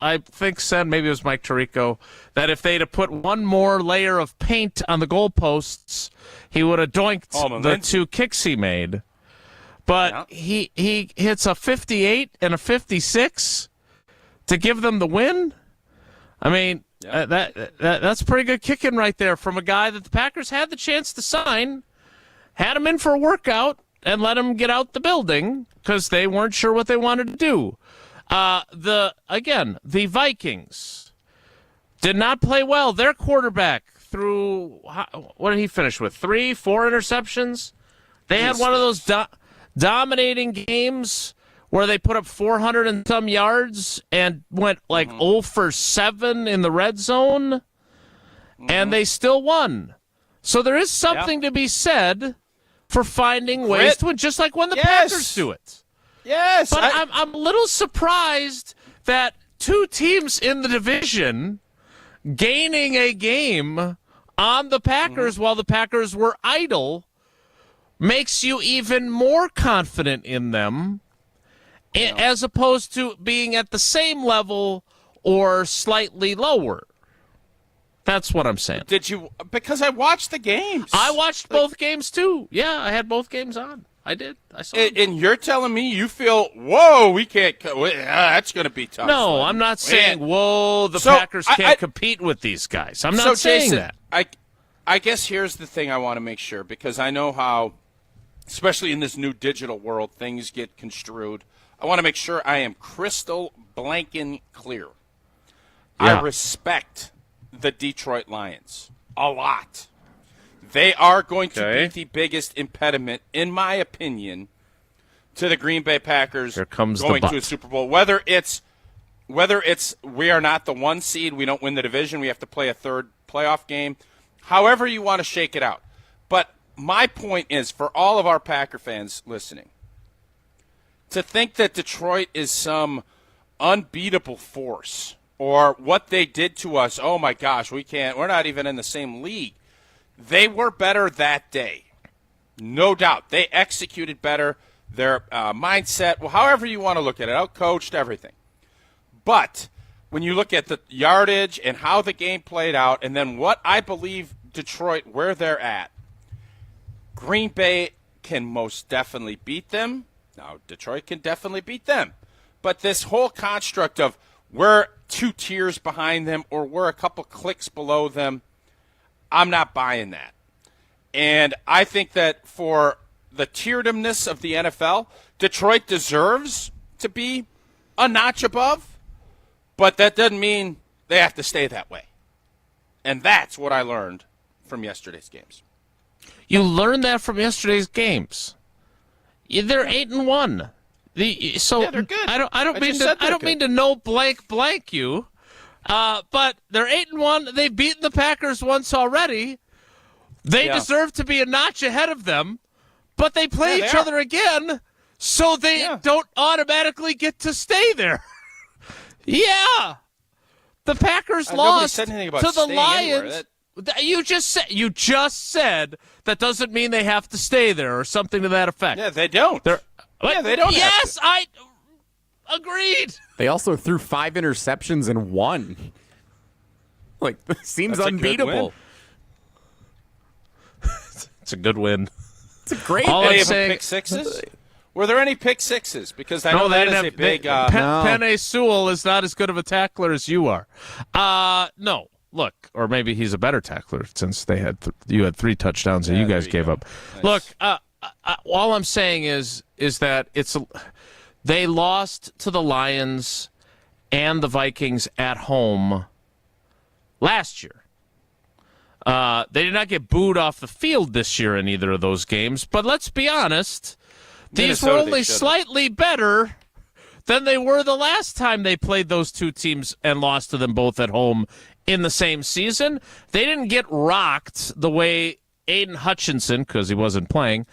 I think, said, maybe it was Mike Tirico, that if they'd have put one more layer of paint on the goalposts, he would have doinked the 2 kicks he made. But he hits a 58 and a 56 to give them the win. I mean, that's pretty good kicking right there from a guy that the Packers had the chance to sign, had him in for a workout, and let him get out the building because they weren't sure what they wanted to do. The Vikings did not play well. Their quarterback threw, what did he finish with, 3, 4 interceptions? They had one of those dominating games where they put up 400 and some yards and went 0 for 7 in the red zone, and they still won. So there is something to be said for finding ways to win, just like when the Packers do it. Yes. But I'm a little surprised that 2 teams in the division gaining a game on the Packers while the Packers were idle makes you even more confident in them as opposed to being at the same level or slightly lower. That's what I'm saying. Did you? Because I watched the games. I watched both games, too. Yeah, I had both games on. I did. I saw them. And you're telling me you feel, whoa, we can't, that's going to be tough. No, I'm not saying, whoa, the Packers can't compete with these guys. I'm not saying Jason, that. I guess here's the thing I want to make sure, because I know how, especially in this new digital world, things get construed. I want to make sure I am crystal blanking clear. Yeah. I respect the Detroit Lions a lot. They are going to be the biggest impediment, in my opinion, to the Green Bay Packers going to a Super Bowl. Whether it's we are not the 1 seed, we don't win the division, we have to play a 3rd playoff game. However you want to shake it out. But my point is, for all of our Packer fans listening, to think that Detroit is some unbeatable force or what they did to us, oh my gosh, we're not even in the same league. They were better that day, no doubt. They executed better, their mindset, well, however you want to look at it, outcoached, everything. But when you look at the yardage and how the game played out, and then what I believe Detroit, where they're at, Green Bay can most definitely beat them. Now, Detroit can definitely beat them. But this whole construct of we're 2 tiers behind them or we're a couple clicks below them, I'm not buying that. And I think that for the tieredness of the NFL, Detroit deserves to be a notch above, but that doesn't mean they have to stay that way. And that's what I learned from yesterday's games. You learned that from yesterday's games. They're 8-1. They're good. I don't mean to no blank you. But they're 8-1. They've beaten the Packers once already. They deserve to be a notch ahead of them, but they play each other again, so they don't automatically get to stay there. The Packers lost to the Lions. You just said that doesn't mean they have to stay there or something to that effect. Yeah, they don't. They don't. Yes, I agreed. They also threw 5 interceptions and won. Seems unbeatable. It's a good win. It's a great win. Any of them pick sixes? Were there any pick sixes? Because I know that is a big... Penei Sewell is not as good of a tackler as you are. No. Look, or maybe he's a better tackler since you had 3 touchdowns and you guys gave up. Nice. Look, all I'm saying is that they lost to the Lions and the Vikings at home last year. They did not get booed off the field this year in either of those games, but let's be honest, these were only slightly better than they were the last time they played those 2 teams and lost to them both at home in the same season. They didn't get rocked the way Aiden Hutchinson, because he wasn't playing,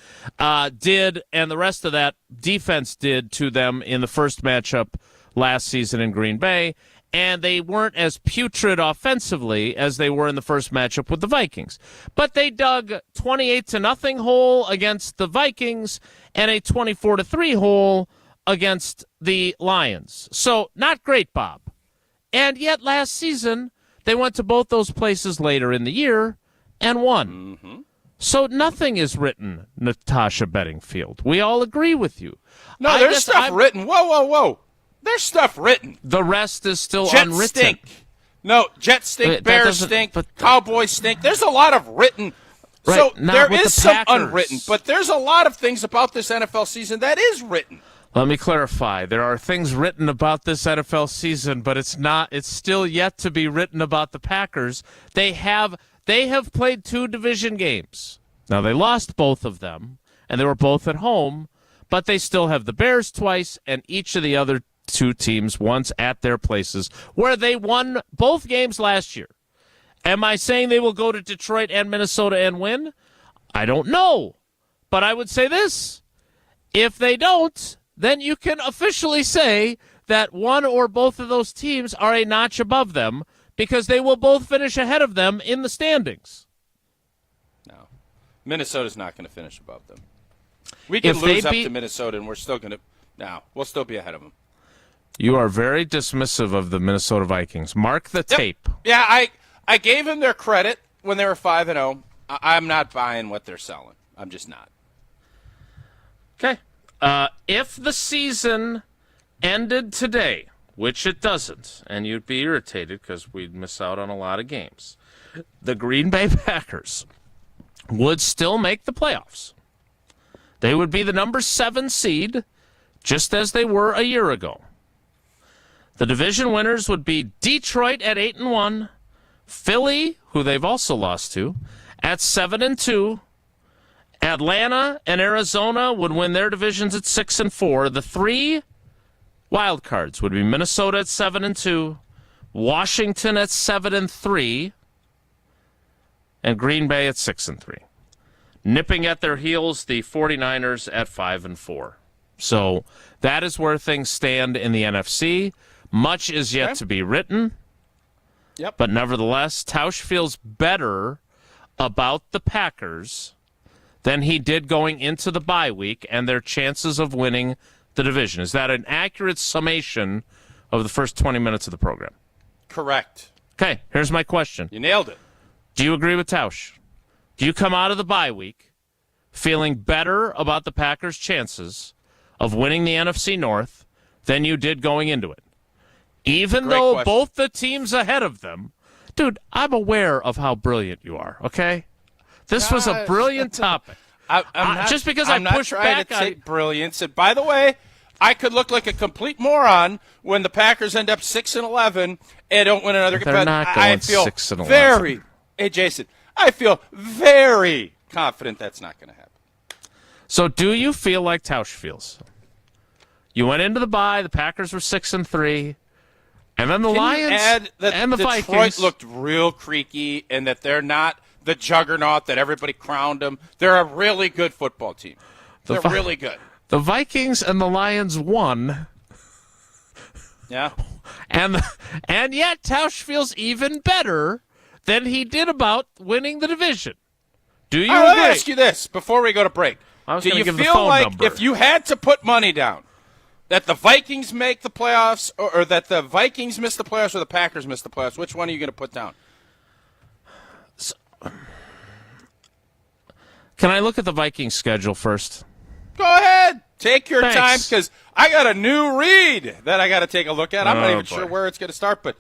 did, and the rest of that defense did to them in the first matchup last season in Green Bay, and they weren't as putrid offensively as they were in the first matchup with the Vikings. But they dug 28-0 hole against the Vikings and a 24-3 hole against the Lions. So not great, Bob. And yet last season, they went to both those places later in the year and won. Mm-hmm. So nothing is written, Natasha Bedingfield. We all agree with you. No, there's stuff written. Whoa. There's stuff written. The rest is still Jets unwritten. stink. No, Jets stink, Bears stink, Cowboys stink. There's a lot of written. Right, so not there with is the some Packers. unwritten, but there's a lot of things about this NFL season that is written. Let me clarify. There are things written about this NFL season, but it's still yet to be written about the Packers. They have played 2 division games. Now, they lost both of them, and they were both at home, but they still have the Bears twice and each of the other 2 teams once at their places where they won both games last year. Am I saying they will go to Detroit and Minnesota and win? I don't know. But I would say this. If they don't, then you can officially say that one or both of those teams are a notch above them because they will both finish ahead of them in the standings. No. Minnesota's not going to finish above them. We can lose up to Minnesota, and we're still going to – no, we'll still be ahead of them. You are very dismissive of the Minnesota Vikings. Mark the tape. Yeah, I gave them their credit when they were 5-0. I'm not buying what they're selling. I'm just not. Okay. If the season ended today, which it doesn't, and you'd be irritated because we'd miss out on a lot of games, the Green Bay Packers would still make the playoffs. They would be the number 7 seed, just as they were a year ago. The division winners would be Detroit at 8-1, Philly, who they've also lost to, at 7-2. Atlanta and Arizona would win their divisions at 6-4. The 3 wild cards would be Minnesota at 7-2, Washington at 7-3, and Green Bay at 6-3. Nipping at their heels, the 49ers at 5-4. So that is where things stand in the NFC. Much is yet to be written. Yep. But nevertheless, Tausch feels better about the Packers than he did going into the bye week and their chances of winning the division. Is that an accurate summation of the first 20 minutes of the program? Correct. Okay, here's my question. You nailed it. Do you agree with Tausch? Do you come out of the bye week feeling better about the Packers' chances of winning the NFC North than you did going into it? Even though both the teams ahead of them, dude, I'm aware of how brilliant you are, okay? This was a brilliant topic. Just because I pushed back on... I'm not trying to take brilliance. And by the way, I could look like a complete moron when the Packers end up 6-11 and don't win another game. They're not going 6-11. Hey, Jason, I feel very confident that's not going to happen. So do you feel like Tausch feels? You went into the bye, the Packers were 6-3, and then the Lions and the Vikings. Detroit looked real creaky and that they're not the juggernaut that everybody crowned them. They're a really good football team. They're really good. The Vikings and the Lions won. Yeah. And yet Tausch feels even better than he did about winning the division. Do you agree? Let me ask you this before we go to break. Do you feel like if you had to put money down that the Vikings make the playoffs or that the Vikings miss the playoffs or the Packers miss the playoffs, which one are you going to put down? Can I look at the Vikings schedule first? Go ahead. Take your time because I got a new read that I got to take a look at. I'm not even sure where it's going to start, but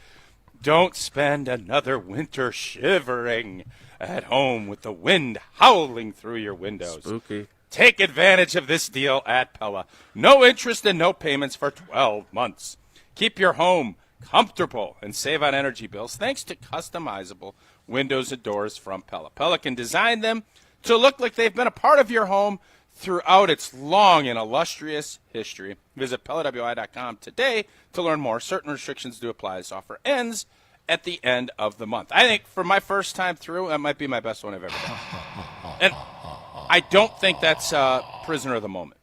don't spend another winter shivering at home with the wind howling through your windows. Spooky. Take advantage of this deal at Pella. No interest and no payments for 12 months. Keep your home comfortable and save on energy bills thanks to customizable windows and doors from Pella. Pella can design them to look like they've been a part of your home throughout its long and illustrious history. Visit PellaWI.com today to learn more. Certain restrictions do apply. This offer ends at the end of the month. I think for my first time through, that might be my best one I've ever done. And I don't think that's prisoner of the moment.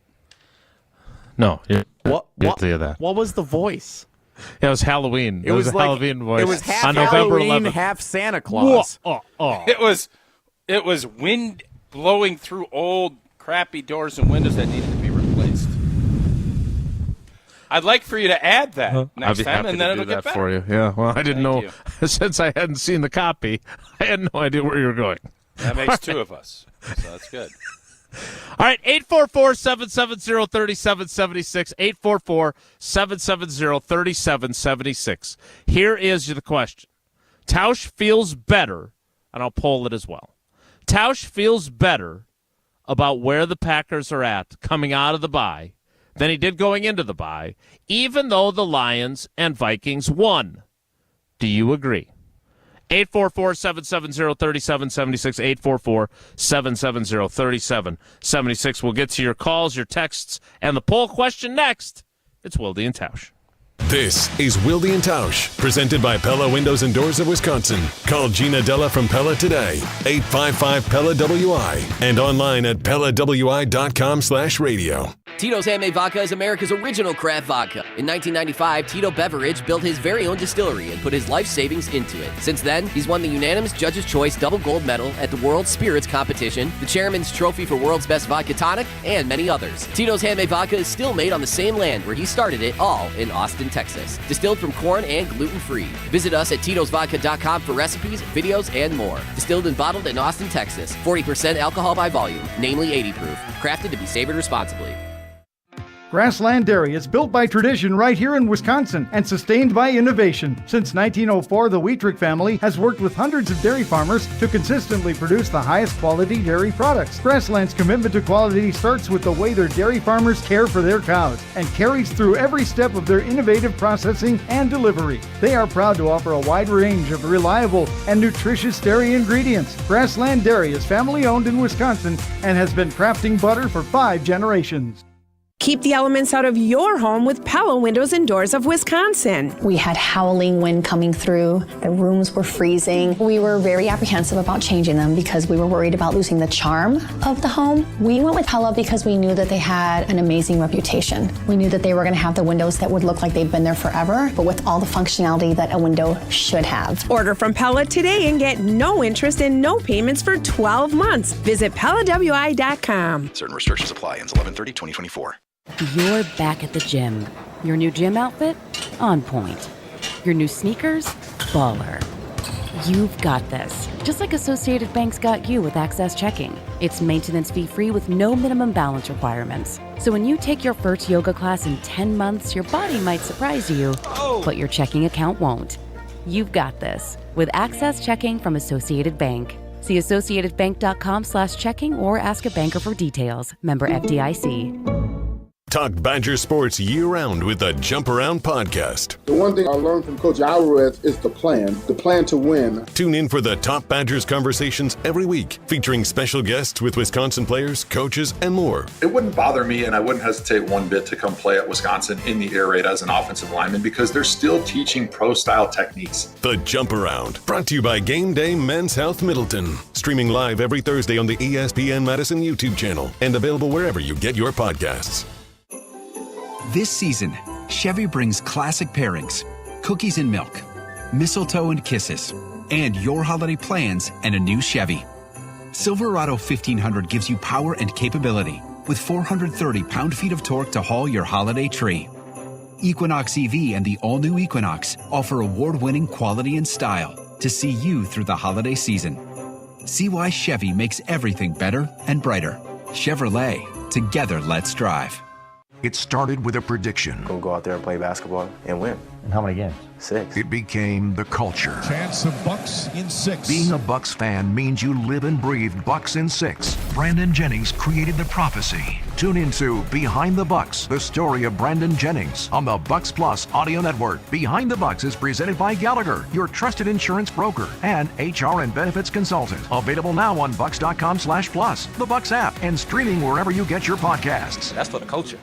No. What that. What was the voice? It was Halloween. It was a Halloween voice. It was half on November Halloween, 11th. half Santa Claus. It was wind blowing through old crappy doors and windows that needed to be replaced. I'd like for you to add that I'd next be time, happy and then to it'll do get that better. for you. Yeah, well, I didn't know. you. Since I hadn't seen the copy, I had no idea where you were going. That makes two of us, so that's good. All right, 844-770-3776, 844-770-3776. Here is the question. Tausch feels better, and I'll poll it as well. Tausch feels better about where the Packers are at coming out of the bye than he did going into the bye, even though the Lions and Vikings won. Do you agree? 844-770-3776, 844-770-3776. We'll get to your calls, your texts, and the poll question next. It's Wilde and Tausch. This is Wilde and Tausch, presented by Pella Windows and Doors of Wisconsin. Call Gina Della from Pella today, 855-PELLA-WI, and online at PellaWI.com/radio. Tito's Handmade Vodka is America's original craft vodka. In 1995, Tito Beveridge built his very own distillery and put his life savings into it. Since then, he's won the unanimous Judge's Choice Double Gold Medal at the World Spirits Competition, the Chairman's Trophy for World's Best Vodka Tonic, and many others. Tito's Handmade Vodka is still made on the same land where he started it, all in Austin, Texas. Distilled from corn and gluten-free. Visit us at Tito'sVodka.com for recipes, videos, and more. Distilled and bottled in Austin, Texas. 40% alcohol by volume, namely 80 proof. Crafted to be savored responsibly. Grassland Dairy is built by tradition right here in Wisconsin and sustained by innovation. Since 1904, the Wheatrick family has worked with hundreds of dairy farmers to consistently produce the highest quality dairy products. Grassland's commitment to quality starts with the way their dairy farmers care for their cows and carries through every step of their innovative processing and delivery. They are proud to offer a wide range of reliable and nutritious dairy ingredients. Grassland Dairy is family owned in Wisconsin and has been crafting butter for 5 generations. Keep the elements out of your home with Pella Windows and Doors of Wisconsin. We had howling wind coming through. The rooms were freezing. We were very apprehensive about changing them because we were worried about losing the charm of the home. We went with Pella because we knew that they had an amazing reputation. We knew that they were going to have the windows that would look like they'd been there forever, but with all the functionality that a window should have. Order from Pella today and get no interest and no payments for 12 months. Visit PellaWI.com. Certain restrictions apply. Ends 11/30/2024. You're back at the gym. Your new gym outfit? On point. Your new sneakers? Baller. You've got this. Just like Associated Bank's got you with Access Checking. It's maintenance fee free with no minimum balance requirements. So when you take your first yoga class in 10 months, your body might surprise you, but your checking account won't. You've got this with Access Checking from Associated Bank. See associatedbank.com/checking or ask a banker for details. Member FDIC. Talk Badger sports year-round with the Jump Around podcast. The one thing I learned from Coach Alvarez is the plan to win. Tune in for the Top Badgers conversations every week, featuring special guests with Wisconsin players, coaches, and more. It wouldn't bother me, and I wouldn't hesitate one bit to come play at Wisconsin in the air raid as an offensive lineman because they're still teaching pro-style techniques. The Jump Around, brought to you by Game Day Men's Health Middleton. Streaming live every Thursday on the ESPN Madison YouTube channel and available wherever you get your podcasts. This season, Chevy brings classic pairings, cookies and milk, mistletoe and kisses, and your holiday plans and a new Chevy. Silverado 1500 gives you power and capability with 430 pound-feet of torque to haul your holiday tree. Equinox EV and the all-new Equinox offer award-winning quality and style to see you through the holiday season. See why Chevy makes everything better and brighter. Chevrolet, together let's drive. It started with a prediction. We'll go out there and play basketball and win. And how many games? 6. It became the culture. Chance of Bucks in 6. Being a Bucks fan means you live and breathe Bucks in 6. Brandon Jennings created the prophecy. Tune into Behind the Bucks, the story of Brandon Jennings on the Bucks Plus audio network. Behind the Bucks is presented by Gallagher, your trusted insurance broker and HR and benefits consultant. Available now on bucks.com/plus, the Bucks app, and streaming wherever you get your podcasts. That's for the culture.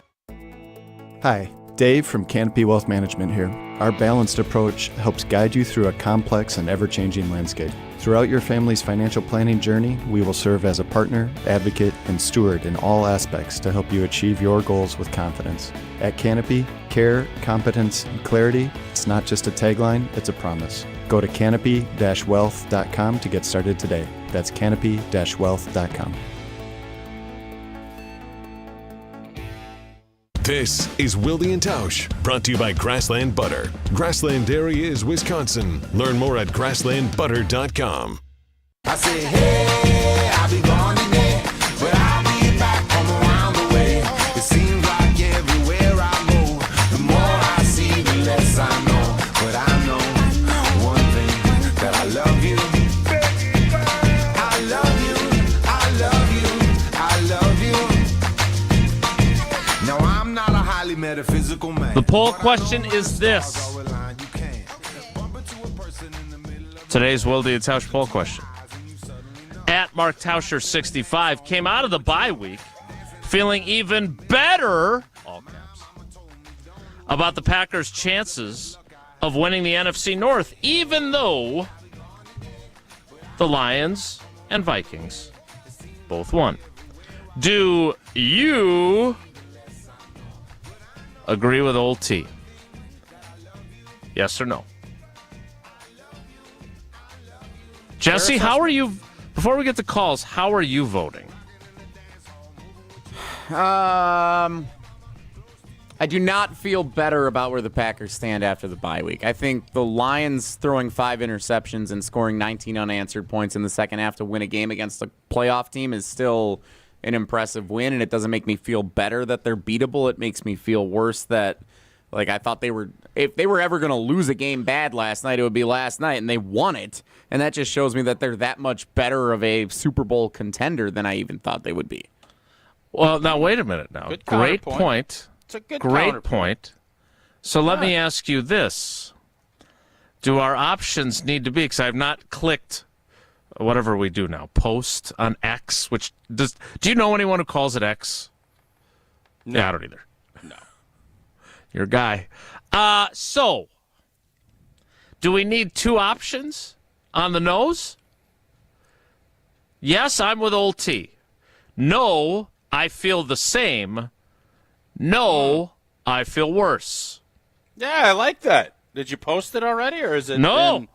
Hi, Dave from Canopy Wealth Management here. Our balanced approach helps guide you through a complex and ever-changing landscape. Throughout your family's financial planning journey, we will serve as a partner, advocate, and steward in all aspects to help you achieve your goals with confidence. At Canopy, care, competence, and clarity, it's not just a tagline, it's a promise. Go to canopy-wealth.com to get started today. That's canopy-wealth.com. This is Wilde and Tausch, brought to you by Grassland Butter. Grassland Dairy is Wisconsin. Learn more at grasslandbutter.com. I say, hey, I'll be gone today, but I'll be back from around the way. It seems like everywhere I go, the more I see, the less I know. But I know one thing, that I love you. I love you, I love you, I love you. Now I'm not a highly metaphysical man. The poll question is this. Today's Wilde and Tausch poll question. At Mark Tauscher 65 came out of the bye week feeling even better, all caps, about the Packers' chances of winning the NFC North, even though the Lions and Vikings both won. Do you agree with old T? Yes or no? Jesse, how are you? Before we get to calls, how are you voting? I do not feel better about where the Packers stand after the bye week. I think the Lions throwing 5 interceptions and scoring 19 unanswered points in the second half to win a game against a playoff team is still an impressive win, and it doesn't make me feel better that they're beatable. It makes me feel worse that, like, I thought if they were ever going to lose a game bad last night, it would be last night, and they won it. And that just shows me that they're that much better of a Super Bowl contender than I even thought they would be. Well, now, wait a minute now. Good Great counterpoint. point. It's a good Great point. So let me ask you this. Do our options need to be, because I've not clicked whatever we do now, post on X, which do you know anyone who calls it X? No. Yeah, I don't either. No. Your guy. So, do we need 2 options on the nose? Yes, I'm with old T. No, I feel the same. No, I feel worse. Yeah, I like that. Did you post it already, or is it? No.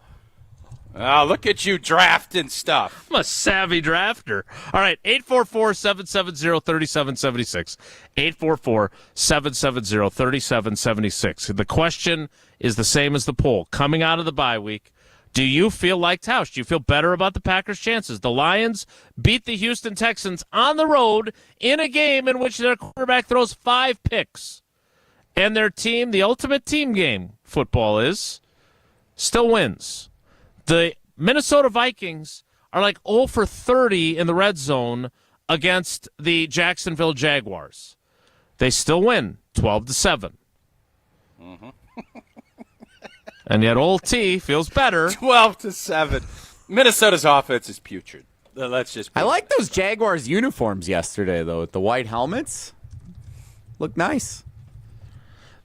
Oh, look at you drafting stuff. I'm a savvy drafter. All right, 844-770-3776. 844-770-3776. The question is the same as the poll. Coming out of the bye week, do you feel like Tausch? Do you feel better about the Packers' chances? The Lions beat the Houston Texans on the road in a game in which their quarterback throws 5 picks. And their team, the ultimate team game, football is, still wins. The Minnesota Vikings are like 0 for 30 in the red zone against the Jacksonville Jaguars. They still win 12-7. Mm-hmm. And yet old T feels better. 12-7. Minnesota's offense is putrid. Let's just. I like those Jaguars uniforms yesterday, though, with the white helmets. Look nice.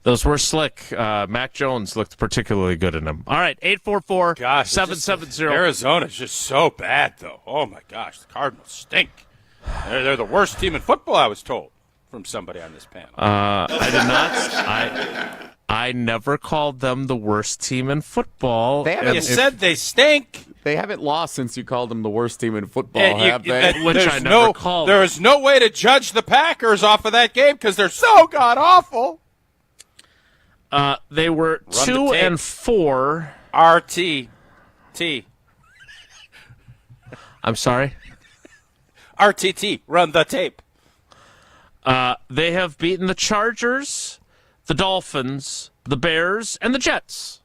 Those were slick. Mac Jones looked particularly good in them. All right, 844-770. Arizona's just so bad, though. Oh, my gosh. The Cardinals stink. They're the worst team in football, I was told, from somebody on this panel. I did not. I never called them the worst team in football. You said they stink. They haven't lost since you called them the worst team in football, have they? Which I never called. There is no way to judge the Packers off of that game because they're so god-awful. They were 2-4. RTT. I'm sorry? RTT. Run the tape. They have beaten the Chargers, the Dolphins, the Bears, and the Jets.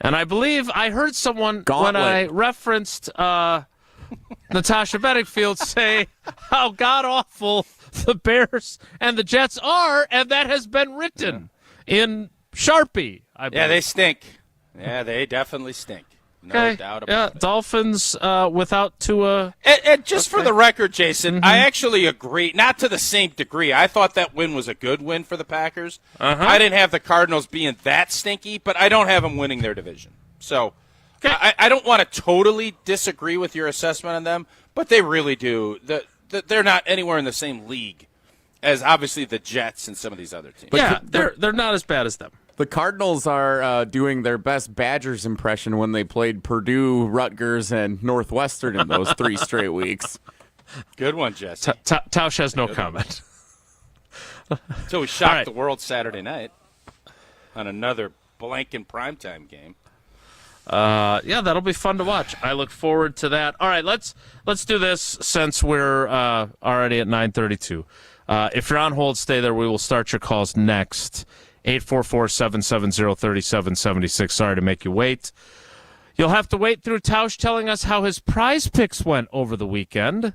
And I believe I heard someone, when I referenced Natasha Bedingfield, say how god-awful the Bears and the Jets are, and that has been written in Sharpie, I believe. Yeah, they stink. Yeah, they definitely stink. No doubt about it. Dolphins without Tua. And just for the record, Jason, I actually agree. Not to the same degree. I thought that win was a good win for the Packers. I didn't have the Cardinals being that stinky, but I don't have them winning their division. So I don't want to totally disagree with your assessment on them, but they really do. They're not anywhere in the same league as obviously the Jets and some of these other teams. But they're not as bad as them. The Cardinals are doing their best Badgers impression when they played Purdue, Rutgers, and Northwestern in those 3 straight weeks. Good one, Jesse. Tausch has no comment. So we shocked the world Saturday night on another blanking primetime game. Yeah, that'll be fun to watch. I look forward to that. All right, let's do this since we're already at 9:32. If you're on hold, stay there. We will start your calls next. 844-770-3776. Sorry to make you wait. You'll have to wait through Tausch telling us how his prize picks went over the weekend,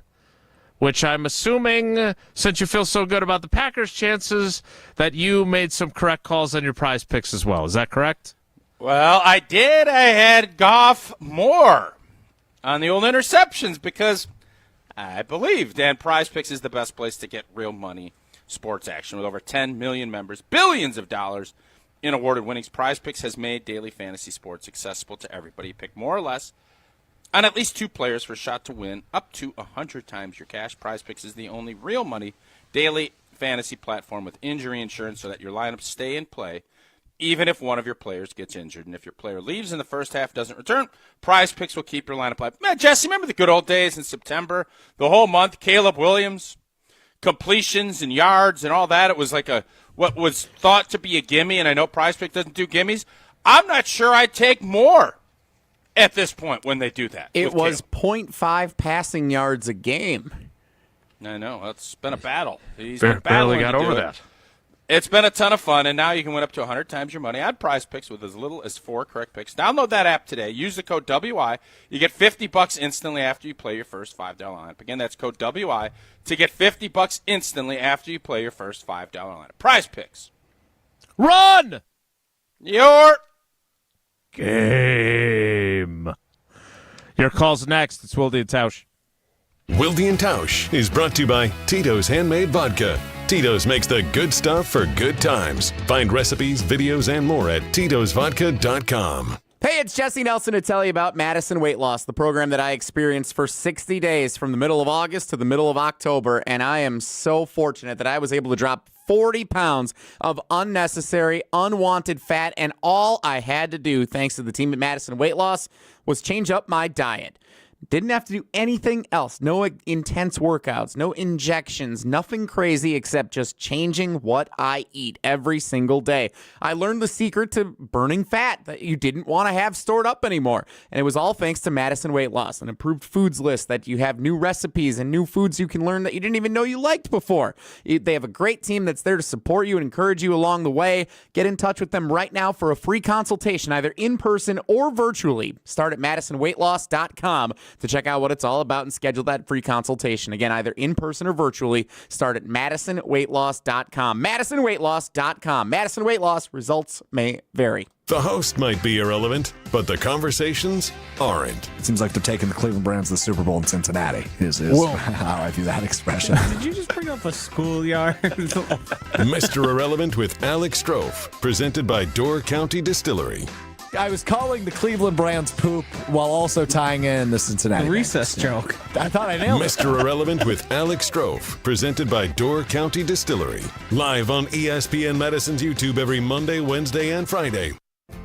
which I'm assuming, since you feel so good about the Packers' chances, that you made some correct calls on your prize picks as well. Is that correct? Well, I did. I had Goff more on the old interceptions because I believed. And Prize Picks is the best place to get real money sports action. With over 10 million members, billions of dollars in awarded winnings, Prize Picks has made daily fantasy sports accessible to everybody. Pick more or less on at least 2 players for a shot to win up to 100 times your cash. Prize Picks is the only real money daily fantasy platform with injury insurance so that your lineups stay in play even if one of your players gets injured. And if your player leaves in the first half, doesn't return, Prize Picks will keep your lineup alive. Man, Jesse, remember the good old days in September? The whole month, Caleb Williams, completions and yards and all that. It was like what was thought to be a gimme, and I know Prize Pick doesn't do gimmies. I'm not sure I'd take more at this point when they do that. It was 0.5 passing yards a game. I know. It's been a battle. He's barely got over that. It's been a ton of fun, and now you can win up to 100 times your money. Add Prize Picks with as little as 4 correct picks. Download that app today. Use the code WI. You get $50 instantly after you play your first $5 lineup. Again, that's code WI to get $50 instantly after you play your first $5 lineup. Prize Picks. Run! Your game. Your call's next. It's Wilde and Tausch. Wilde and Tausch is brought to you by Tito's Handmade Vodka. Tito's makes the good stuff for good times. Find recipes, videos, and more at titosvodka.com. Hey, it's Jesse Nelson to tell you about Madison Weight Loss, the program that I experienced for 60 days from the middle of August to the middle of October, and I am so fortunate that I was able to drop 40 pounds of unnecessary, unwanted fat, and all I had to do, thanks to the team at Madison Weight Loss, was change up my diet. Didn't have to do anything else. No intense workouts, no injections, nothing crazy except just changing what I eat every single day. I learned the secret to burning fat that you didn't want to have stored up anymore. And it was all thanks to Madison Weight Loss, an improved foods list that you have new recipes and new foods you can learn that you didn't even know you liked before. They have a great team that's there to support you and encourage you along the way. Get in touch with them right now for a free consultation, either in person or virtually. Start at MadisonWeightLoss.com to check out what it's all about and schedule that free consultation. Again, either in person or virtually. Start at MadisonWeightLoss.com. MadisonWeightLoss.com. Madison Weight Loss. Results may vary. The host might be irrelevant, but the conversations aren't. It seems like they're taking the Cleveland Browns to the Super Bowl in Cincinnati, is how I view that expression. Did you just bring up a schoolyard? Mr. Irrelevant with Alex Strofe, presented by Door County Distillery. I was calling the Cleveland Browns poop while also tying in the Cincinnati recess joke. I thought I nailed it. Mr. Irrelevant with Alex Strofe, presented by Door County Distillery. Live on ESPN Madison's YouTube every Monday, Wednesday, and Friday.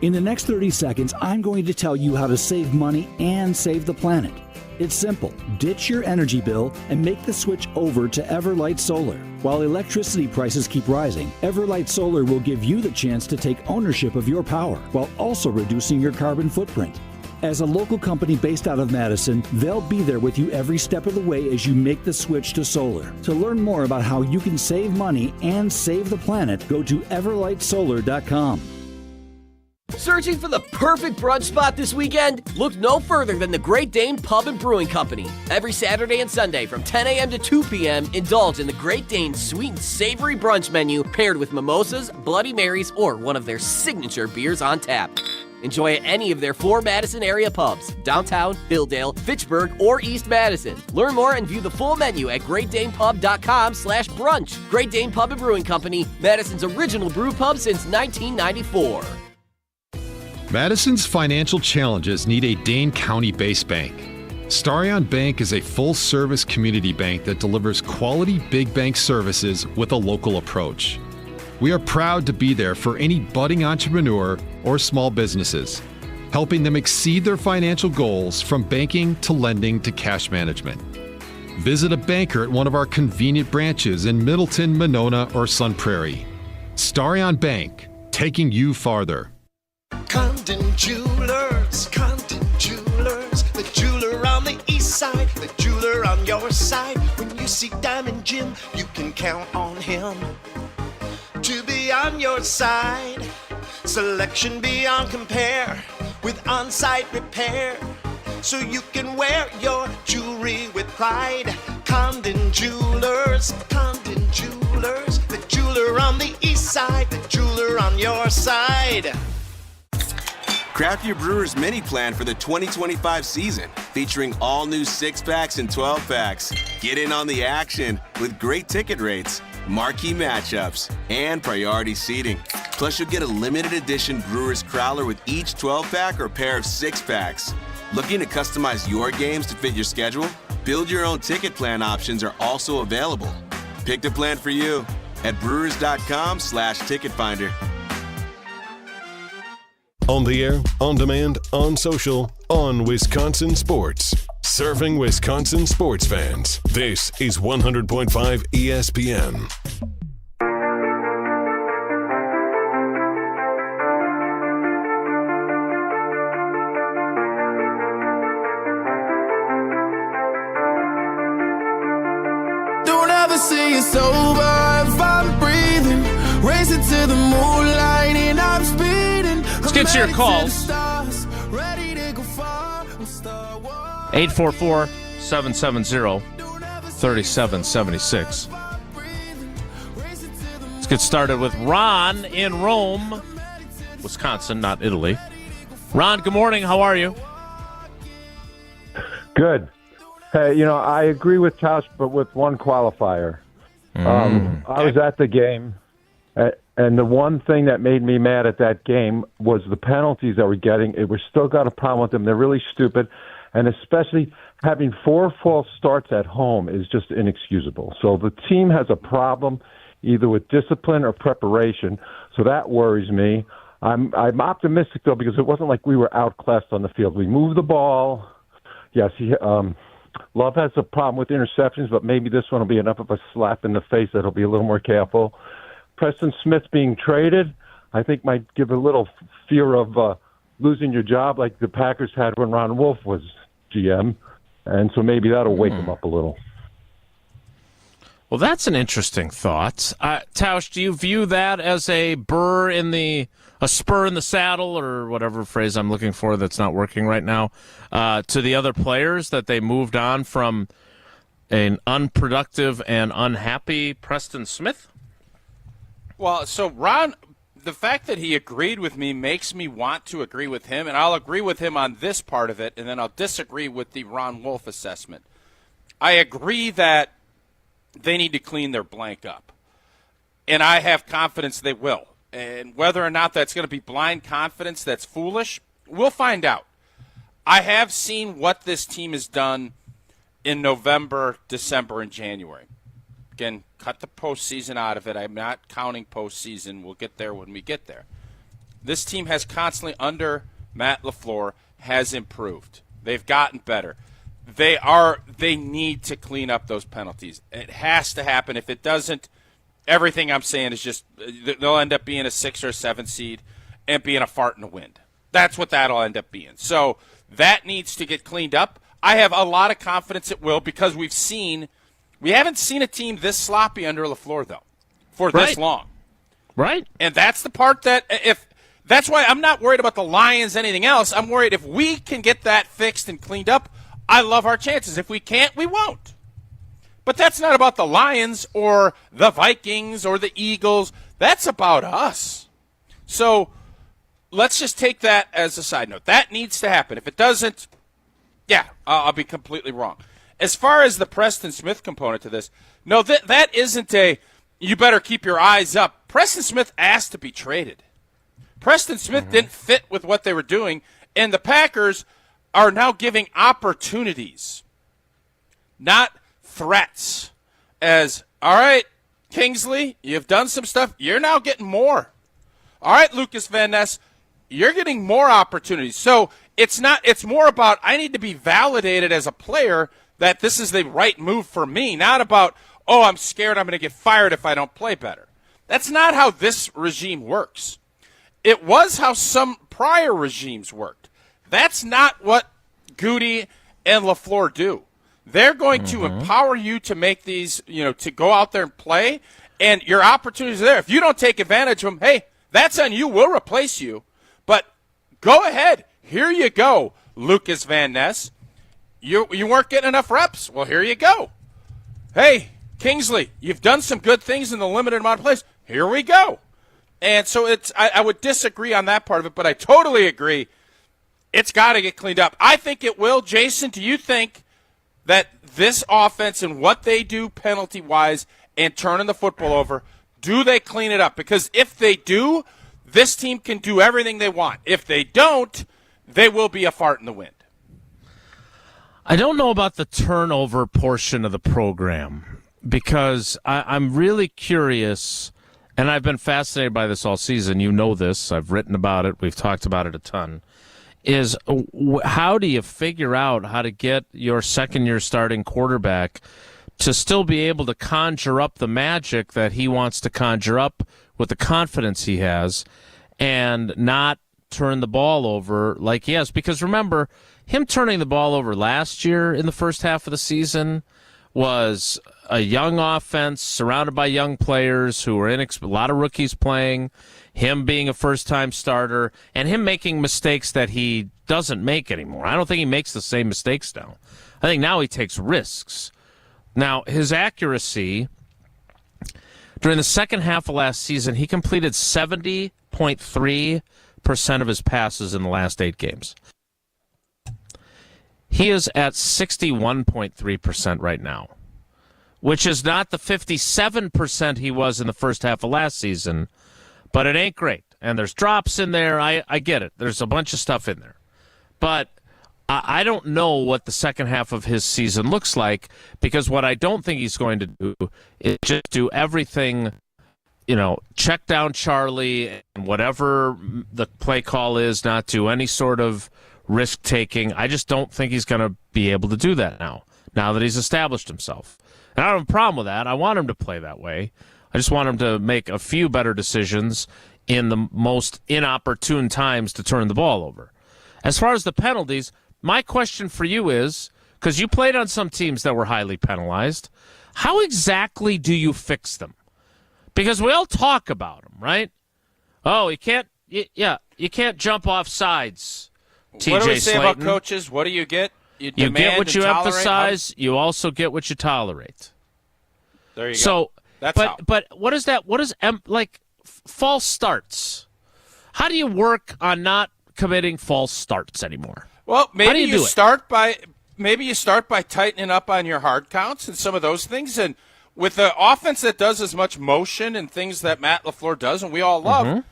In the next 30 seconds, I'm going to tell you how to save money and save the planet. It's simple. Ditch your energy bill and make the switch over to Everlight Solar. While electricity prices keep rising, Everlight Solar will give you the chance to take ownership of your power while also reducing your carbon footprint. As a local company based out of Madison, they'll be there with you every step of the way as you make the switch to solar. To learn more about how you can save money and save the planet, go to everlightsolar.com. Searching for the perfect brunch spot this weekend? Look no further than the Great Dane Pub and Brewing Company. Every Saturday and Sunday from 10 a.m. to 2 p.m., indulge in the Great Dane sweet and savory brunch menu paired with mimosas, Bloody Marys, or one of their signature beers on tap. Enjoy at any of their 4 Madison area pubs, downtown, Hilldale, Fitchburg, or East Madison. Learn more and view the full menu at GreatDanePub.com/brunch. Great Dane Pub and Brewing Company, Madison's original brew pub since 1994. Madison's financial challenges need a Dane County-based bank. Starion Bank is a full-service community bank that delivers quality big bank services with a local approach. We are proud to be there for any budding entrepreneur or small businesses, helping them exceed their financial goals from banking to lending to cash management. Visit a banker at one of our convenient branches in Middleton, Monona, or Sun Prairie. Starion Bank, taking you farther. Condon Jewelers, the jeweler on the east side, the jeweler on your side. When you see Diamond Jim, you can count on him to be on your side. Selection beyond compare with on-site repair, so you can wear your jewelry with pride. Condon Jewelers, the jeweler on the east side, the jeweler on your side. Craft your Brewers mini plan for the 2025 season, featuring all new 6-packs and 12-packs. Get in on the action with great ticket rates, marquee matchups, and priority seating. Plus, you'll get a limited edition Brewers Crowler with each 12-pack or pair of 6-packs. Looking to customize your games to fit your schedule? Build your own ticket plan options are also available. Pick the plan for you at brewers.com/ticket finder. On the air, on demand, on social, on Wisconsin Sports. Serving Wisconsin sports fans. This is 100.5 ESPN. Don't ever say it's over if I'm breathing. Racing to the moonlight and I'm speeding. Let's get to your calls. 844-770-3776. Let's get started with Ron in Rome, Wisconsin, not Italy. Ron, good morning. How are you? Good. Hey, I agree with Tausch, but with one qualifier. I was at the game, and the one thing that made me mad at that game was the penalties that we're getting. We've still got a problem with them. They're really stupid, and especially having 4 false starts at home is just inexcusable. So the team has a problem either with discipline or preparation, so that worries me. I'm optimistic, though, because it wasn't like we were outclassed on the field. We moved the ball. Yes, Love has a problem with interceptions, but maybe this one will be enough of a slap in the face that he'll be a little more careful. Preston Smith being traded, I think might give a little fear of losing your job like the Packers had when Ron Wolf was GM, and so maybe that'll wake him up a little. Well, that's an interesting thought. Tausch, do you view that as a spur in the saddle, or whatever phrase I'm looking for that's not working right now, to the other players, that they moved on from an unproductive and unhappy Preston Smith? Well, so Ron, the fact that he agreed with me makes me want to agree with him, and I'll agree with him on this part of it, and then I'll disagree with the Ron Wolf assessment. I agree that they need to clean their blank up, and I have confidence they will. And whether or not that's going to be blind confidence that's foolish, we'll find out. I have seen what this team has done in November, December, and January. Again, cut the postseason out of it. I'm not counting postseason. We'll get there when we get there. This team has constantly, under Matt LaFleur, has improved. They've gotten better. They need to clean up those penalties. It has to happen. If it doesn't, everything I'm saying is just they'll end up being a 6 or 7 seed and being a fart in the wind. That's what that'll end up being. So that needs to get cleaned up. I have a lot of confidence it will, because we haven't seen a team this sloppy under LaFleur, though, for this long. Right. And that's the part that's why I'm not worried about the Lions, anything else. I'm worried if we can get that fixed and cleaned up, I love our chances. If we can't, we won't. But that's not about the Lions or the Vikings or the Eagles. That's about us. So let's just take that as a side note. That needs to happen. If it doesn't, I'll be completely wrong. As far as the Preston Smith component to this, no, that isn't you better keep your eyes up. Preston Smith asked to be traded. Preston Smith didn't fit with what they were doing, and the Packers are now giving opportunities, not threats. As, all right, Kingsley, you've done some stuff. You're now getting more. All right, Lucas Van Ness, you're getting more opportunities. So it's more about I need to be validated as a player that this is the right move for me, not about, oh, I'm scared I'm going to get fired if I don't play better. That's not how this regime works. It was how some prior regimes worked. That's not what Goody and LaFleur do. They're going to empower you to make these, to go out there and play, and your opportunities are there. If you don't take advantage of them, hey, that's on you. We'll replace you. But go ahead. Here you go, Lucas Van Ness. You weren't getting enough reps. Well, here you go. Hey, Kingsley, you've done some good things in the limited amount of plays. Here we go. And so I would disagree on that part of it, but I totally agree. It's got to get cleaned up. I think it will. Jason, do you think that this offense and what they do penalty-wise and turning the football over, do they clean it up? Because if they do, this team can do everything they want. If they don't, they will be a fart in the wind. I don't know about the turnover portion of the program because I'm really curious, and I've been fascinated by this all season. You know this. I've written about it. We've talked about it a ton. Is how do you figure out how to get your second-year starting quarterback to still be able to conjure up the magic that he wants to conjure up with the confidence he has and not turn the ball over like he has? Because remember, him turning the ball over last year in the first half of the season was a young offense surrounded by young players who were a lot of rookies playing, him being a first-time starter, and him making mistakes that he doesn't make anymore. I don't think he makes the same mistakes now. I think now he takes risks. Now, his accuracy, during the second half of last season, he completed 70.3% of his passes in the last 8 games. He is at 61.3% right now, which is not the 57% he was in the first half of last season, but it ain't great. And there's drops in there. I get it. There's a bunch of stuff in there. But I don't know what the second half of his season looks like, because what I don't think he's going to do is just do everything, check down Charlie and whatever the play call is, not do any sort of risk-taking. I just don't think he's going to be able to do that now that he's established himself. And I don't have a problem with that. I want him to play that way. I just want him to make a few better decisions in the most inopportune times to turn the ball over. As far as the penalties, my question for you is, because you played on some teams that were highly penalized, how exactly do you fix them? Because we all talk about them, right? Oh, you can't jump off sides. TJ What do we say Slayton. about coaches? What do you get? You get what you tolerate? emphasize. You also get what you tolerate. There you go. That's but what is that? What is false starts? How do you work on not committing false starts anymore? Well, maybe you do start by tightening up on your hard counts and some of those things. And with the offense that does as much motion and things that Matt LaFleur does and we all love,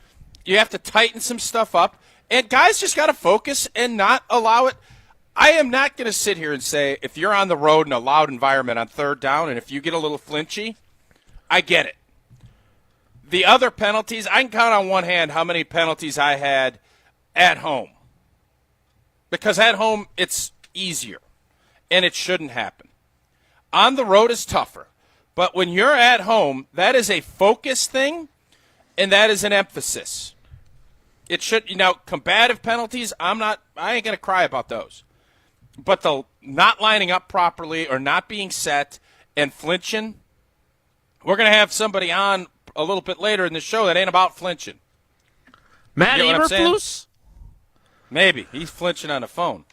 you have to tighten some stuff up. And guys just got to focus and not allow it. I am not going to sit here and say if you're on the road in a loud environment on third down and if you get a little flinchy, I get it. The other penalties, I can count on one hand how many penalties I had at home. Because at home, it's easier, and it shouldn't happen. On the road is tougher. But when you're at home, that is a focus thing, and that is an emphasis. It should, combative penalties, I ain't going to cry about those. But the not lining up properly or not being set and flinching, we're going to have somebody on a little bit later in the show that ain't about flinching. Matt Eberflus? Maybe. He's flinching on the phone.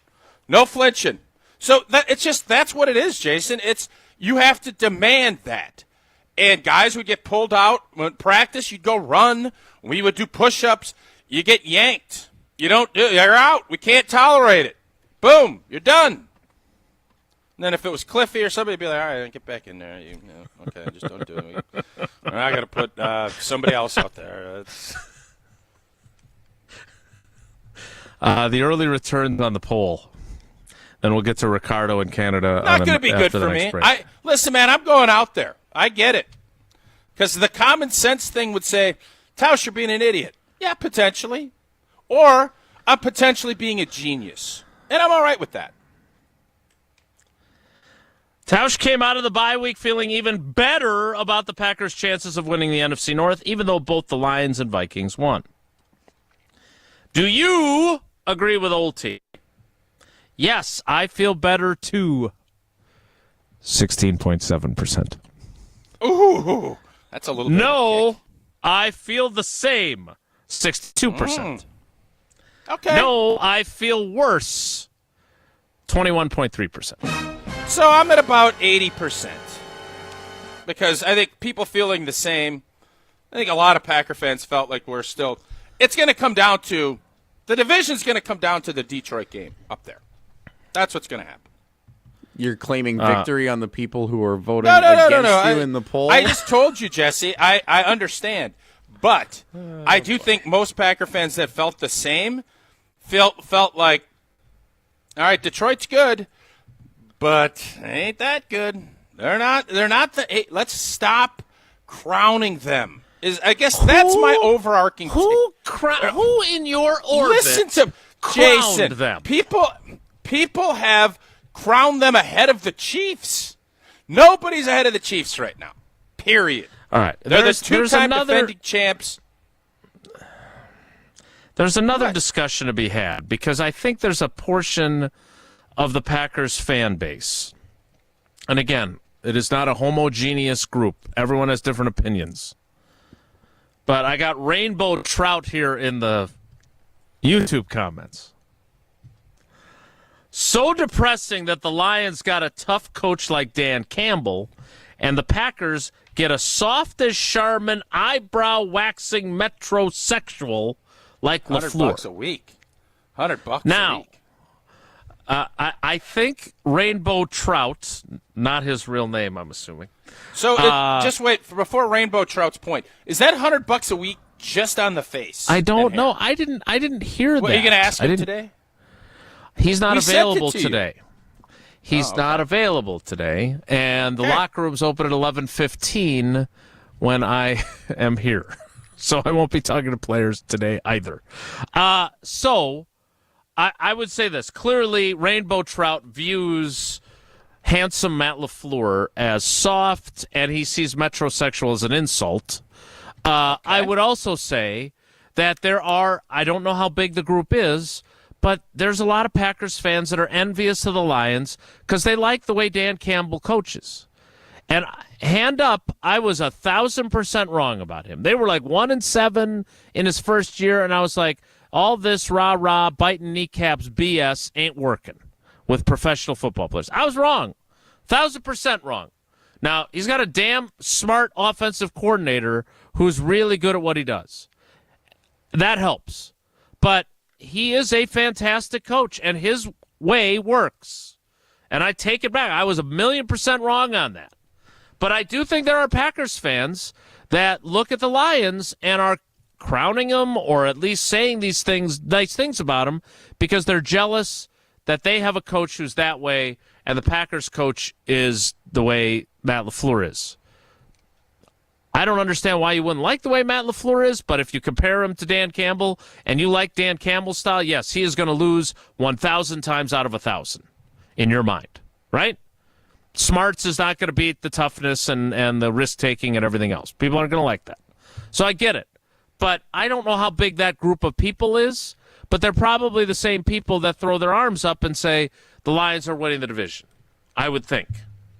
No flinching. So that's what it is, Jason. You have to demand that. And guys would get pulled out. When practice, you'd go run. We would do push-ups. You get yanked. You're out. We can't tolerate it. Boom. You're done. And then if it was Cliffy or somebody, would be like, all right, get back in there. Okay, just don't do it. I got to put somebody else out there. The early returns on the poll. Then we'll get to Ricardo in Canada. Not going to be good for me. Listen, man, I'm going out there. I get it. Because the common sense thing would say, Tausch, you're being an idiot. Yeah, potentially. Or I'm potentially being a genius. And I'm all right with that. Tausch came out of the bye week feeling even better about the Packers' chances of winning the NFC North, even though both the Lions and Vikings won. Do you agree with Old T? Yes, I feel better too. 16.7%. Ooh, that's a little bit. No, I feel the same. 62%. Okay. No, I feel worse. 21.3%. So I'm at about 80%. Because I think people feeling the same. I think a lot of Packer fans felt like we're still. It's going to come down to. The division's going to come down to the Detroit game up there. That's what's going to happen. You're claiming victory on the people who are voting against you in the poll? I just told you, Jesse. I understand. But I do think most Packer fans that felt the same felt like, all right, Detroit's good, but they ain't that good. They're not the. Hey, let's stop crowning them. I guess that's my overarching. Who in your orbit? Listen to Jason. Them? People have crowned them ahead of the Chiefs. Nobody's ahead of the Chiefs right now. Period. All right, they're the two-time defending champs. There's another discussion to be had because I think there's a portion of the Packers fan base, and again, it is not a homogeneous group. Everyone has different opinions. But I got Rainbow Trout here in the YouTube comments. So depressing that the Lions got a tough coach like Dan Campbell, and the Packers get a soft as Charmin, eyebrow-waxing metrosexual like LaFleur. $100 a week. $100 now, a week. I think Rainbow Trout, not his real name, I'm assuming. So just wait before Rainbow Trout's point. Is that $100 a week just on the face? I don't know. I didn't hear that. Are you going to ask him today? He's not We available sent it to you. today. He's not available today, and the locker room's open at 11:15 when I am here. So I won't be talking to players today either. So I would say this. Clearly, Rainbow Trout views handsome Matt LaFleur as soft, and he sees metrosexual as an insult. I would also say that there are, I don't know how big the group is, but there's a lot of Packers fans that are envious of the Lions because they like the way Dan Campbell coaches. And hand up, I was 1,000% wrong about him. They were like 1-7 in his first year, and I was like, all this rah-rah, biting kneecaps BS ain't working with professional football players. I was wrong. 1,000% wrong. Now, he's got a damn smart offensive coordinator who's really good at what he does. That helps. But he is a fantastic coach, and his way works. And I take it back. I was 1,000,000% wrong on that. But I do think there are Packers fans that look at the Lions and are crowning them or at least saying these things, nice things about them, because they're jealous that they have a coach who's that way, and the Packers coach is the way Matt LaFleur is. I don't understand why you wouldn't like the way Matt LaFleur is, but if you compare him to Dan Campbell and you like Dan Campbell's style, yes, he is going to lose 1,000 times out of 1,000 in your mind, right? Smarts is not going to beat the toughness and the risk-taking and everything else. People aren't going to like that. So I get it. But I don't know how big that group of people is, but they're probably the same people that throw their arms up and say the Lions are winning the division, I would think,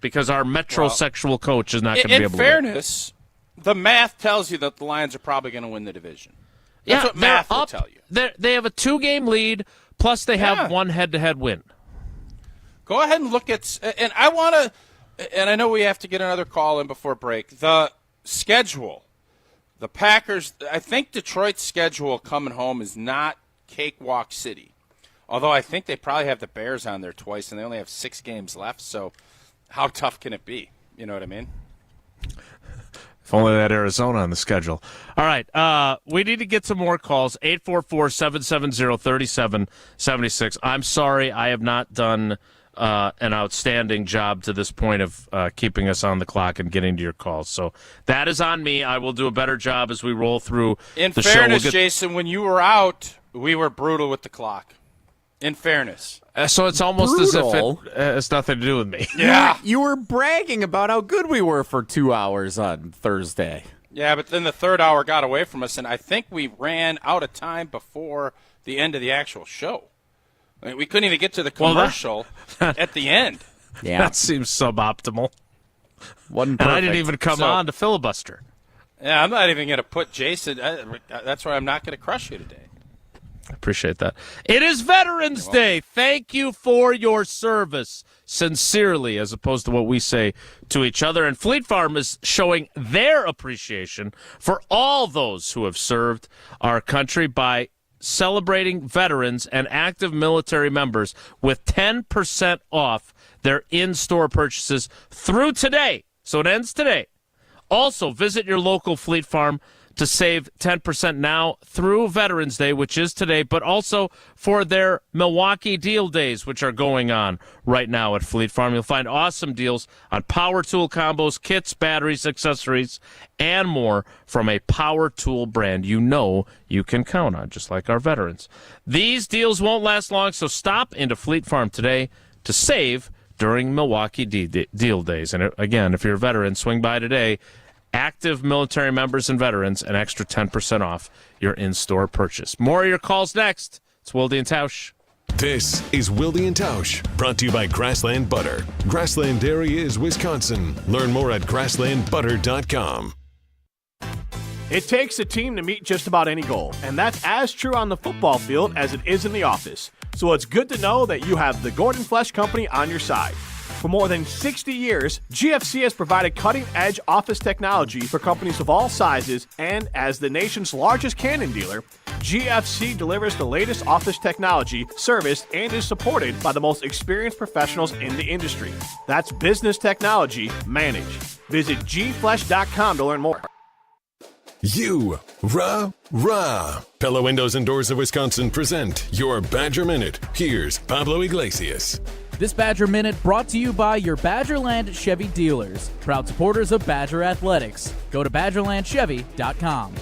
because our metrosexual coach is not going to be able to win. In fairness, the math tells you that the Lions are probably going to win the division. That's what math will tell you. They have a 2-game lead, plus they have one head-to-head win. Go ahead and look at – and I want to – and I know we have to get another call in before break. The schedule, the Packers – I think Detroit's schedule coming home is not cakewalk city, although I think they probably have the Bears on there twice, and they only have 6 games left, so how tough can it be? You know what I mean? If only they had Arizona on the schedule. All right, we need to get some more calls. 844-770-3776. I'm sorry I have not done an outstanding job to this point of keeping us on the clock and getting to your calls. So that is on me. I will do a better job as we roll through In the fairness, show. Jason, when you were out, we were brutal with the clock. In fairness. So it's almost brutal. as if it has nothing to do with me. Yeah. You were bragging about how good we were for 2 hours on Thursday. Yeah, but then the third hour got away from us, and I think we ran out of time before the end of the actual show. I mean, we couldn't even get to the commercial at the end. Yeah. That seems suboptimal. Wasn't and I perfect. didn't even come on to filibuster. Yeah, I'm not even going to put Jason. That's why I'm not going to crush you today. I appreciate that. It is Veterans Day. Thank you for your service, sincerely, as opposed to what we say to each other. And Fleet Farm is showing their appreciation for all those who have served our country by celebrating veterans and active military members with 10% off their in-store purchases through today. So it ends today. Also, visit your local Fleet Farm to save 10% now through Veterans Day, which is today, but also for their Milwaukee Deal Days, which are going on right now at Fleet Farm. You'll find awesome deals on power tool combos, kits, batteries, accessories, and more from a power tool brand you know you can count on, just like our veterans. These deals won't last long, so stop into Fleet Farm today to save during Milwaukee Deal Days. And again, if you're a veteran, swing by today. Active military members and veterans, an extra 10% off your in-store purchase. More of your calls next. It's Wilde and Tausch. This is Wilde and Tausch, brought to you by Grassland Butter. Grassland Dairy is Wisconsin. Learn more at grasslandbutter.com. It takes a team to meet just about any goal, and that's as true on the football field as it is in the office. So it's good to know that you have the Gordon Flesch Company on your side. For more than 60 years, GFC has provided cutting-edge office technology for companies of all sizes, and as the nation's largest Canon dealer, GFC delivers the latest office technology, serviced, and is supported by the most experienced professionals in the industry. That's business technology managed. Visit gflesh.com to learn more. Rah. Pella Windows and Doors of Wisconsin present your Badger Minute. Here's Pablo Iglesias. This Badger Minute brought to you by your Badgerland Chevy dealers, proud supporters of Badger Athletics. Go to BadgerlandChevy.com.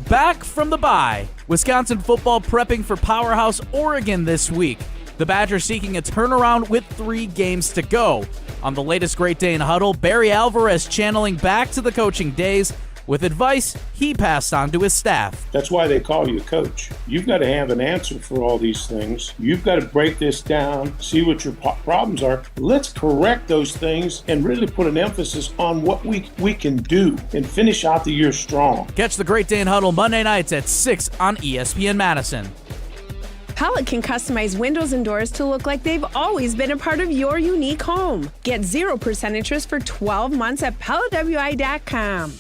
Back from the bye, Wisconsin football prepping for Powerhouse Oregon this week. The Badgers seeking a turnaround with 3 games to go. On the latest Great Day in Huddle, Barry Alvarez channeling back to the coaching days with advice he passed on to his staff. That's why they call you coach. You've got to have an answer for all these things. You've got to break this down, see what your problems are. Let's correct those things and really put an emphasis on what we can do and finish out the year strong. Catch the Great Day in Huddle Monday nights at 6 on ESPN Madison. Pella can customize windows and doors to look like they've always been a part of your unique home. Get 0% interest for 12 months at PellaWI.com.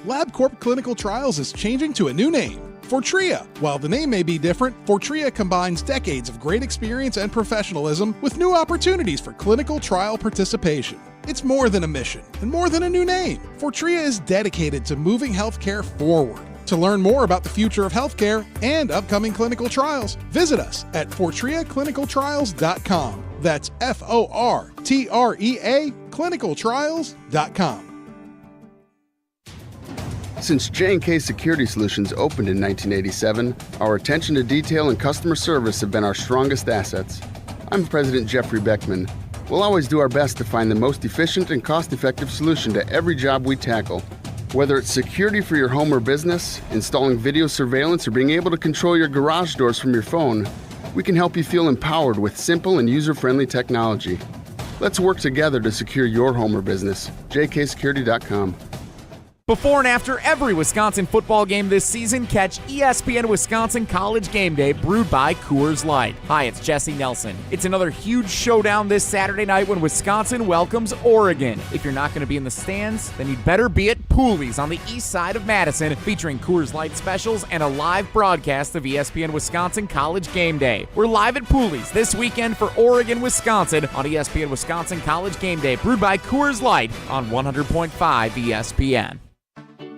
LabCorp Clinical Trials is changing to a new name, Fortrea. While the name may be different, Fortrea combines decades of great experience and professionalism with new opportunities for clinical trial participation. It's more than a mission and more than a new name. Fortrea is dedicated to moving healthcare forward. To learn more about the future of healthcare and upcoming clinical trials, visit us at FortreaClinicalTrials.com. That's FORTREA clinicaltrials.com. Since J&K Security Solutions opened in 1987, our attention to detail and customer service have been our strongest assets. I'm President Jeffrey Beckman. We'll always do our best to find the most efficient and cost-effective solution to every job we tackle. Whether it's security for your home or business, installing video surveillance, or being able to control your garage doors from your phone, we can help you feel empowered with simple and user-friendly technology. Let's work together to secure your home or business. jksecurity.com. Before and after every Wisconsin football game this season, catch ESPN Wisconsin College Game Day brewed by Coors Light. Hi, it's Jesse Nelson. It's another huge showdown this Saturday night when Wisconsin welcomes Oregon. If you're not going to be in the stands, then you'd better be at Pooley's on the east side of Madison, featuring Coors Light specials and a live broadcast of ESPN Wisconsin College Game Day. We're live at Pooley's this weekend for Oregon, Wisconsin on ESPN Wisconsin College Game Day, brewed by Coors Light on 100.5 ESPN.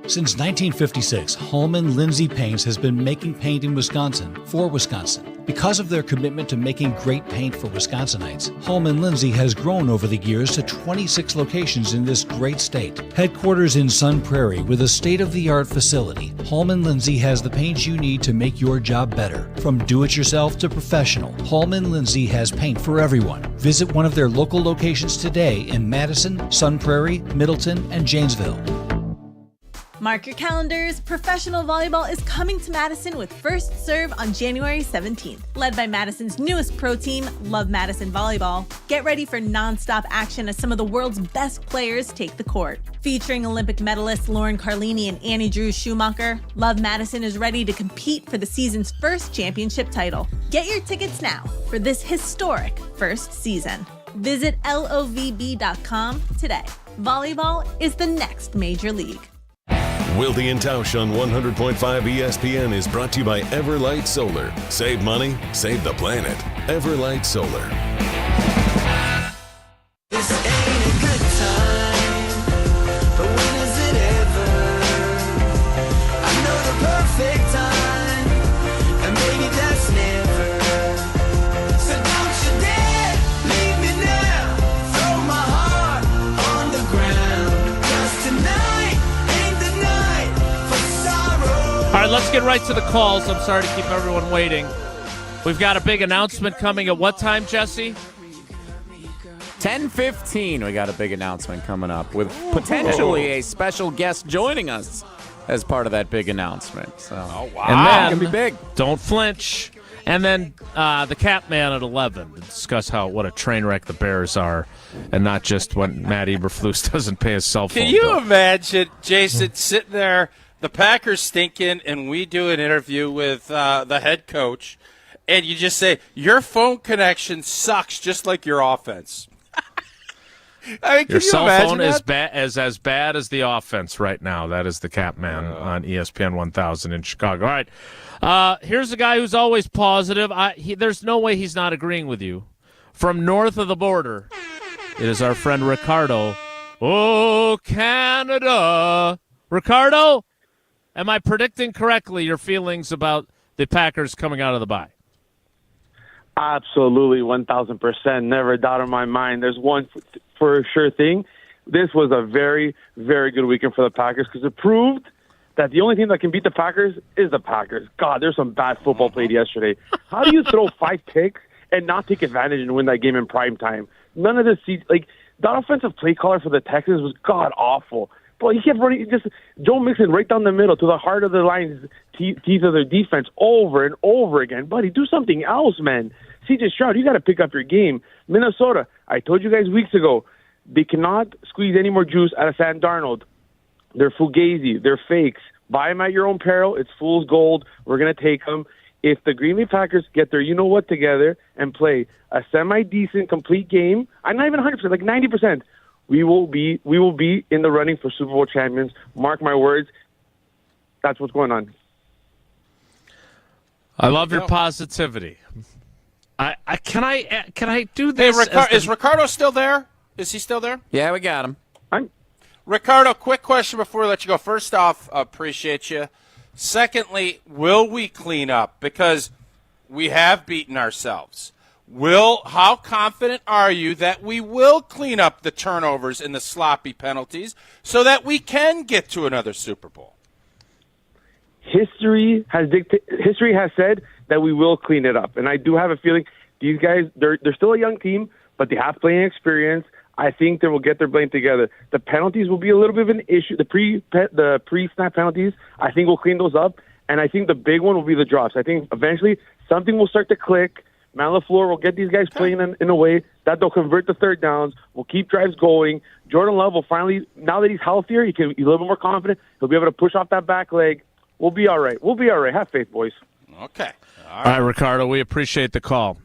Since 1956, Holman Lindsay Paints has been making paint in Wisconsin for Wisconsin. Because of their commitment to making great paint for Wisconsinites, Holman Lindsay has grown over the years to 26 locations in this great state. Headquarters in Sun Prairie with a state-of-the-art facility, Holman Lindsay has the paint you need to make your job better. From do-it-yourself to professional, Holman Lindsay has paint for everyone. Visit one of their local locations today in Madison, Sun Prairie, Middleton, and Janesville. Mark your calendars. Professional volleyball is coming to Madison with First Serve on January 17th. Led by Madison's newest pro team, Love Madison Volleyball. Get ready for non-stop action as some of the world's best players take the court. Featuring Olympic medalists Lauren Carlini and Annie Drew Schumacher, Love Madison is ready to compete for the season's first championship title. Get your tickets now for this historic first season. Visit lovb.com today. Volleyball is the next major league. Wilde and Tausch on 100.5 ESPN is brought to you by Everlight Solar. Save money, save the planet. Everlight Solar. This ain't a good time, but when is it ever? I know the perfect time, and maybe that's never. So don't you dare leave me now. Throw my heart on the ground. 'Cause tonight ain't the night for sorrow. All right, let's get right to the calls. I'm sorry to keep everyone waiting. We've got a big announcement coming at what time, Jesse? 10:15, we got a big announcement coming up with potentially a special guest joining us as part of that big announcement. So, And then, it's gonna be big. Don't flinch. And then the Cat Man at 11 to discuss what a train wreck the Bears are, and not just when Matt Eberflus doesn't pay his cell phone Can you bill. imagine, Jason, sitting there, the Packers stinking, and we do an interview with the head coach, and you just say, your phone connection sucks just like your offense. I mean, Your can you cell imagine phone that? is as bad as the offense right now. That is the Cat Man on ESPN 1000 in Chicago. All right, here's a guy who's always positive. There's no way he's not agreeing with you. From north of the border, it is our friend Ricardo. Oh, Canada. Ricardo, am I predicting correctly your feelings about the Packers coming out of the bye? Absolutely, 1,000%. Never a doubt in my mind. There's one for sure thing. This was a very, very good weekend for the Packers because it proved that the only team that can beat the Packers is the Packers. God, there's some bad football played yesterday. How do you throw 5 picks and not take advantage and win that game in prime time? None of this, like, that offensive play caller for the Texans was god-awful. But he kept running, just Joe Mixon right down the middle to the heart of the Lions' teeth of their defense over and over again. Buddy, do something else, man. C.J. Stroud, you got to pick up your game. Minnesota, I told you guys weeks ago, they cannot squeeze any more juice out of Sam Darnold. They're fugazi. They're fakes. Buy them at your own peril. It's fool's gold. We're going to take them. If the Green Bay Packers get their you-know-what together and play a semi-decent, complete game, I'm not even 100%, like 90%, we will be in the running for Super Bowl champions. Mark my words. That's what's going on. I love your positivity. Can I do this? Hey, is Ricardo still there? Is he still there? Yeah, we got him. Ricardo, quick question before we let you go. First off, appreciate you. Secondly, will we clean up? Because we have beaten ourselves. How confident are you that we will clean up the turnovers and the sloppy penalties so that we can get to another Super Bowl? History has said that we will clean it up, and I do have a feeling these guys they're still a young team, but they have playing experience. I think they will get their blame together. The penalties will be a little bit of an issue. The pre-snap penalties, I think we'll clean those up, and I think the big one will be the drops. I think eventually something will start to click. Matt LaFleur will get these guys playing in a way that they'll convert the third downs. We'll keep drives going. Jordan Love will finally, now that he's healthier, he's a little bit more confident. He'll be able to push off that back leg. We'll be all right. We'll be all right. Have faith, boys. Okay. All right, Ricardo, we appreciate the call.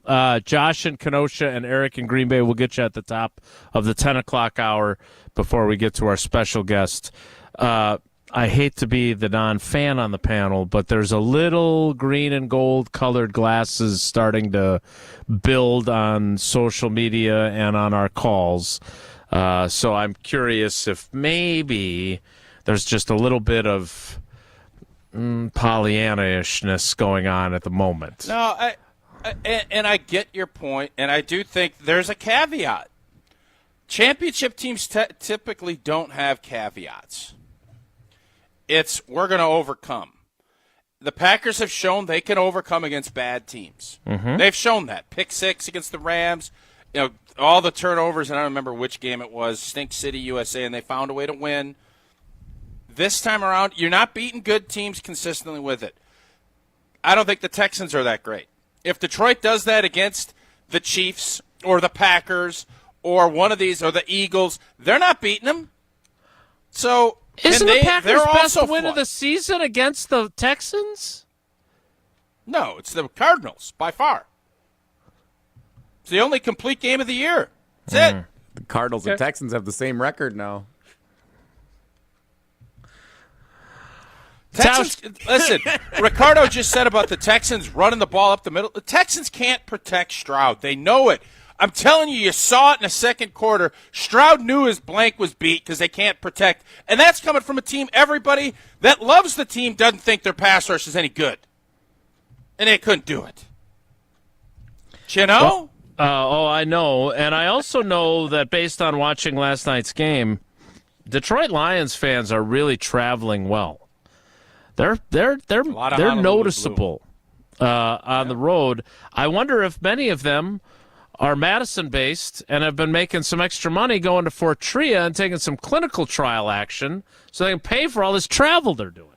Josh in Kenosha and Eric in Green Bay will get you at the top of the 10 o'clock hour before we get to our special guest. I hate to be the non-fan on the panel, but there's a little green and gold colored glasses starting to build on social media and on our calls. So I'm curious if maybe there's just a little bit of Pollyanna-ishness going on at the moment. No, And I get your point, and I do think there's a caveat. Championship teams typically don't have caveats. It's we're going to overcome. The Packers have shown they can overcome against bad teams. Mm-hmm. They've shown that. Pick 6 against the Rams, all the turnovers, and I don't remember which game it was, Stink City, USA, and they found a way to win. This time around, you're not beating good teams consistently with it. I don't think the Texans are that great. If Detroit does that against the Chiefs or the Packers or one of these or the Eagles, they're not beating them. So isn't the Packers' best also win of the season against the Texans? No, it's the Cardinals by far. It's the only complete game of the year. That's it. The Cardinals and Texans have the same record now. Texans, listen, Ricardo just said about the Texans running the ball up the middle. The Texans can't protect Stroud. They know it. I'm telling you saw it in the second quarter. Stroud knew his blank was beat because they can't protect. And that's coming from a team, everybody that loves the team doesn't think their pass rush is any good. And they couldn't do it. You know? I know. And I also know that based on watching last night's game, Detroit Lions fans are really traveling well. They're noticeable on the road. I wonder if many of them are Madison-based and have been making some extra money going to Fort Tria and taking some clinical trial action so they can pay for all this travel they're doing.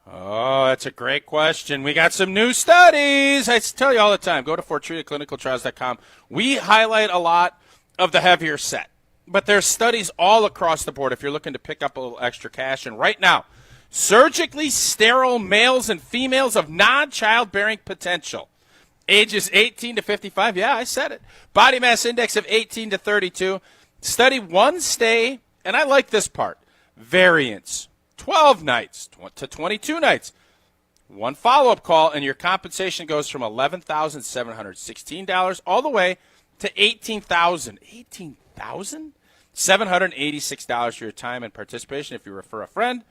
Oh, that's a great question. We got some new studies. I tell you all the time, go to FortRiaClinicalTrials.com. We highlight a lot of the heavier set, but there's studies all across the board if you're looking to pick up a little extra cash. And right now, surgically sterile males and females of non-childbearing potential, ages 18 to 55. Yeah, I said it. Body mass index of 18 to 32. Study one stay, and I like this part, variance. 12 nights to 22 nights. One follow-up call, and your compensation goes from $11,716 all the way to $18,786 for your time and participation if you refer a friend.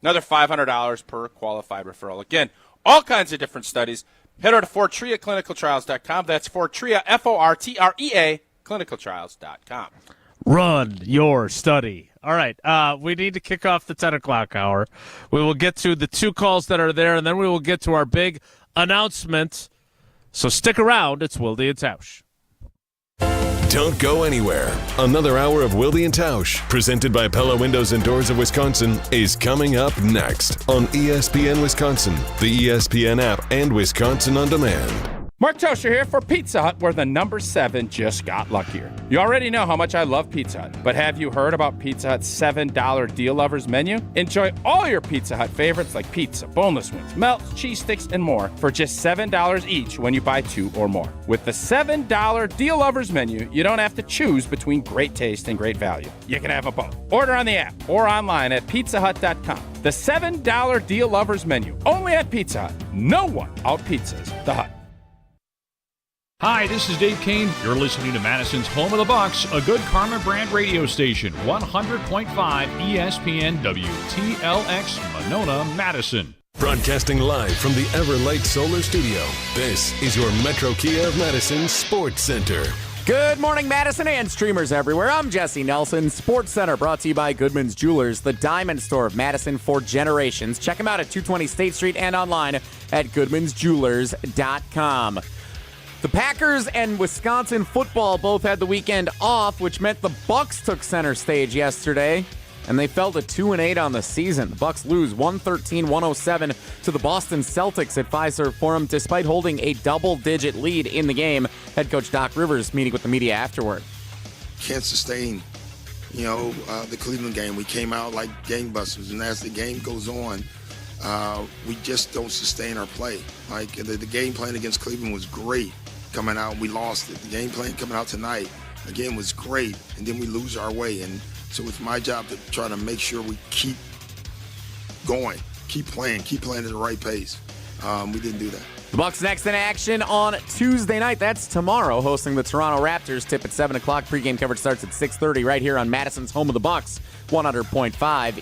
Another $500 per qualified referral. Again, all kinds of different studies. Head over to FortRiaClinicalTrials.com. That's Fortria, Fortrea, clinicaltrials.com. Run your study. All right, we need to kick off the 10 o'clock hour. We will get to the two calls that are there, and then we will get to our big announcement. So stick around. It's Wilde and Tausch. Don't go anywhere. Another hour of Wilde and Tausch, presented by Pella Windows and Doors of Wisconsin, is coming up next on ESPN Wisconsin, the ESPN app, and Wisconsin On Demand. Mark Tosher here for Pizza Hut, where the number 7 just got luckier. You already know how much I love Pizza Hut, but have you heard about Pizza Hut's $7 Deal Lovers menu? Enjoy all your Pizza Hut favorites like pizza, boneless wings, melts, cheese sticks, and more for just $7 each when you buy 2 or more. With the $7 Deal Lovers menu, you don't have to choose between great taste and great value. You can have them both. Order on the app or online at pizzahut.com. The $7 Deal Lovers menu, only at Pizza Hut. No one out-pizzas the Hut. Hi, this is Dave Kane. You're listening to Madison's Home of the Bucks, a good Karma brand radio station, 100.5 ESPN WTLX, Monona, Madison. Broadcasting live from the Everlight Solar Studio, this is your Metro Kia of Madison Sports Center. Good morning, Madison and streamers everywhere. I'm Jesse Nelson. Sports Center brought to you by Goodman's Jewelers, the diamond store of Madison for generations. Check them out at 220 State Street and online at goodmansjewelers.com. The Packers and Wisconsin football both had the weekend off, which meant the Bucks took center stage yesterday, and they fell to 2-8 on the season. The Bucks lose 113-107 to the Boston Celtics at Fiserv Forum, despite holding a double-digit lead in the game. Head coach Doc Rivers meeting with the media afterward. Can't sustain, the Cleveland game. We came out like gangbusters, and as the game goes on, we just don't sustain our play. Like the game plan against Cleveland was great. Coming out, we lost it. The game plan coming out tonight, again, was great, and then we lose our way. And so it's my job to try to make sure we keep going, keep playing at the right pace. We didn't do that. The Bucks next in action on Tuesday night. That's tomorrow, hosting the Toronto Raptors. Tip at 7 o'clock. Pregame coverage starts at 6:30 right here on Madison's home of the Bucks, 100.5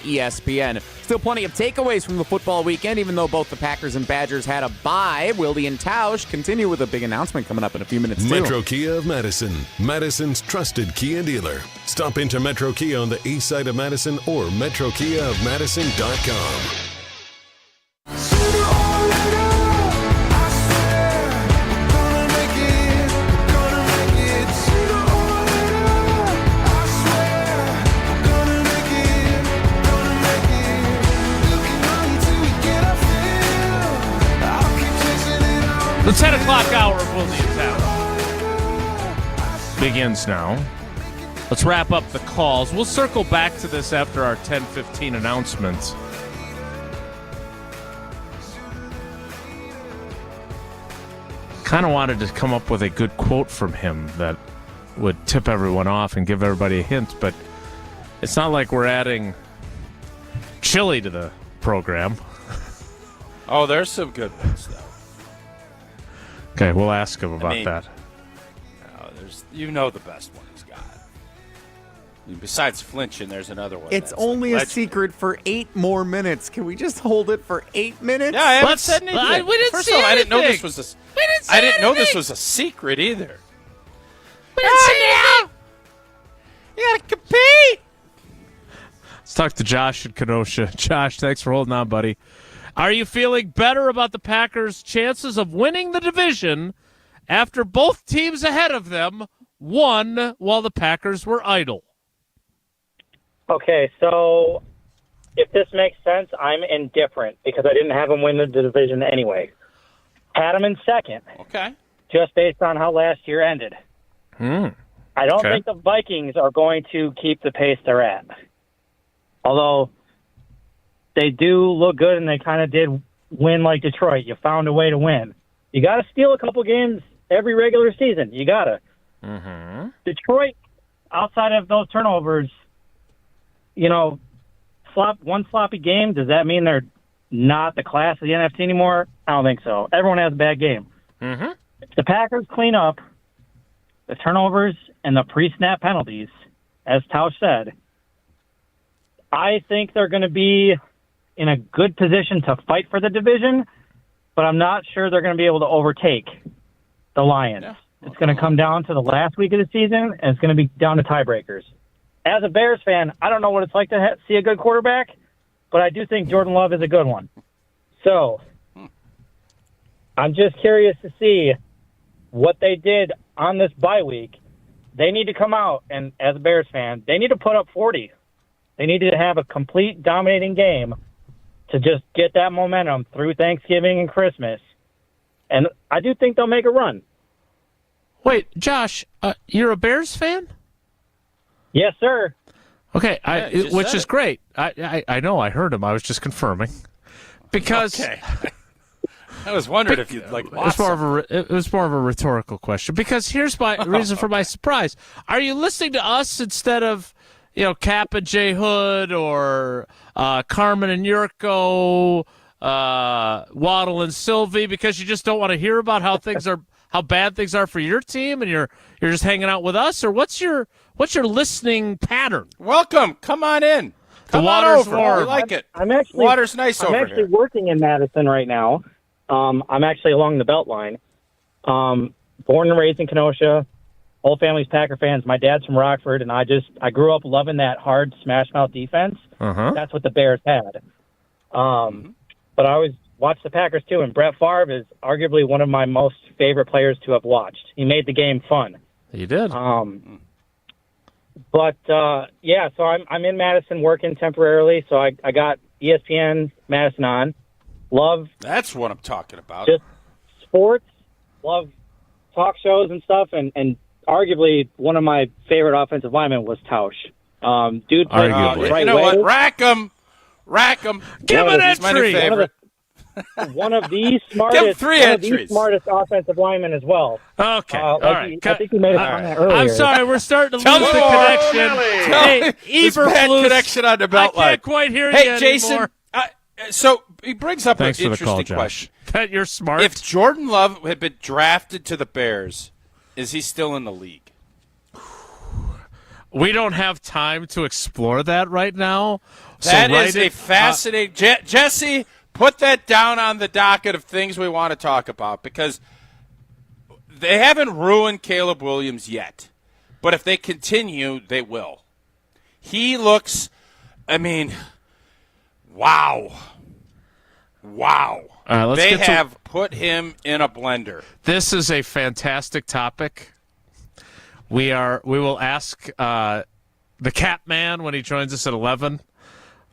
ESPN. Still plenty of takeaways from the football weekend, even though both the Packers and Badgers had a bye. Wilde and Tausch continue with a big announcement coming up in a few minutes, too. Metro Kia of Madison, Madison's trusted Kia dealer. Stop into Metro Kia on the east side of Madison or metrokiaofmadison.com. The 10 o'clock hour of Wilde and Tausch begins now. Let's wrap up the calls. We'll circle back to this after our 10:15 announcements. Kind of wanted to come up with a good quote from him that would tip everyone off and give everybody a hint, but it's not like we're adding chili to the program. Oh, there's some good ones, though. Okay, we'll ask him about that. You know the best one he's got. Besides flinching, there's another one. It's only a secret for 8 more minutes. Can we just hold it for 8 minutes? Yeah, I haven't said anything. We didn't First see of all, I didn't know anything. this was a. I didn't know this was a secret either. We didn't see anything. You gotta compete. Let's talk to Josh in Kenosha. Josh, thanks for holding on, buddy. Are you feeling better about the Packers' chances of winning the division after both teams ahead of them won while the Packers were idle? Okay, so if this makes sense, I'm indifferent because I didn't have them win the division anyway. Had them in second. Okay. Just based on how last year ended. I don't Okay. think the Vikings are going to keep the pace they're at. Although they do look good and they kind of did win like Detroit. You found a way to win. You got to steal a couple games every regular season. You got to. Detroit, outside of those turnovers, one sloppy game, does that mean they're not the class of the NFC anymore? I don't think so. Everyone has a bad game. If the Packers clean up the turnovers and the pre-snap penalties, as Tausch said, I think they're going to be in a good position to fight for the division, but I'm not sure they're going to be able to overtake the Lions. It's going to come down to the last week of the season, and it's going to be down to tiebreakers. As a Bears fan, I don't know what it's like to see a good quarterback, but I do think Jordan Love is a good one. So I'm just curious to see what they did on this bye week. They need to come out, and as a Bears fan, they need to put up 40. They need to have a complete dominating game to just get that momentum through Thanksgiving and Christmas. And I do think they'll make a run. Wait, Josh, you're a Bears fan? Yes, sir. Okay, which is it. great. I know, I heard him. I was just confirming. Because I was wondering if you'd like. it was more of a rhetorical question. Because here's my reason for my surprise. Are you listening to us instead of Cap and Jay Hood or Carmen and Yurko, Waddle and Sylvie, because you just don't want to hear about how bad things are for your team, and you're just hanging out with us? Or what's your listening pattern? Welcome, come on in. The Come on water's over. warm. We like it. I'm actually Water's nice I'm over actually here. working in Madison right now. I'm actually along the Beltline. Born and raised in Kenosha. Whole family's Packer fans. My dad's from Rockford, and I grew up loving that hard smash mouth defense. That's what the Bears had. But I always watched the Packers too, and Brett Favre is arguably one of my most favorite players to have watched. He made the game fun. He did. But so I'm in Madison working temporarily, so I got ESPN Madison on. Love That's what I'm talking about. just sports, love talk shows and stuff, and arguably one of my favorite offensive linemen was Tausch. Dude played the right you know way. what? Rack 'em. Give an He's my new entry. favorite. One of the smartest, three one of the entries. smartest offensive linemen as well. Okay, all right. I think he made a comment earlier. I'm sorry, we're starting to Tell lose me the more. connection. Hey, This bad Eberflus, connection on the belt I line. can't quite hear Hey, you Jason. anymore. So he brings up Thanks an for the call, interesting Josh. question. that you're smart? If Jordan Love had been drafted to the Bears, is he still in the league? We don't have time to explore that right now. That is a fascinating. Jesse, put that down on the docket of things we want to talk about because they haven't ruined Caleb Williams yet. But if they continue, they will. He looks, wow. They have put him in a blender. This is a fantastic topic. We will ask the Cat Man when he joins us at 11.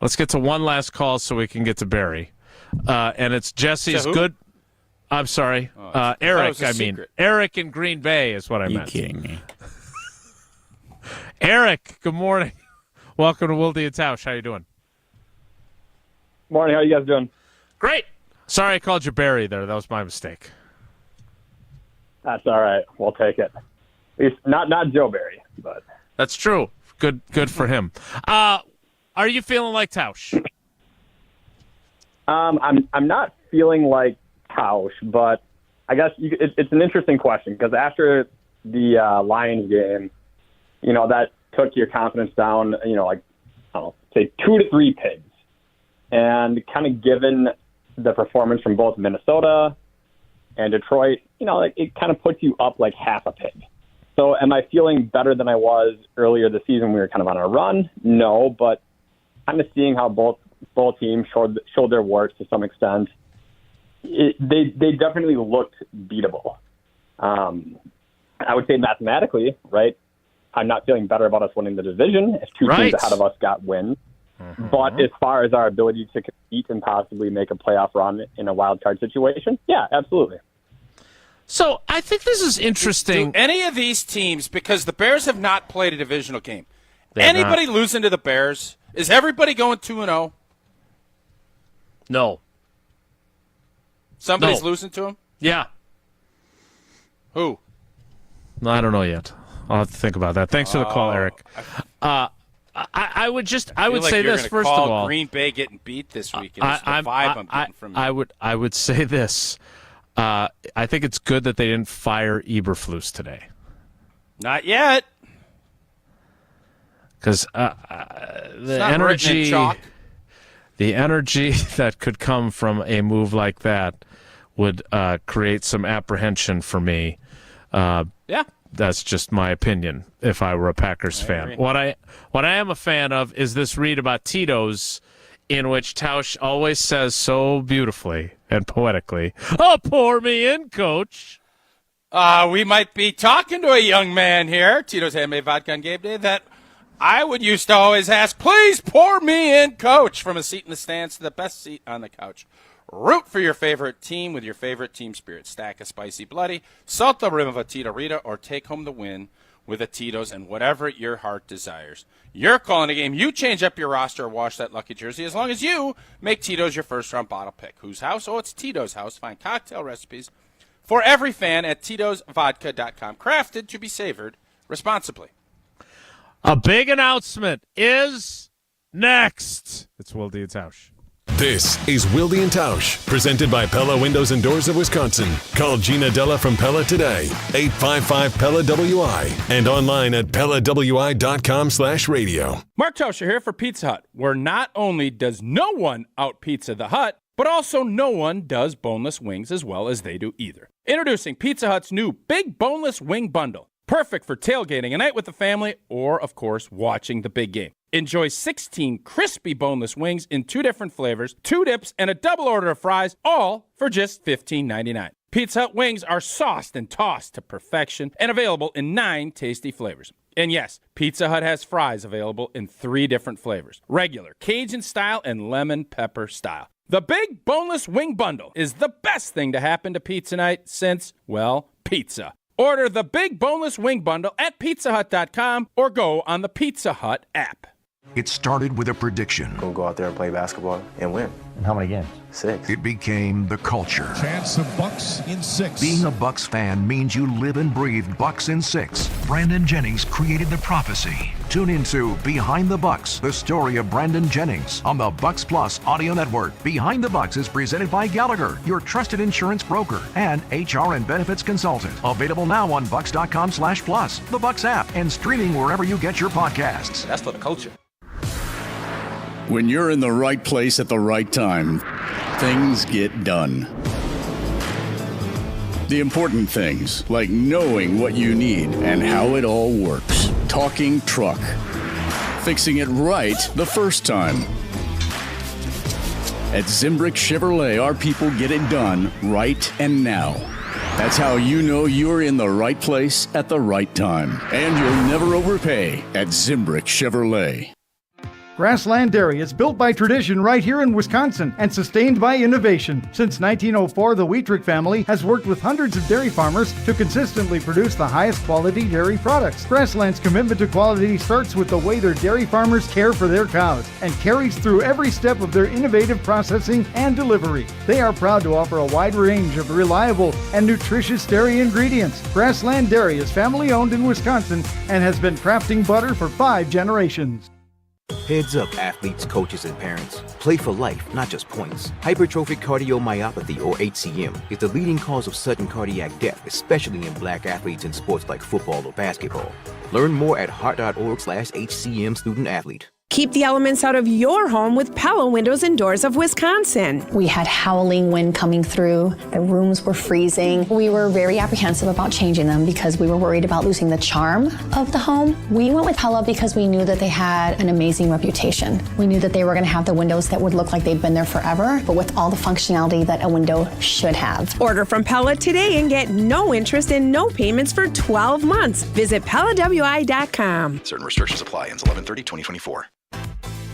Let's get to one last call so we can get to Barry. And it's Jesse's good. I'm sorry, Eric. Eric in Green Bay is what I meant. You kidding me? Eric, good morning. Welcome to Wilde and Tausch. How you doing? Morning. How you guys doing? Great. Sorry I called you Barry there. That was my mistake. That's all right. We'll take it. At least not Joe Barry, but that's true. Good for him. Are you feeling like Tausch? I'm not feeling like Tausch, but I guess it's an interesting question because after the Lions game, that took your confidence down, say 2 to 3 pigs. And kind of given the performance from both Minnesota and Detroit, it kind of puts you up like half a pig. So am I feeling better than I was earlier this season when we were kind of on a run? No, but kind of seeing how both teams showed their warts to some extent. They definitely looked beatable. I would say mathematically, right, I'm not feeling better about us winning the division if two teams ahead of us got wins. Mm-hmm. But as far as our ability to compete and possibly make a playoff run in a wild card situation, yeah, absolutely. So I think this is interesting. Do any of these teams, because the Bears have not played a divisional game, anybody losing to the Bears? Is everybody going 2-0? No. Somebody's losing to them? Yeah. Who? No, I don't know yet. I'll have to think about that. Thanks for the call, Eric. I would say this first of all. Green Bay getting beat this weekend. It's the vibe I'm getting from you. I would say this. I think it's good that they didn't fire Eberflus today. Not yet. Because the energy that could come from a move like that would create some apprehension for me. Yeah. That's just my opinion if I were a Packers fan. What I am a fan of is this read about Tito's in which Tausch always says so beautifully and poetically, "Oh, pour me in, coach." We might be talking to a young man here, Tito's Handmade Vodka on Game Day, that I would used to always ask, "Please pour me in, coach," from a seat in the stands to the best seat on the couch. Root for your favorite team with your favorite team spirit. Stack a spicy bloody, salt the rim of a Tito Rita, or take home the win with a Tito's and whatever your heart desires. You're calling a game. You change up your roster or wash that lucky jersey as long as you make Tito's your first-round bottle pick. Whose house? Oh, it's Tito's house. Find cocktail recipes for every fan at Tito'sVodka.com. Crafted to be savored responsibly. A big announcement is next. It's Wilde and Tausch. This is Wilde and Tausch, presented by Pella Windows and Doors of Wisconsin. Call Gina Della from Pella today, 855-PELLA-WI, and online at PellaWI.com/radio. Mark Tauscher here for Pizza Hut, where not only does no one out-pizza the Hut, but also no one does boneless wings as well as they do either. Introducing Pizza Hut's new Big Boneless Wing Bundle. Perfect for tailgating a night with the family or, of course, watching the big game. Enjoy 16 crispy boneless wings in 2 different flavors, 2 dips, and a double order of fries, all for just $15.99. Pizza Hut wings are sauced and tossed to perfection and available in 9 tasty flavors. And yes, Pizza Hut has fries available in 3 different flavors: regular, Cajun style, and lemon pepper style. The Big Boneless Wing Bundle is the best thing to happen to pizza night since, well, pizza. Order the Big Boneless Wing Bundle at PizzaHut.com or go on the Pizza Hut app. It started with a prediction. Go out there and play basketball and win. And how many games? 6. It became the culture. Chance of Bucks in 6. Being a Bucks fan means you live and breathe Bucks in 6. Brandon Jennings created the prophecy. Tune into Behind the Bucks, the story of Brandon Jennings on the Bucks Plus audio network. Behind the Bucks is presented by Gallagher, your trusted insurance broker and HR and benefits consultant. Available now on bucks.com/plus, the Bucks app, and streaming wherever you get your podcasts. That's for the culture. When you're in the right place at the right time, things get done. The important things, like knowing what you need and how it all works. Talking truck. Fixing it right the first time. At Zimbrick Chevrolet, our people get it done right and now. That's how you know you're in the right place at the right time. And you'll never overpay at Zimbrick Chevrolet. Grassland Dairy is built by tradition right here in Wisconsin and sustained by innovation. Since 1904, the Wheatrick family has worked with hundreds of dairy farmers to consistently produce the highest quality dairy products. Grassland's commitment to quality starts with the way their dairy farmers care for their cows and carries through every step of their innovative processing and delivery. They are proud to offer a wide range of reliable and nutritious dairy ingredients. Grassland Dairy is family owned in Wisconsin and has been crafting butter for 5 generations. Heads up, athletes, coaches, and parents. Play for life, not just points. Hypertrophic cardiomyopathy, or HCM, is the leading cause of sudden cardiac death, especially in black athletes in sports like football or basketball. Learn more at heart.org/HCM student athlete. Keep the elements out of your home with Pella Windows and Doors of Wisconsin. We had howling wind coming through. The rooms were freezing. We were very apprehensive about changing them because we were worried about losing the charm of the home. We went with Pella because we knew that they had an amazing reputation. We knew that they were going to have the windows that would look like they've been there forever, but with all the functionality that a window should have. Order from Pella today and get no interest and no payments for 12 months. Visit PellaWI.com. Certain restrictions apply. Ends 11/30/2024.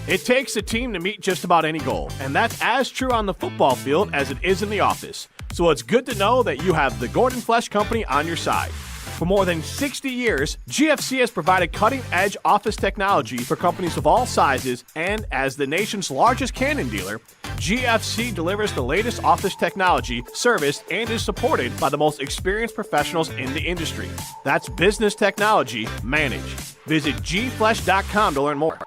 It takes a team to meet just about any goal, and that's as true on the football field as it is in the office. So it's good to know that you have the Gordon Flesch Company on your side. For more than 60 years, GFC has provided cutting-edge office technology for companies of all sizes, and as the nation's largest Canon dealer, GFC delivers the latest office technology, serviced, and is supported by the most experienced professionals in the industry. That's business technology managed. Visit gflesh.com to learn more.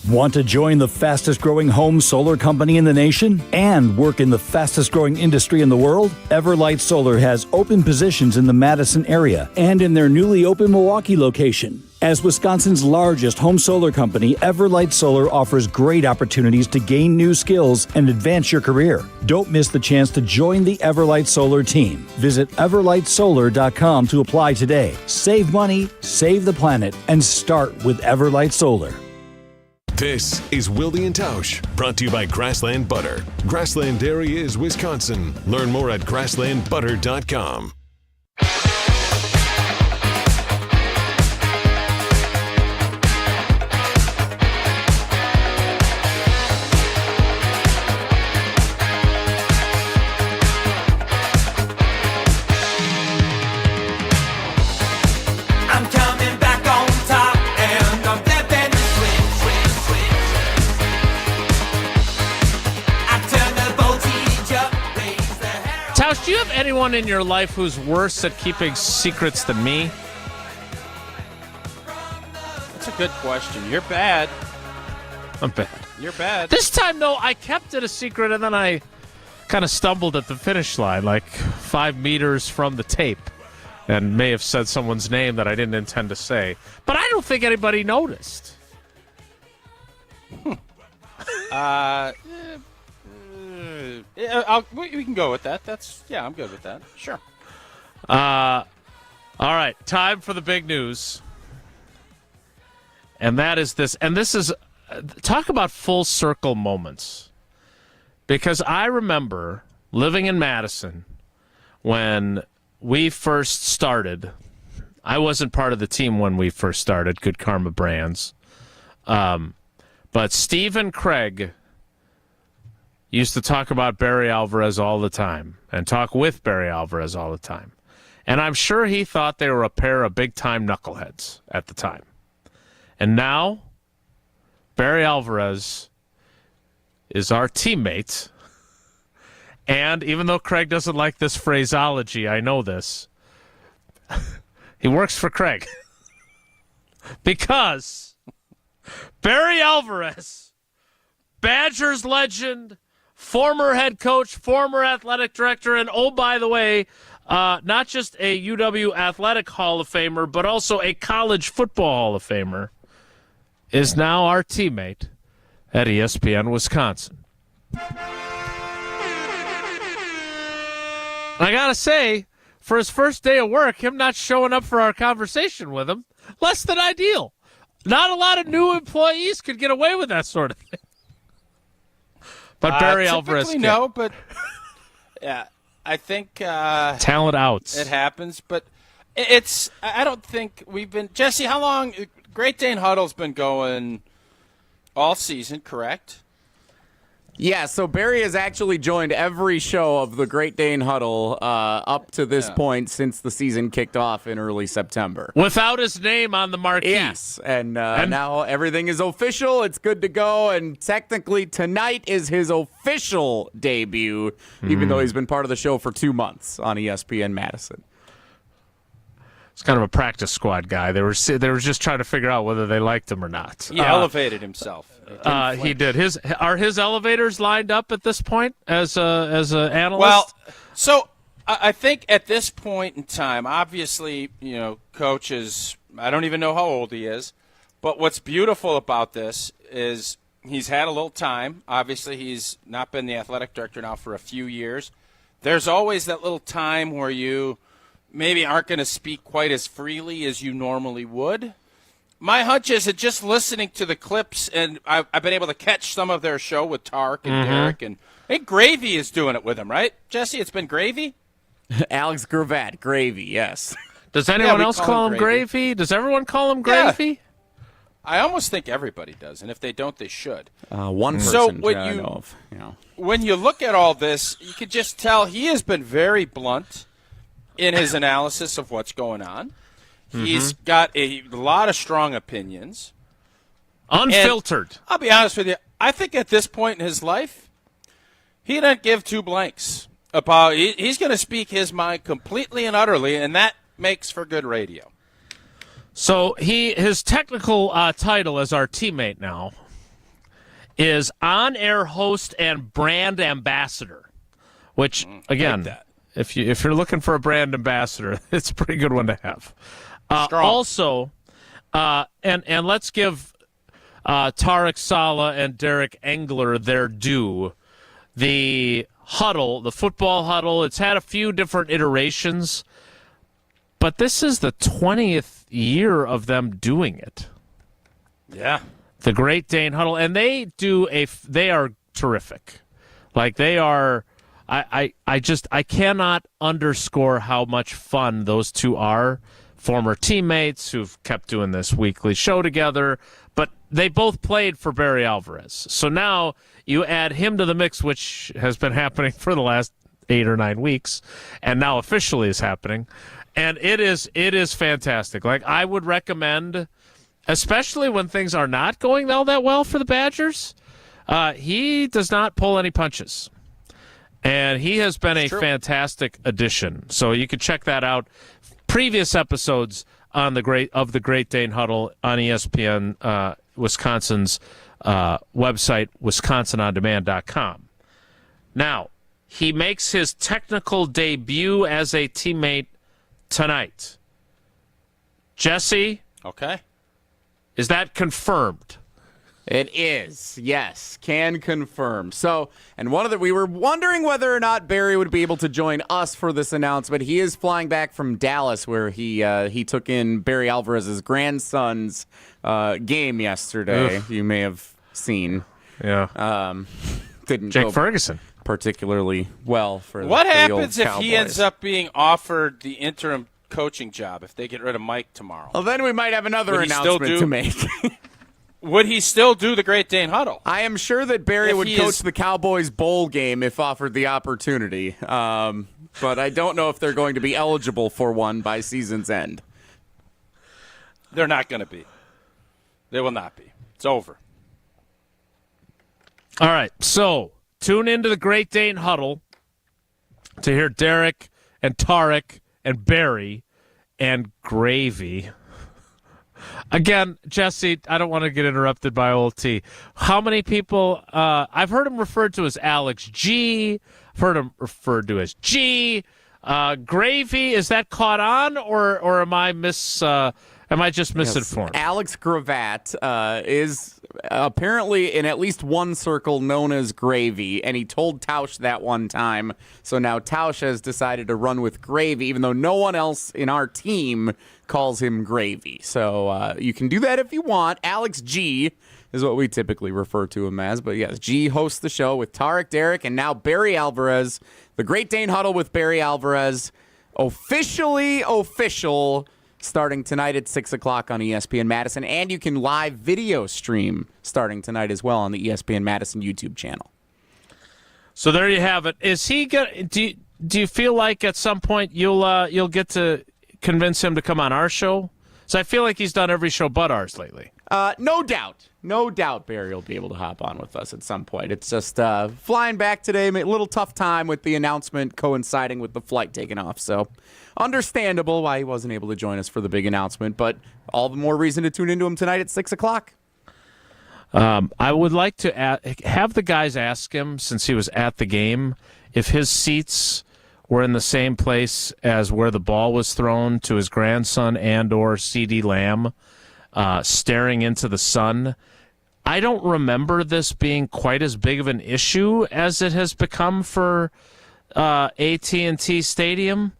Want to join the fastest growing home solar company in the nation and work in the fastest growing industry in the world? Everlight Solar has open positions in the Madison area and in their newly open Milwaukee location. As Wisconsin's largest home solar company, Everlight Solar offers great opportunities to gain new skills and advance your career. Don't miss the chance to join the Everlight Solar team. Visit everlightsolar.com to apply today. Save money, save the planet, and start with Everlight Solar. This is Wilde and Tausch, brought to you by Grassland Butter. Grassland Dairy is Wisconsin. Learn more at grasslandbutter.com. Tausch, do you have anyone in your life who's worse at keeping secrets than me? That's a good question. You're bad. I'm bad. You're bad. This time, though, I kept it a secret, and then I kind of stumbled at the finish line, like 5 meters from the tape, and may have said someone's name that I didn't intend to say. But I don't think anybody noticed. We can go with that. I'm good with that. Sure. All right, time for the big news. And that is this. And this is, talk about full circle moments. Because I remember living in Madison when we first started. I wasn't part of the team when we first started, Good Karma Brands. But Steve and Craig used to talk about Barry Alvarez all the time and talk with Barry Alvarez all the time. And I'm sure he thought they were a pair of big-time knuckleheads at the time. And now, Barry Alvarez is our teammate. And even though Craig doesn't like this phraseology, I know this. He works for Craig. Because Barry Alvarez, Badgers legend, former head coach, former athletic director, and oh, by the way, not just a UW Athletic Hall of Famer, but also a college football Hall of Famer, is now our teammate at ESPN Wisconsin. And I got to say, for his first day of work, him not showing up for our conversation with him, less than ideal. Not a lot of new employees could get away with that sort of thing. But Barry Alvarez can. No, but yeah, I think talent outs. It happens, but I don't think we've been. Jesse, how long? Great Dane Huddle's been going all season, correct? Yeah, so Barry has actually joined every show of the Great Dane Huddle up to this point since the season kicked off in early September. Without his name on the marquee. Yes, and now everything is official. It's good to go, and technically tonight is his official debut, even though he's been part of the show for 2 months on ESPN Madison. It's kind of a practice squad guy. They were just trying to figure out whether they liked him or not. He elevated himself. He did. Are his elevators lined up at this point as an analyst? Well, so I think at this point in time, obviously, Coach is, I don't even know how old he is, but what's beautiful about this is he's had a little time. Obviously, he's not been the athletic director now for a few years. There's always that little time where you maybe aren't going to speak quite as freely as you normally would. My hunch is that just listening to the clips, and I've been able to catch some of their show with Tark and Derek, and I think Gravy is doing it with him, right? Jesse, it's been Gravy? Alex Gravatt, Gravy, yes. Does anyone else call him Gravy? Does everyone call him Gravy? Yeah. I almost think everybody does, and if they don't, they should. One person I know of. When you look at all this, you could just tell he has been very blunt in his analysis of what's going on. He's got a lot of strong opinions. Unfiltered. And I'll be honest with you. I think at this point in his life, he doesn't give two blanks about. He's going to speak his mind completely and utterly, and that makes for good radio. So his technical title as our teammate now is on-air host and brand ambassador, which, again, like if you're looking for a brand ambassador, it's a pretty good one to have. Also, and let's give Tarek Saleh and Derek Engler their due. The huddle, the football huddle, it's had a few different iterations, but this is the 20th year of them doing it. Yeah. The Great Dane Huddle, and they are terrific. Like, they are. I cannot underscore how much fun those two are. Former teammates who've kept doing this weekly show together, but they both played for Barry Alvarez. So now you add him to the mix, which has been happening for the last 8 or 9 weeks, and now officially is happening. And it is fantastic. Like, I would recommend, especially when things are not going all that well for the Badgers, he does not pull any punches. And he has been a fantastic addition. So you could check that out. Previous episodes on the Great Dane Huddle on ESPN Wisconsin's website, wisconsinondemand.com. Now, he makes his technical debut as a teammate tonight. Jesse? Okay. Is that confirmed? It is, yes, can confirm. So, and we were wondering whether or not Barry would be able to join us for this announcement. He is flying back from Dallas, where he took in Barry Alvarez's grandson's game yesterday. Oof. You may have seen. Yeah. Didn't Jake go Ferguson particularly well for what the old happens if he Cowboys. ends up being offered the interim coaching job if they get rid of Mike tomorrow? Well, then we might have another announcement to make. Would he still do the Great Dane Huddle? I am sure that Barry would coach the Cowboys bowl game if offered the opportunity. But I don't know if they're going to be eligible for one by season's end. They're not going to be. They will not be. It's over. All right, so tune into the Great Dane Huddle to hear Derek and Tarek and Barry and Gravy. Again, Jesse, I don't want to get interrupted by old T. How many people, I've heard him referred to as Alex G. I've heard him referred to as G. Gravy, is that caught on, or am I just misinformed? Yes. Alex Gravatt is apparently in at least one circle known as Gravy, and he told Tausch that one time. So now Tausch has decided to run with Gravy, even though no one else in our team calls him Gravy. So you can do that if you want. Alex G is what we typically refer to him as. But yes, G hosts the show with Tarek, Derek, and now Barry Alvarez. The Great Dane Huddle with Barry Alvarez. Officially official. Starting tonight at 6 o'clock on ESPN Madison. And you can live video stream starting tonight as well on the ESPN Madison YouTube channel. So there you have it. Is he gonna? Do you feel like at some point you'll get to convince him to come on our show? So I feel like he's done every show but ours lately. No doubt. No doubt Barry will be able to hop on with us at some point. It's just flying back today, a little tough time with the announcement coinciding with the flight taking off. So understandable why he wasn't able to join us for the big announcement, but all the more reason to tune into him tonight at 6 o'clock. I would like to have the guys ask him, since he was at the game, if his seats were in the same place as where the ball was thrown to his grandson and or CeeDee Lamb, staring into the sun. I don't remember this being quite as big of an issue as it has become for AT&T Stadium.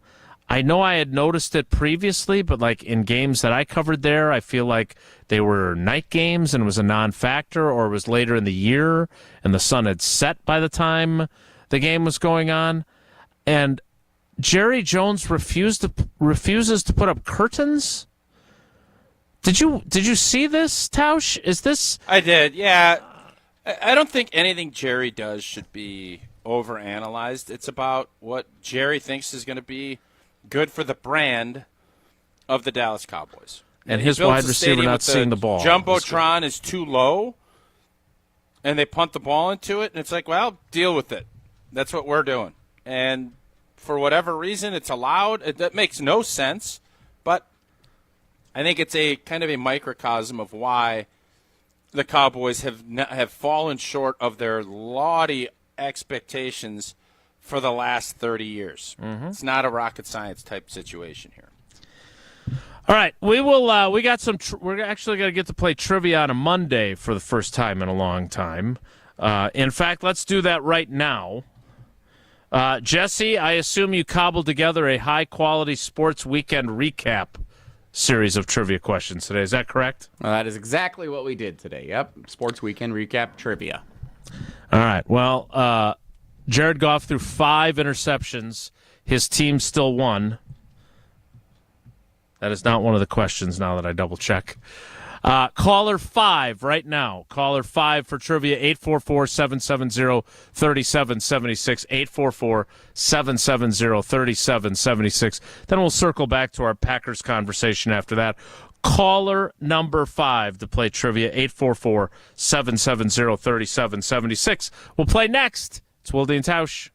I know I had noticed it previously, but like in games that I covered there, I feel like they were night games and it was a non-factor, or it was later in the year and the sun had set by the time the game was going on. And Jerry Jones refuses to put up curtains. Did you see this, Tausch? Is this? I did, yeah. I don't think anything Jerry does should be overanalyzed. It's about what Jerry thinks is going to be good for the brand of the Dallas Cowboys. And his wide receiver not seeing the ball. Jumbotron is too low, and they punt the ball into it, and it's like, well, deal with it. That's what we're doing. And for whatever reason, it's allowed. That makes no sense, but I think it's a kind of a microcosm of why the Cowboys have fallen short of their lofty expectations for the last 30 years. Mm-hmm. It's not a rocket science type situation here. All right, we will. We got some. We're actually going to get to play trivia on a Monday for the first time in a long time. In fact, let's do that right now. Jesse, I assume you cobbled together a high-quality sports weekend recap series of trivia questions today. Is that correct? That is exactly what we did today. Yep, sports weekend recap trivia. All right. Well, Jared Goff threw 5 interceptions. His team still won. That is not one of the questions now that I double-check. Caller 5 right now. Caller 5 for trivia, 844-770-3776, 844-770-3776. Then we'll circle back to our Packers conversation after that. Caller number 5 to play trivia, 844-770-3776. We'll play next. It's Wilde and Tausch.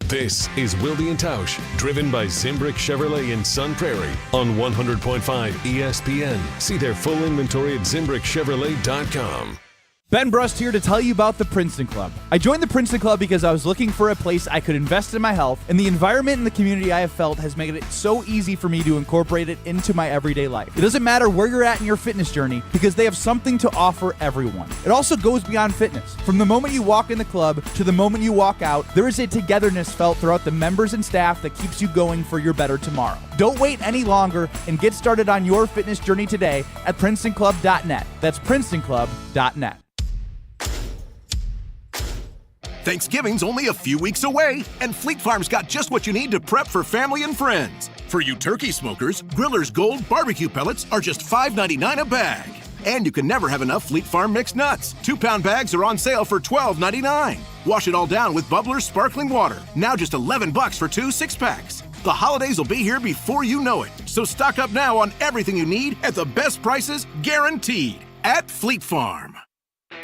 This is Wilde and Tausch, driven by Zimbrick Chevrolet in Sun Prairie on 100.5 ESPN. See their full inventory at ZimbrickChevrolet.com. Ben Brust here to tell you about the Princeton Club. I joined the Princeton Club because I was looking for a place I could invest in my health, and the environment and the community I have felt has made it so easy for me to incorporate it into my everyday life. It doesn't matter where you're at in your fitness journey because they have something to offer everyone. It also goes beyond fitness. From the moment you walk in the club to the moment you walk out, there is a togetherness felt throughout the members and staff that keeps you going for your better tomorrow. Don't wait any longer and get started on your fitness journey today at PrincetonClub.net. That's PrincetonClub.net. Thanksgiving's only a few weeks away, and Fleet Farm's got just what you need to prep for family and friends. For you turkey smokers, Griller's Gold barbecue pellets are just $5.99 a bag. And you can never have enough Fleet Farm mixed nuts. 2-pound bags are on sale for $12.99. Wash it all down with Bubbler's sparkling water. Now just $11 for 2 6-packs. The holidays will be here before you know it. So stock up now on everything you need at the best prices guaranteed at Fleet Farm.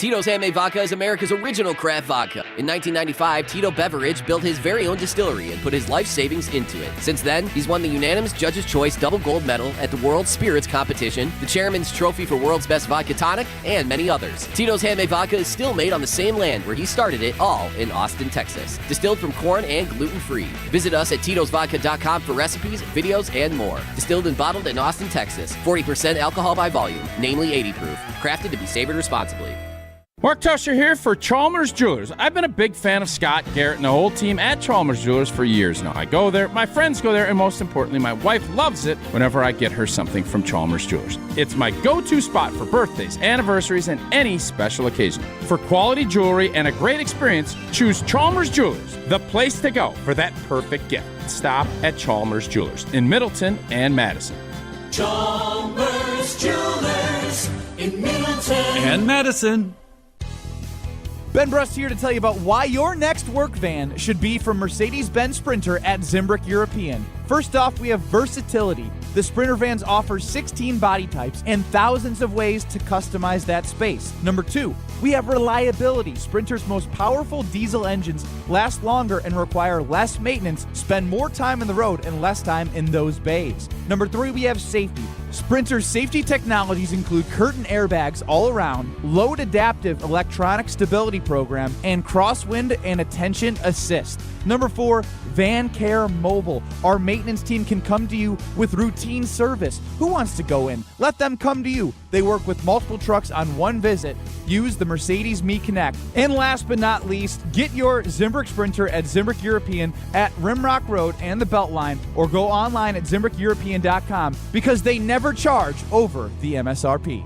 Tito's Handmade Vodka is America's original craft vodka. In 1995, Tito Beveridge built his very own distillery and put his life savings into it. Since then, he's won the unanimous Judge's Choice Double Gold Medal at the World Spirits Competition, the Chairman's Trophy for World's Best Vodka Tonic, and many others. Tito's Handmade Vodka is still made on the same land where he started it, all in Austin, Texas. Distilled from corn and gluten-free. Visit us at Tito'sVodka.com for recipes, videos, and more. Distilled and bottled in Austin, Texas. 40% alcohol by volume, namely 80 proof. Crafted to be savored responsibly. Mark Tusher here for Chalmers Jewelers. I've been a big fan of Scott, Garrett, and the whole team at Chalmers Jewelers for years now. I go there, my friends go there, and most importantly, my wife loves it whenever I get her something from Chalmers Jewelers. It's my go-to spot for birthdays, anniversaries, and any special occasion. For quality jewelry and a great experience, choose Chalmers Jewelers, the place to go for that perfect gift. Stop at Chalmers Jewelers in Middleton and Madison. Chalmers Jewelers in Middleton and Madison. Ben Brust here to tell you about why your next work van should be from Mercedes-Benz Sprinter at Zimbrick European. First off, we have versatility. The Sprinter vans offer 16 body types and thousands of ways to customize that space. Number 2, we have reliability. Sprinter's most powerful diesel engines last longer and require less maintenance, spend more time on the road and less time in those bays. Number 3, we have safety. Sprinter's safety technologies include curtain airbags all around, load adaptive electronic stability program, and crosswind and attention assist. Number 4, Van Care Mobile. Our maintenance team can come to you with routine service. Who wants to go in? Let them come to you. They work with multiple trucks on one visit. Use the Mercedes Me Connect. And last but not least, get your Zimbrick Sprinter at Zimbrick European at Rimrock Road and the Beltline, or go online at ZimbrickEuropean.com because they never charge over the MSRP.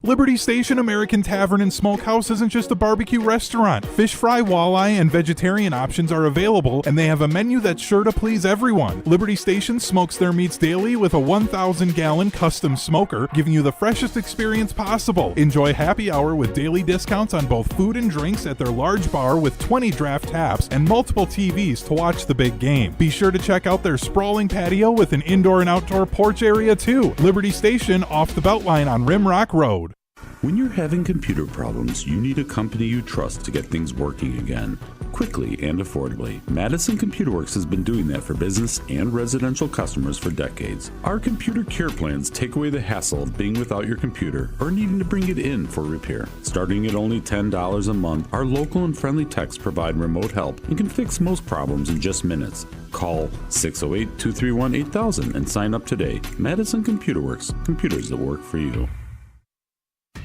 Liberty Station American Tavern and Smokehouse isn't just a barbecue restaurant. Fish fry, walleye, and vegetarian options are available, and they have a menu that's sure to please everyone. Liberty Station smokes their meats daily with a 1,000-gallon custom smoker, giving you the freshest experience possible. Enjoy happy hour with daily discounts on both food and drinks at their large bar with 20 draft taps and multiple TVs to watch the big game. Be sure to check out their sprawling patio with an indoor and outdoor porch area too. Liberty Station off the Beltline on Rimrock Road. When you're having computer problems, you need a company you trust to get things working again, quickly and affordably. Madison Computer Works has been doing that for business and residential customers for decades. Our computer care plans take away the hassle of being without your computer or needing to bring it in for repair. Starting at only $10 a month, our local and friendly techs provide remote help and can fix most problems in just minutes. Call 608-231-8000 and sign up today. Madison Computer Works, computers that work for you.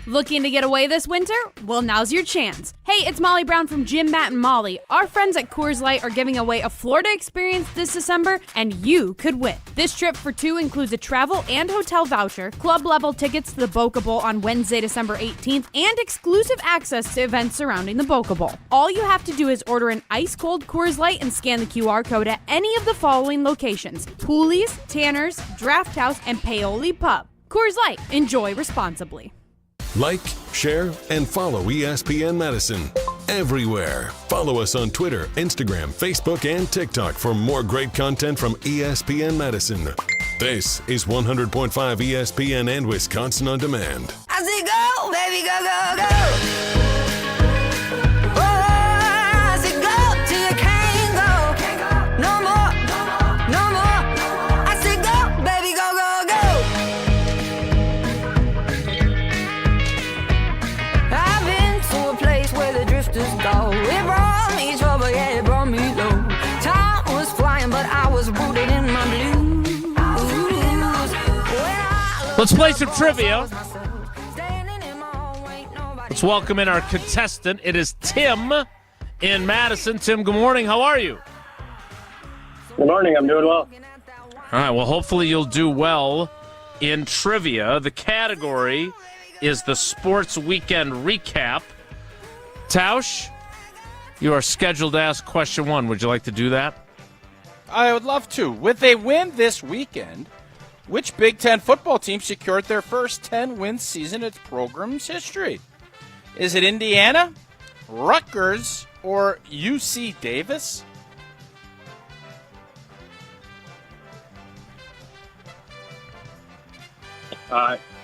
Looking to get away this winter? Well, now's your chance. Hey, it's Molly Brown from Jim, Matt, and Molly. Our friends at Coors Light are giving away a Florida experience this December, and you could win. This trip for two includes a travel and hotel voucher, club-level tickets to the Boca Bowl on Wednesday, December 18th, and exclusive access to events surrounding the Boca Bowl. All you have to do is order an ice-cold Coors Light and scan the QR code at any of the following locations: Pooley's, Tanner's, Draft House, and Paoli Pub. Coors Light. Enjoy responsibly. Like, share, and follow ESPN Madison everywhere. Follow us on Twitter, Instagram, Facebook, and TikTok for more great content from ESPN Madison. This is 100.5 ESPN and Wisconsin On Demand. I say go, baby, go, go, go. Oh, I say go till you can't go. No more, no more. I say go, baby, go, go, go. I've been to a place where the drifters go. It brought me trouble, yeah, it brought me low. Time was flying, but I was rooted in my blues. Let's play some trivia. Let's welcome in our contestant. It is Tim in Madison. Tim, good morning. How are you? Good morning. I'm doing well. All right. Well, hopefully you'll do well in trivia. The category is the Sports Weekend Recap. Tausch, you are scheduled to ask question one. Would you like to do that? I would love to. With a win this weekend, which Big Ten football team secured their first 10-win season in its program's history? Is it Indiana, Rutgers, or UC Davis?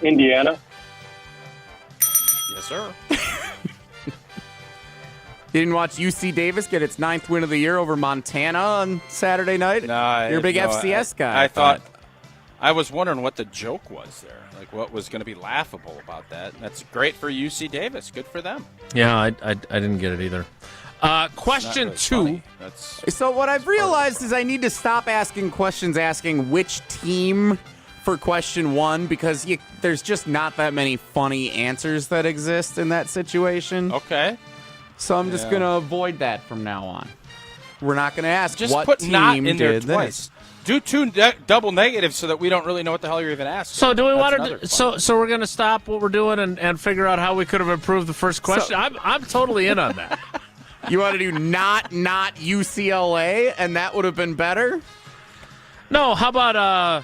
Indiana. Yes, sir. You didn't watch UC Davis get its 9th win of the year over Montana on Saturday night? No, You're a big FCS guy. I thought. I was wondering what the joke was there. Like, what was going to be laughable about that? That's great for UC Davis. Good for them. Yeah, I didn't get it either. Question really 2. funny. So what I've realized is I need to stop asking questions asking which team for question 1 because there's just not that many funny answers that exist in that situation. Okay. So I'm just going to avoid that from now on. We're not going to ask Just what put team not in there did twice. this. Do 2 double negatives so that we don't really know what the hell you're even asking. So do we That's want to? another So we're going to stop what we're doing and figure out how we could have improved the first question. I'm totally in on that. You want to do not UCLA, and that would have been better? No, how about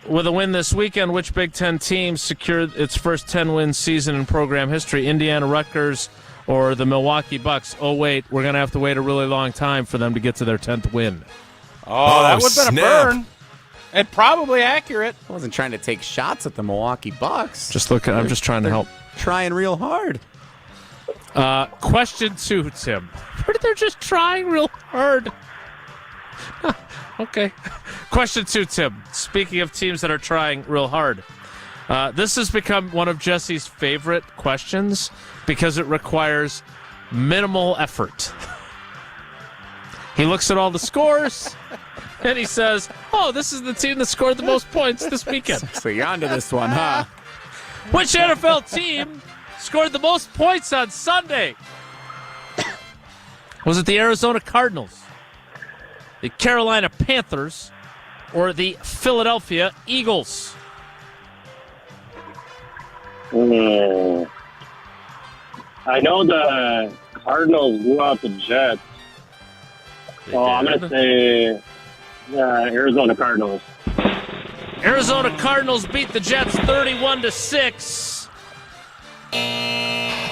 with a win this weekend, which Big Ten team secured its first 10-win season in program history? Indiana, Rutgers, or the Milwaukee Bucks? Oh, wait, we're going to have to wait a really long time for them to get to their 10th win. Oh, that would have been a burn. And probably accurate. I wasn't trying to take shots at the Milwaukee Bucks. I'm just trying to help. Trying real hard. Question 2, Tim. They're just trying real hard. Okay. Question 2, Tim. Speaking of teams that are trying real hard, this has become one of Jesse's favorite questions because it requires minimal effort. He looks at all the scores, and he says, oh, this is the team that scored the most points this weekend. So you're onto this one, huh? Which NFL team scored the most points on Sunday? Was it the Arizona Cardinals, the Carolina Panthers, or the Philadelphia Eagles? I know the Cardinals blew out the Jets. So I'm going to say Arizona Cardinals. Arizona Cardinals beat the Jets 31-6.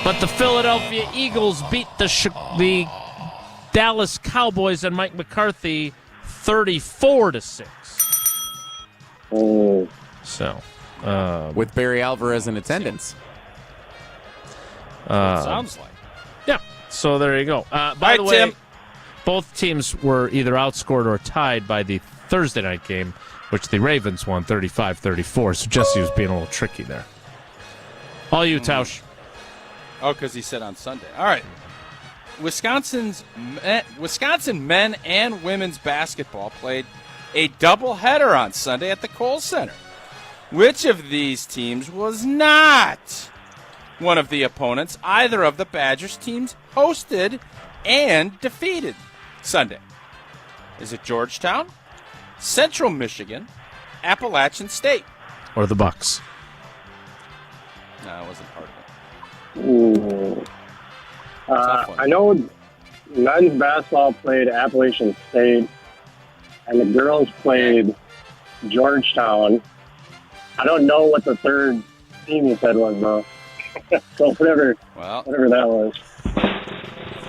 But the Philadelphia Eagles beat the Dallas Cowboys and Mike McCarthy 34-6. So, with Barry Alvarez in attendance. Sounds like. Yeah. So there you go. By the way, Tim. both teams were either outscored or tied by the Thursday night game, which the Ravens won 35-34. So Jesse was being a little tricky there. All you, Tausch. Oh, because he said on Sunday. All right. Wisconsin men and women's basketball played a doubleheader on Sunday at the Kohl Center. Which of these teams was not one of the opponents either of the Badgers teams hosted and defeated Sunday? Is it Georgetown, Central Michigan, Appalachian State? Or the Bucks? No, it wasn't part of it. I know men's basketball played Appalachian State, and the girls played Georgetown. I don't know what the third team you said was, though. So whatever that was.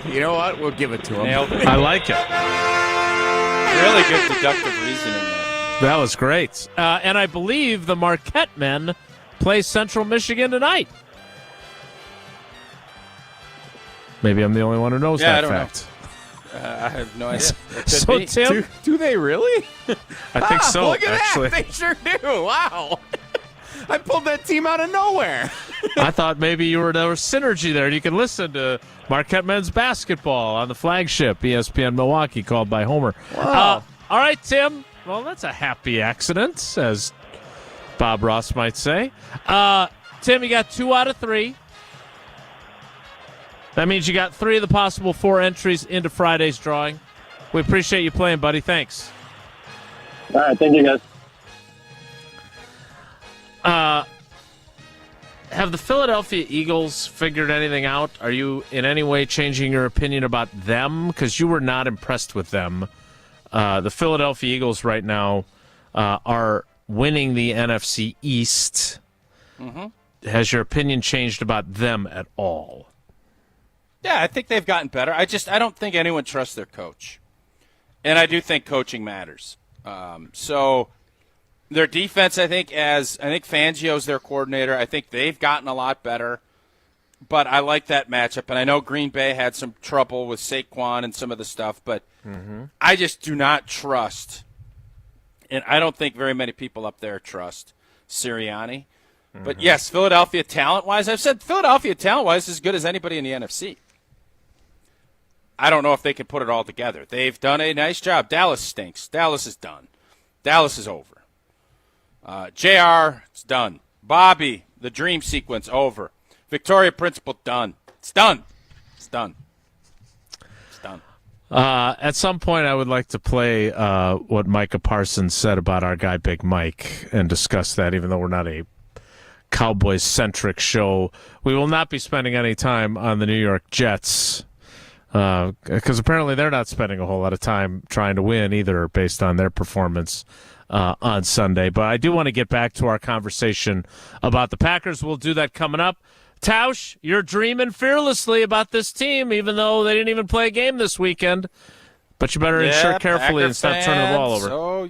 You know what? We'll give it to him. Nailed it. I like it. Really good deductive reasoning there. That was great. And I believe the Marquette men play Central Michigan tonight. Maybe I'm the only one who knows that fact. I have no idea. So, Tim, do they really? I think so. Look at actually, that. They sure do. Wow. I pulled that team out of nowhere. I thought maybe there was synergy there. You can listen to Marquette men's basketball on the flagship ESPN Milwaukee, called by Homer. Wow. All right, Tim. Well, that's a happy accident, as Bob Ross might say. Tim, you got 2 out of 3. That means you got 3 of the possible 4 entries into Friday's drawing. We appreciate you playing, buddy. Thanks. All right, thank you, guys. Have the Philadelphia Eagles figured anything out? Are you in any way changing your opinion about them? Because you were not impressed with them. The Philadelphia Eagles right now are winning the NFC East. Mm-hmm. Has your opinion changed about them at all? Yeah, I think they've gotten better. I don't think anyone trusts their coach. And I do think coaching matters. So their defense, I think Fangio's their coordinator. I think they've gotten a lot better. but I like that matchup. And I know Green Bay had some trouble with Saquon and some of the stuff, but I just do not trust, and I don't think very many people up there trust Sirianni. But, yes, Philadelphia talent-wise, I've said Philadelphia talent-wise is as good as anybody in the NFC. I don't know if they can put it all together. They've done a nice job. Dallas stinks. Dallas is done. Dallas is over. JR, it's done. Bobby, the dream sequence, over. Victoria Principal, done. It's done. It's done. It's done. At some point, I would like to play what Micah Parsons said about our guy Big Mike and discuss that, even though we're not a Cowboys-centric show. We will not be spending any time on the New York Jets because apparently they're not spending a whole lot of time trying to win either based on their performance on Sunday. But I do want to get back to our conversation about the Packers. We'll do that coming up. Tausch, you're dreaming fearlessly about this team, even though they didn't even play a game this weekend. But you better insure carefully and stop turning the ball over. So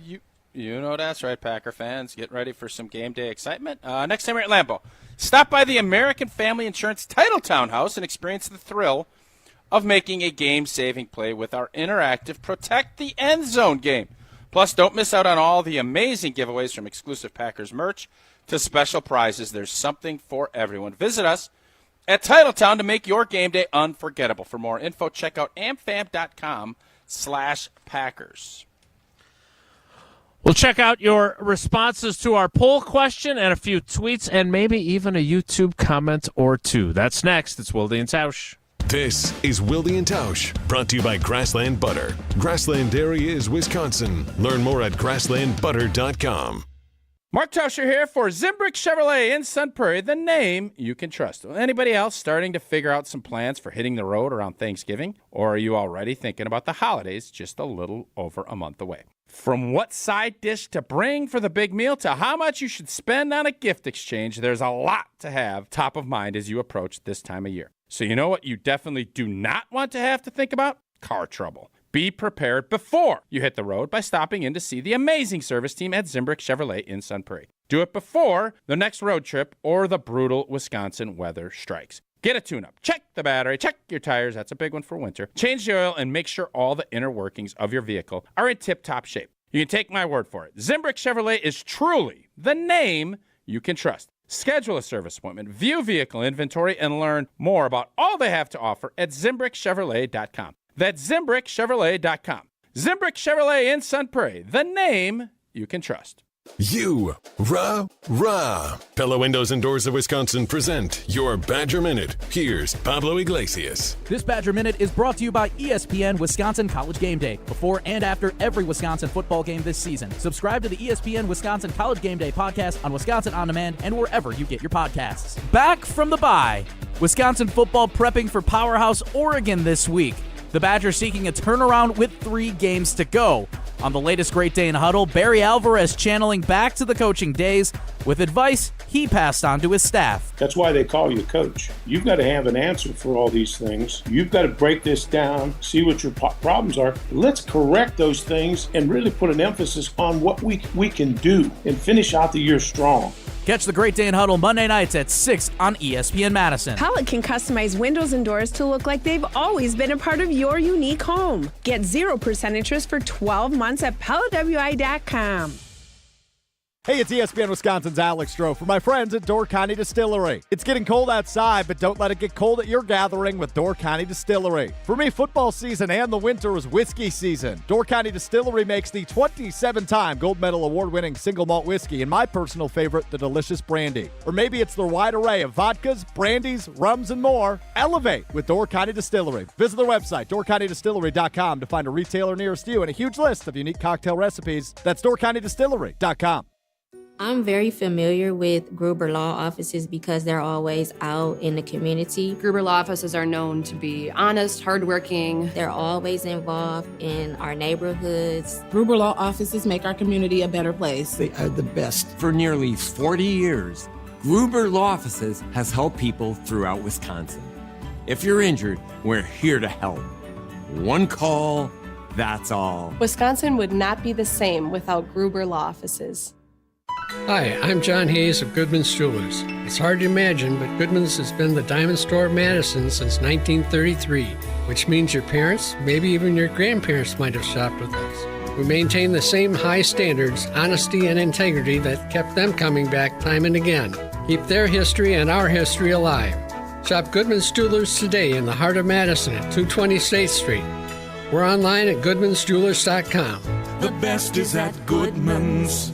you know that's right, Packer fans. Get ready for some game day excitement. Next time we're at Lambeau, stop by the American Family Insurance Titletown House and experience the thrill of making a game-saving play with our interactive Protect the End Zone game. Plus, don't miss out on all the amazing giveaways from exclusive Packers merch to special prizes. There's something for everyone. Visit us at Titletown to make your game day unforgettable. For more info, check out amfam.com/Packers. We'll check out your responses to our poll question and a few tweets and maybe even a YouTube comment or two. That's next. It's Wilde and Tausch. This is Wilde and Tausch, brought to you by Grassland Butter. Grassland Dairy is Wisconsin. Learn more at grasslandbutter.com. Mark Tauscher here for Zimbrick Chevrolet in Sun Prairie, the name you can trust. Anybody else starting to figure out some plans for hitting the road around Thanksgiving? Or are you already thinking about the holidays just a little over a month away? From what side dish to bring for the big meal to how much you should spend on a gift exchange, there's a lot to have top of mind as you approach this time of year. So you know what you definitely do not want to have to think about? Car trouble. Be prepared before you hit the road by stopping in to see the amazing service team at Zimbrick Chevrolet in Sun Prairie. Do it before the next road trip or the brutal Wisconsin weather strikes. Get a tune-up, check the battery, check your tires, that's a big one for winter, change the oil, and make sure all the inner workings of your vehicle are in tip-top shape. You can take my word for it. Zimbrick Chevrolet is truly the name you can trust. Schedule a service appointment, view vehicle inventory, and learn more about all they have to offer at ZimbrickChevrolet.com. That's ZimbrickChevrolet.com. Zimbrick Chevrolet in Sun Prairie, the name you can trust. Rah. Pella Windows and Doors of Wisconsin present your Badger Minute. Here's Pablo Iglesias. This Badger Minute is brought to you by ESPN Wisconsin College Game Day. Before and after every Wisconsin football game this season. Subscribe to the ESPN Wisconsin College Game Day podcast on Wisconsin On Demand and wherever you get your podcasts. Back from the bye. Wisconsin football prepping for Powerhouse Oregon this week. The Badgers seeking a turnaround with 3 games to go. On the latest Great Day in Huddle, Barry Alvarez channeling back to the coaching days with advice he passed on to his staff. That's why they call you coach. You've got to have an answer for all these things. You've got to break this down, see what your problems are. Let's correct those things and really put an emphasis on what we can do and finish out the year strong. Catch the Great Day in Huddle Monday nights at 6 on ESPN Madison. Pella can customize windows and doors to look like they've always been a part of your unique home. Get 0% interest for 12 months at PellaWI.com. Hey, it's ESPN Wisconsin's Alex Stroh for my friends at Door County Distillery. It's getting cold outside, but don't let it get cold at your gathering with Door County Distillery. For me, football season and the winter is whiskey season. Door County Distillery makes the 27-time gold medal award-winning single malt whiskey and my personal favorite, the delicious brandy. Or maybe it's their wide array of vodkas, brandies, rums, and more. Elevate with Door County Distillery. Visit their website, doorcountydistillery.com, to find a retailer nearest you and a huge list of unique cocktail recipes. That's doorcountydistillery.com. I'm very familiar with Gruber Law Offices because they're always out in the community. Gruber Law Offices are known to be honest, hardworking. They're always involved in our neighborhoods. Gruber Law Offices make our community a better place. They are the best. For nearly 40 years, Gruber Law Offices has helped people throughout Wisconsin. If you're injured, we're here to help. One call, that's all. Wisconsin would not be the same without Gruber Law Offices. Hi, I'm John Hayes of Goodman's Jewelers. It's hard to imagine, but Goodman's has been the diamond store of Madison since 1933, which means your parents, maybe even your grandparents might have shopped with us. We maintain the same high standards, honesty, and integrity that kept them coming back time and again. Keep their history and our history alive. Shop Goodman's Jewelers today in the heart of Madison at 220 State Street. We're online at goodmansjewelers.com. The best is at Goodman's.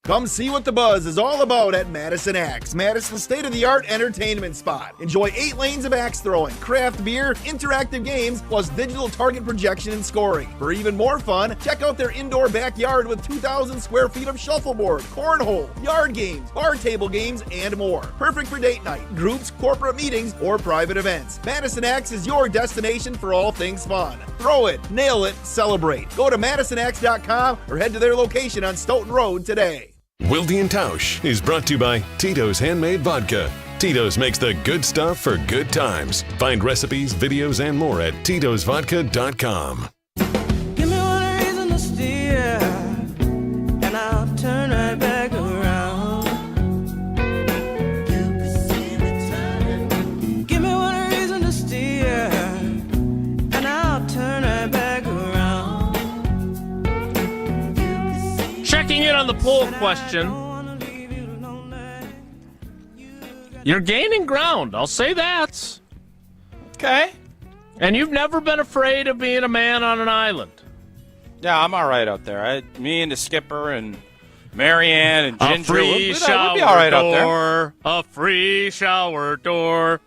Come see what the buzz is all about at Madison Axe, Madison's state-of-the-art entertainment spot. Enjoy 8 lanes of axe throwing, craft beer, interactive games, plus digital target projection and scoring. For even more fun, check out their indoor backyard with 2,000 square feet of shuffleboard, cornhole, yard games, bar table games, and more. Perfect for date night, groups, corporate meetings, or private events. Madison Axe is your destination for all things fun. Throw it, nail it, celebrate. Go to MadisonAxe.com or head to their location on Stoughton Road today. Wilde and Tausch is brought to you by Tito's Handmade Vodka. Tito's makes the good stuff for good times. Find recipes, videos, and more at titosvodka.com. Give me one reason to steer, and I'll turn right back around. Give me one reason to steer, and I'll turn right back around. Checking in on the poll question. You're gaining ground. I'll say that. Okay. And you've never been afraid of being a man on an island. Yeah, I'm all right out there. Me and the skipper and Marianne and Ginger. A free we'd shower be all right out there. door. A free shower door.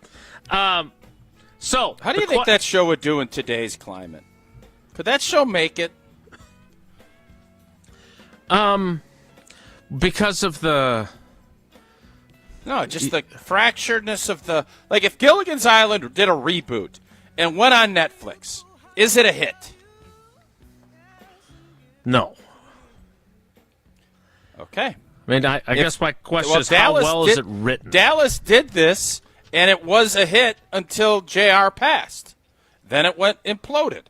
So, how do you think that show would do in today's climate? Could that show make it? Because of the... No, just the fracturedness of the... Like, if Gilligan's Island did a reboot and went on Netflix, is it a hit? No. Okay. I mean, I guess my question is, how well is it written? Dallas did this, and it was a hit until JR passed. Then it imploded.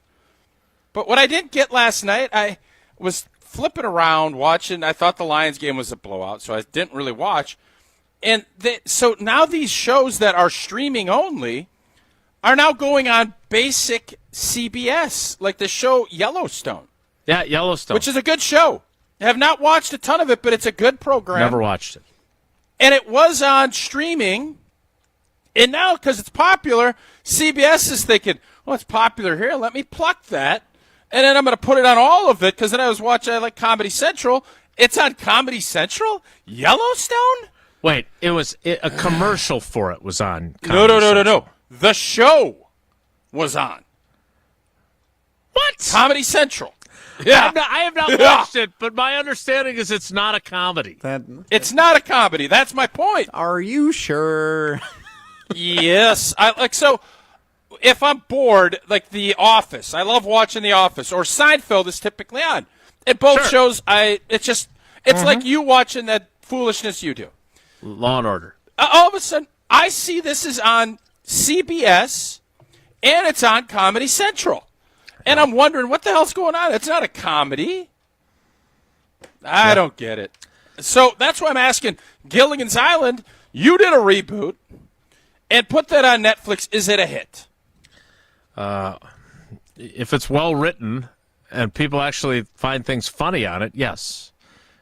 But what I didn't get last night, I was flipping around watching. I thought the Lions game was a blowout, so I didn't really watch. And so now these shows that are streaming only are now going on basic CBS, like the show Yellowstone. Yeah, Yellowstone. Which is a good show. I have not watched a ton of it, but it's a good program. Never watched it. And it was on streaming. And now, because it's popular, CBS is thinking, well, it's popular here. Let me pluck that. And then I'm going to put it on all of it, because then I like Comedy Central. It's on Comedy Central? Yellowstone? Wait, a commercial for it was on No. Comedy Central. The show was on. What? Comedy Central. Yeah. I have not watched it, but my understanding is it's not a comedy. It's not a comedy. That's my point. Are you sure? Yes. So if I'm bored, like The Office, I love watching The Office, or Seinfeld is typically on. In both shows, it's like you watching that foolishness you do. Law and Order. All of a sudden, I see this is on CBS, and it's on Comedy Central. And I'm wondering, what the hell's going on? It's not a comedy. I don't get it. So that's why I'm asking, Gilligan's Island, you did a reboot and put that on Netflix. Is it a hit? If it's well written and people actually find things funny on it, yes.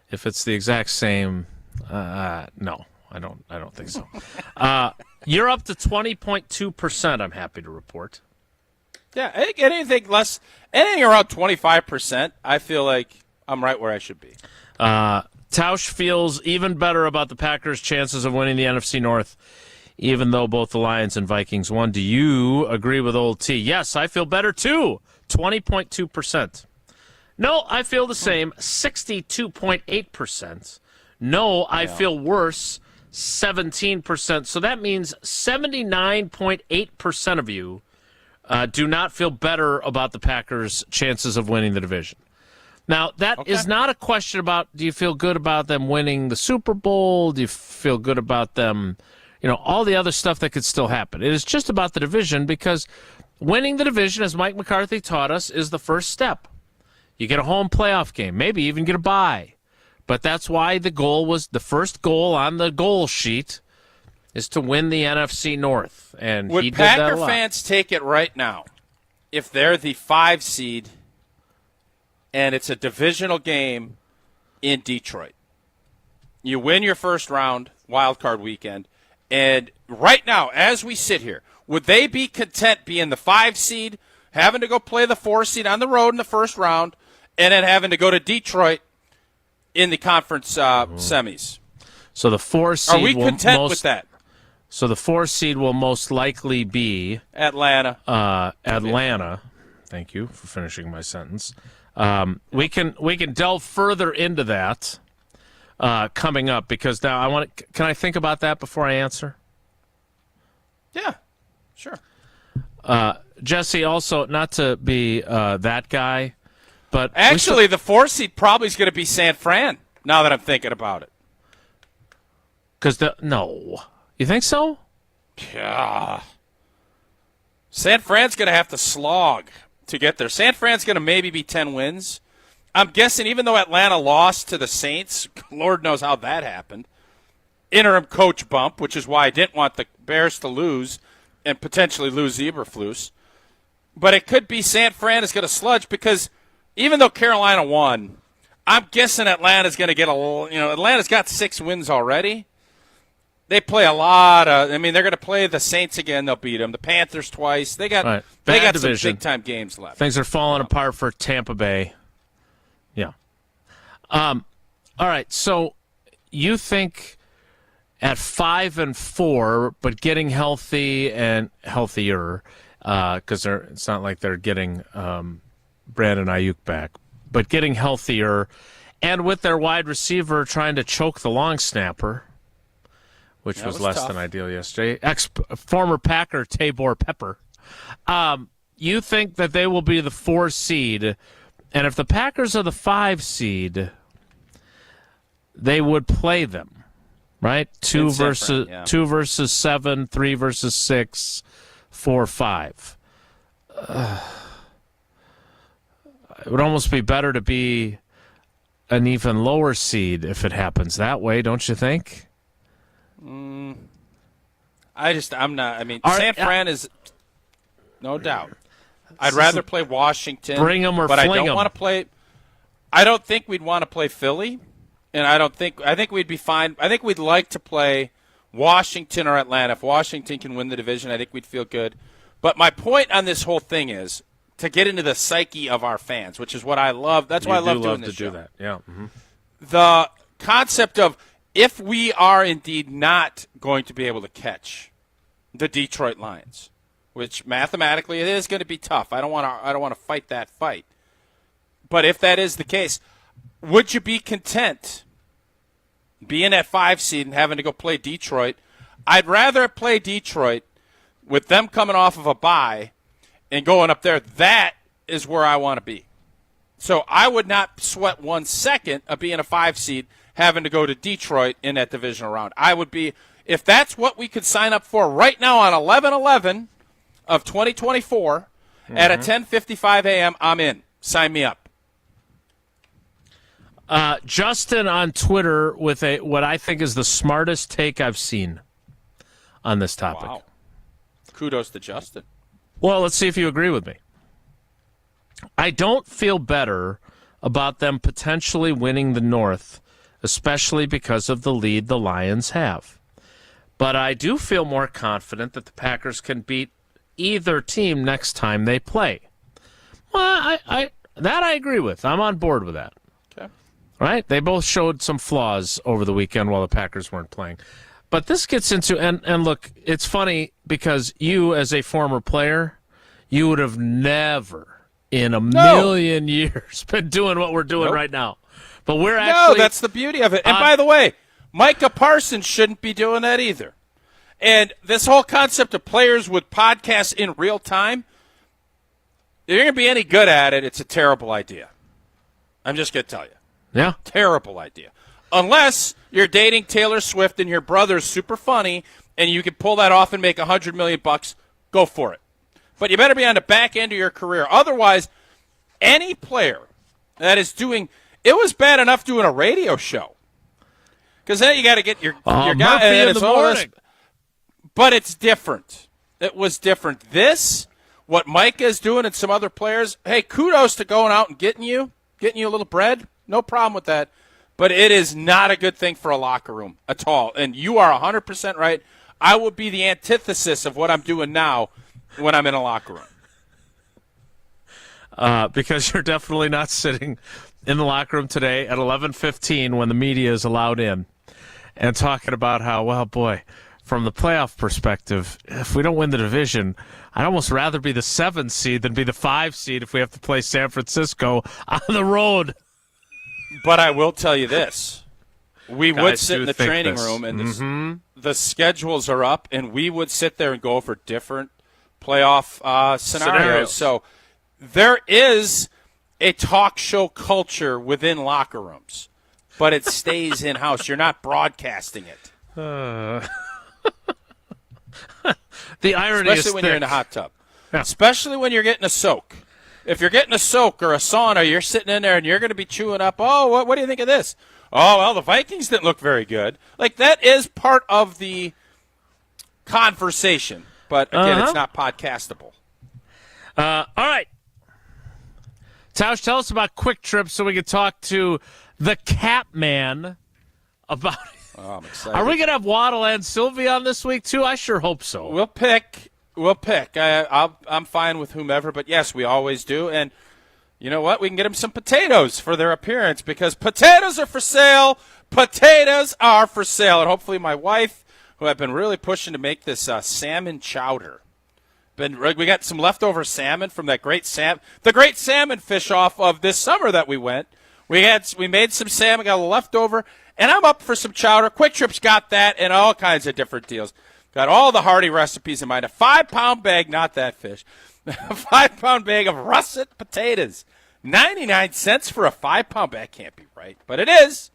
If it's the exact same, no, I don't think so. You're up to 20.2%, I'm happy to report. Yeah, I think anything around 25%, I feel like I'm right where I should be. Tausch feels even better about the Packers' chances of winning the NFC North, even though both the Lions and Vikings won. Do you agree with old T? Yes, I feel better too. 20.2%. No, I feel the same. 62.8%. No, I feel worse. 17%. So that means 79.8% of you do not feel better about the Packers' chances of winning the division. Now, that is not a question about, do you feel good about them winning the Super Bowl? Do you feel good about them, all the other stuff that could still happen? It is just about the division, because winning the division, as Mike McCarthy taught us, is the first step. You get a home playoff game, maybe even get a bye. But that's why the first goal on the goal sheet is to win the NFC North. And he Would did that Packer a lot. fans take it right now if they're the 5 seed and it's a divisional game in Detroit? You win your first round, wild card weekend, and right now, as we sit here, would they be content being the 5 seed, having to go play the 4 seed on the road in the first round, and then having to go to Detroit in the conference semis? So the 4 seed Are we will content with that? So the 4 seed will most likely be Atlanta. Atlanta. Thank you for finishing my sentence. We can delve further into that coming up, because now can I think about that before I answer? Yeah, sure. Jesse, also, not to be that guy, but actually the 4 seed probably is going to be San Fran, now that I'm thinking about it. No. You think so? Yeah. San Fran's going to have to slog to get there. San Fran's going to maybe be 10 wins. I'm guessing even though Atlanta lost to the Saints, Lord knows how that happened, interim coach bump, which is why I didn't want the Bears to lose and potentially lose Eberflus. But it could be San Fran is going to sludge, because even though Carolina won, I'm guessing Atlanta's going to get Atlanta's got 6 wins already. They play a lot of. They're going to play the Saints again. They'll beat them. The Panthers twice. They got right. they got division. some big time games left. Things are falling apart for Tampa Bay. Yeah. All right. So you think at 5-4, but getting healthy and healthier, because it's not like they're getting Brandon Ayuk back, but getting healthier, and with their wide receiver trying to choke the long snapper, which was less tough. than ideal yesterday. Former Packer Tabor Pepper. You think that they will be the 4 seed, and if the Packers are the 5 seed, they would play them, right? 2 versus 7, 3 versus 6, 4, 5. It would almost be better to be an even lower seed if it happens that way, don't you think? I'm not. San Fran is no doubt. I'd rather play Washington. Bring them or but fling I don't them. want to play. I don't think we'd want to play Philly, and I think we'd be fine. I think we'd like to play Washington or Atlanta. If Washington can win the division, I think we'd feel good. But my point on this whole thing is to get into the psyche of our fans, which is what I love. That's why I love doing this show. Do that. Yeah. Mm-hmm. The concept of, if we are indeed not going to be able to catch the Detroit Lions, which mathematically it is going to be tough. I don't want to fight that fight. But if that is the case, would you be content being at 5 seed and having to go play Detroit? I'd rather play Detroit with them coming off of a bye and going up there. That is where I want to be. So I would not sweat 1 second of being a 5 seed having to go to Detroit in that divisional round. I would be, if that's what we could sign up for right now on 11/11 of 2024 at a 10:55 a.m., I'm in. Sign me up. Justin on Twitter with what I think is the smartest take I've seen on this topic. Wow. Kudos to Justin. Well, let's see if you agree with me. I don't feel better about them potentially winning the North, especially because of the lead the Lions have. But I do feel more confident that the Packers can beat either team next time they play. Well, I agree with. I'm on board with that. Okay. Right? They both showed some flaws over the weekend while the Packers weren't playing. But this gets into, and look, it's funny because you, as a former player, you would have never in a million years been doing what we're doing right now. But we're actually... No, that's the beauty of it. And by the way, Micah Parsons shouldn't be doing that either. And this whole concept of players with podcasts in real time, if you're going to be any good at it, it's a terrible idea. I'm just going to tell you. Yeah. Terrible idea. Unless you're dating Taylor Swift and your brother's super funny and you can pull that off and make $100 million, go for it. But you better be on the back end of your career. Otherwise, any player that is doing It was bad enough doing a radio show. Because then you got to get your guy. Murphy And in it's the all morning. this, but it's different. It was different. What Micah is doing and some other players, hey, kudos to going out and getting you a little bread. No problem with that. But it is not a good thing for a locker room at all. And you are 100% right. I would be the antithesis of what I'm doing now when I'm in a locker room. Because you're definitely not sitting in the locker room today at 11:15 when the media is allowed in and talking about how, well, boy, from the playoff perspective, if we don't win the division, I'd almost rather be the 7 seed than be the 5 seed if we have to play San Francisco on the road. But I will tell you this. We Guys would sit in the think training this. room, and the schedules are up, and we would sit there and go over different playoff scenarios. So there is a talk show culture within locker rooms, but it stays in-house. You're not broadcasting it. The irony Especially is when thick. you're in the hot tub. Yeah. Especially when you're getting a soak. If you're getting a soak or a sauna, you're sitting in there and you're going to be chewing up, what do you think of this? Oh, well, the Vikings didn't look very good. Like, that is part of the conversation. But, again, it's not podcastable. All right. Tausch, tell us about Quick Trip so we can talk to the Cap Man about it. Oh, I'm excited. Are we going to have Waddle and Sylvie on this week, too? I sure hope so. We'll pick. I'm fine with whomever, but, yes, we always do. And you know what? We can get them some potatoes for their appearance because potatoes are for sale. Potatoes are for sale. And hopefully my wife, who I've been really pushing to make this salmon chowder. We got some leftover salmon from that the great salmon fish off of this summer that we went. We made some salmon, got a leftover, and I'm up for some chowder. Quick Trip's got that and all kinds of different deals. Got all the hearty recipes in mind. A 5-pound bag, not that fish, a 5-pound bag of russet potatoes. 99 cents for a 5-pound bag. Can't be right, but it is.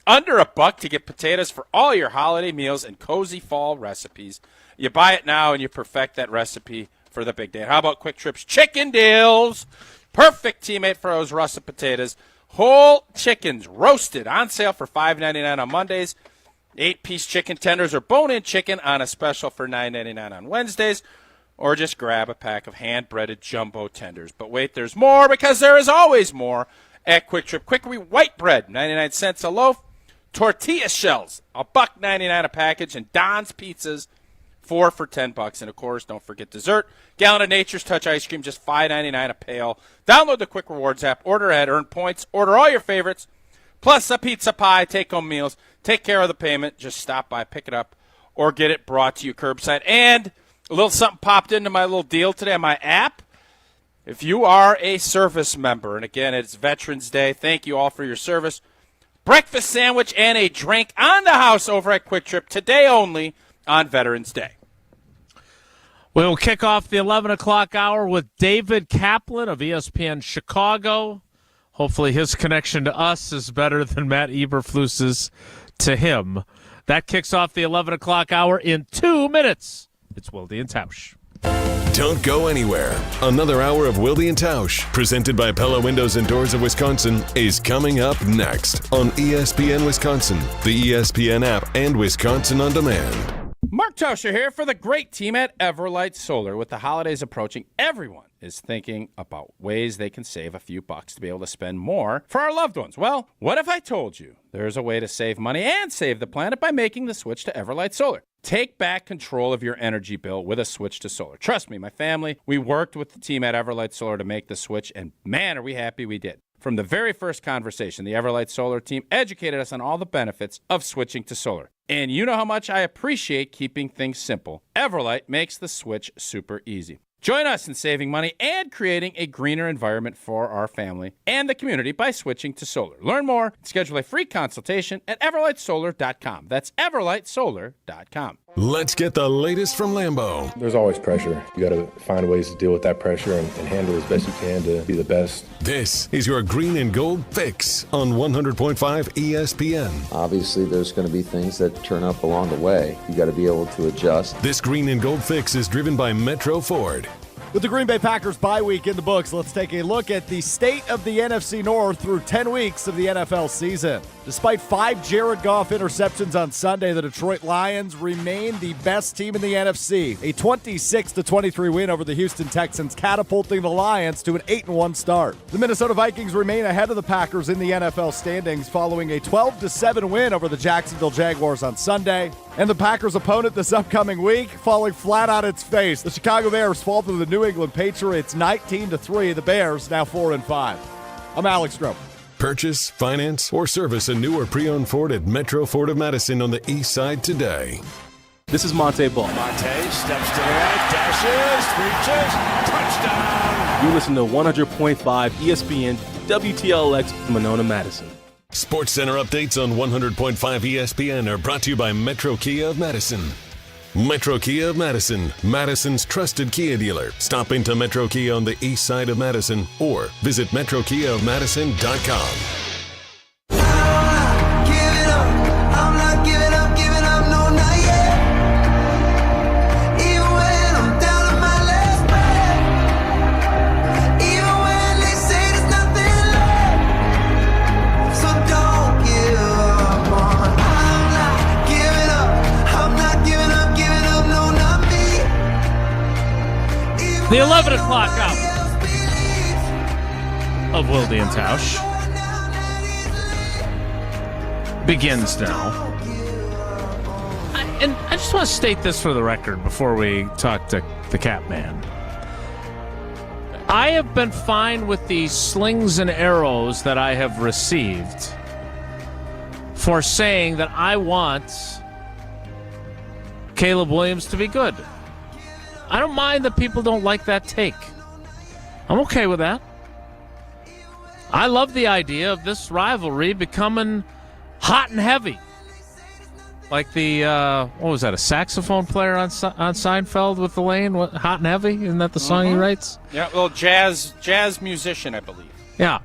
Under $1 to get potatoes for all your holiday meals and cozy fall recipes. You buy it now and you perfect that recipe for the big day. How about Quick Trip's chicken deals? Perfect teammate for those russet potatoes. Whole chickens roasted on sale for $5.99 on Mondays. 8-piece chicken tenders or bone-in chicken on a special for $9.99 on Wednesdays. Or just grab a pack of hand-breaded jumbo tenders. But wait, there's more because there is always more at Quick Trip. Quickery white bread, 99 cents a loaf. Tortilla shells, $1.99 a package. And Don's pizzas, 4 for $10. And, of course, don't forget dessert. Gallon of Nature's Touch ice cream, just $5.99 a pail. Download the Quick Rewards app. Order ahead, earn points. Order all your favorites. Plus a pizza pie, take-home meals. Take care of the payment. Just stop by, pick it up, or get it brought to you curbside. And a little something popped into my little deal today on my app. If you are a service member, and again, it's Veterans Day, thank you all for your service. Breakfast sandwich and a drink on the house over at Quick Trip today only on Veterans Day. We'll kick off the 11 o'clock hour with David Kaplan of ESPN Chicago. Hopefully his connection to us is better than Matt Eberflus's to him. That kicks off the 11 o'clock hour in 2 minutes. It's Wilde and Tausch. Don't go anywhere. Another hour of Wilde and Tausch, presented by Pella Windows and Doors of Wisconsin, is coming up next on ESPN Wisconsin, the ESPN app, and Wisconsin On Demand. Mark Tauscher here for the great team at Everlight Solar. With the holidays approaching, everyone is thinking about ways they can save a few bucks to be able to spend more for our loved ones. Well, what if I told you there's a way to save money and save the planet by making the switch to Everlight Solar? Take back control of your energy bill with a switch to solar. Trust me, my family, we worked with the team at Everlight Solar to make the switch, and man, are we happy we did. From the very first conversation, the Everlight Solar team educated us on all the benefits of switching to solar. And you know how much I appreciate keeping things simple. Everlight makes the switch super easy. Join us in saving money and creating a greener environment for our family and the community by switching to solar. Learn more and schedule a free consultation at everlightsolar.com. That's everlightsolar.com. Let's get the latest from Lambeau. There's always pressure. You got to find ways to deal with that pressure and handle it as best you can to be the best. This is your green and gold fix on 100.5 ESPN. Obviously, there's going to be things that turn up along the way. You got to be able to adjust. This green and gold fix is driven by Metro Ford. With the Green Bay Packers bye week in the books, let's take a look at the state of the NFC North through 10 weeks of the NFL season. Despite 5 Jared Goff interceptions on Sunday, the Detroit Lions remain the best team in the NFC. A 26-23 win over the Houston Texans, catapulting the Lions to an 8-1 start. The Minnesota Vikings remain ahead of the Packers in the NFL standings following a 12-7 win over the Jacksonville Jaguars on Sunday. And the Packers' opponent this upcoming week falling flat on its face. The Chicago Bears fall to the New England Patriots 19-3. The Bears now 4-5. I'm Alex Stroh. Purchase, finance, or service a new or pre-owned Ford at Metro Ford of Madison on the east side today. This is Monte Ball. Monte steps to the right, dashes, reaches, touchdown. You listen to 100.5 ESPN WTLX Monona, Madison. Sports Center updates on 100.5 ESPN are brought to you by Metro Kia of Madison. Metro Kia of Madison, Madison's trusted Kia dealer. Stop into Metro Kia on the east side of Madison or visit metrokiaofmadison.com. The 11 o'clock hour of Wilde and Tausch begins now. And I just want to state this for the record before we talk to the Catman. I have been fine with the slings and arrows that I have received for saying that I want Caleb Williams to be good. I don't mind that people don't like that take. I'm okay with that. I love the idea of this rivalry becoming hot and heavy. Like the, what was that, a saxophone player on Seinfeld with Elaine? What, Hot and Heavy? Isn't that the song he writes? Yeah, well, jazz musician, I believe. Yeah.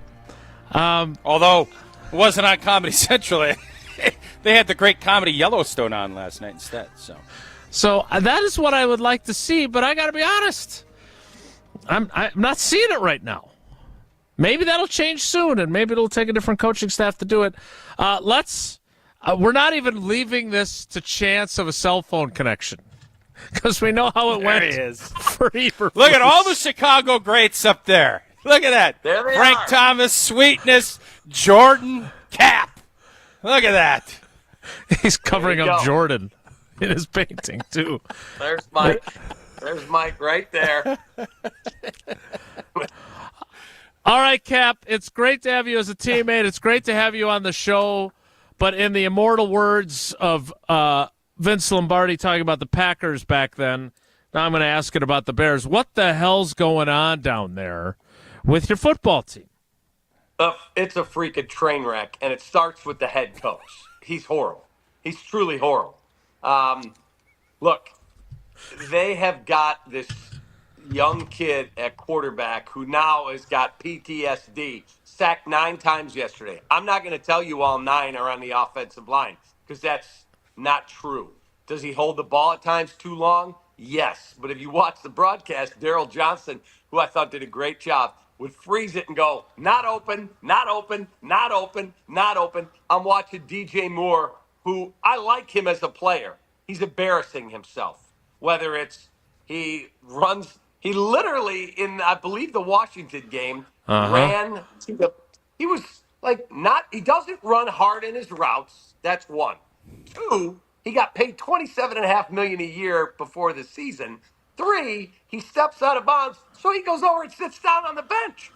Although it wasn't on Comedy Central. They had the great comedy Yellowstone on last night instead, So that is what I would like to see, but I got to be honest. I'm not seeing it right now. Maybe that'll change soon, and maybe it'll take a different coaching staff to do it. We're not even leaving this to chance of a cell phone connection because we know how it went. There he is. For Look at all the Chicago greats up there. Look at that. There they Frank are. Thomas, Sweetness, Jordan, Cap. Look at that. He's covering There you up go. Jordan in his painting, too. There's Mike. There's Mike right there. All right, Cap, it's great to have you as a teammate. It's great to have you on the show. But in the immortal words of Vince Lombardi talking about the Packers back then, now I'm going to ask it about the Bears. What the hell's going on down there with your football team? It's a freaking train wreck, and it starts with the head coach. He's horrible. He's truly horrible. Look, they have got this young kid at quarterback who now has got PTSD. Sacked 9 times yesterday. I'm not going to tell you all 9 are on the offensive line because that's not true. Does he hold the ball at times too long? Yes. But if you watch the broadcast, Daryl Johnson, who I thought did a great job, would freeze it and go, not open, not open, not open, not open. I'm watching DJ Moore, who I like him as a player. He's embarrassing himself. Whether it's he literally in, I believe, the Washington game, ran to the, he was like he doesn't run hard in his routes. That's 1. 2, he got paid $27.5 million a year before the season. 3, he steps out of bounds, so he goes over and sits down on the bench.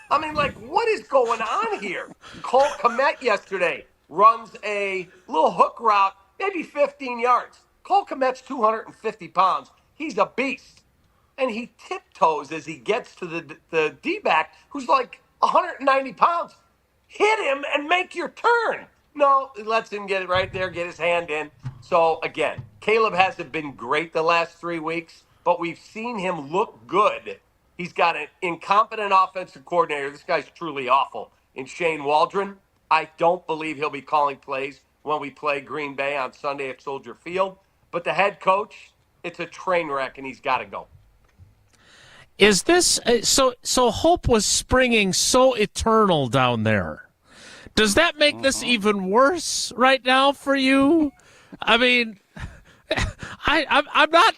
I mean, like, what is going on here? Cole Kmet yesterday runs a little hook route, maybe 15 yards. Cole Kmet's 250 pounds. He's a beast. And he tiptoes as he gets to the D-back, who's like 190 pounds. Hit him and make your turn. No, he lets him get it right there, get his hand in. So, again, Caleb hasn't been great the last 3 weeks, but we've seen him look good. He's got an incompetent offensive coordinator. This guy's truly awful. In Shane Waldron, I don't believe he'll be calling plays when we play Green Bay on Sunday at Soldier Field. But the head coach, it's a train wreck, and he's got to go. Is this so hope was springing so eternal down there? Does that make this even worse right now for you? I mean, I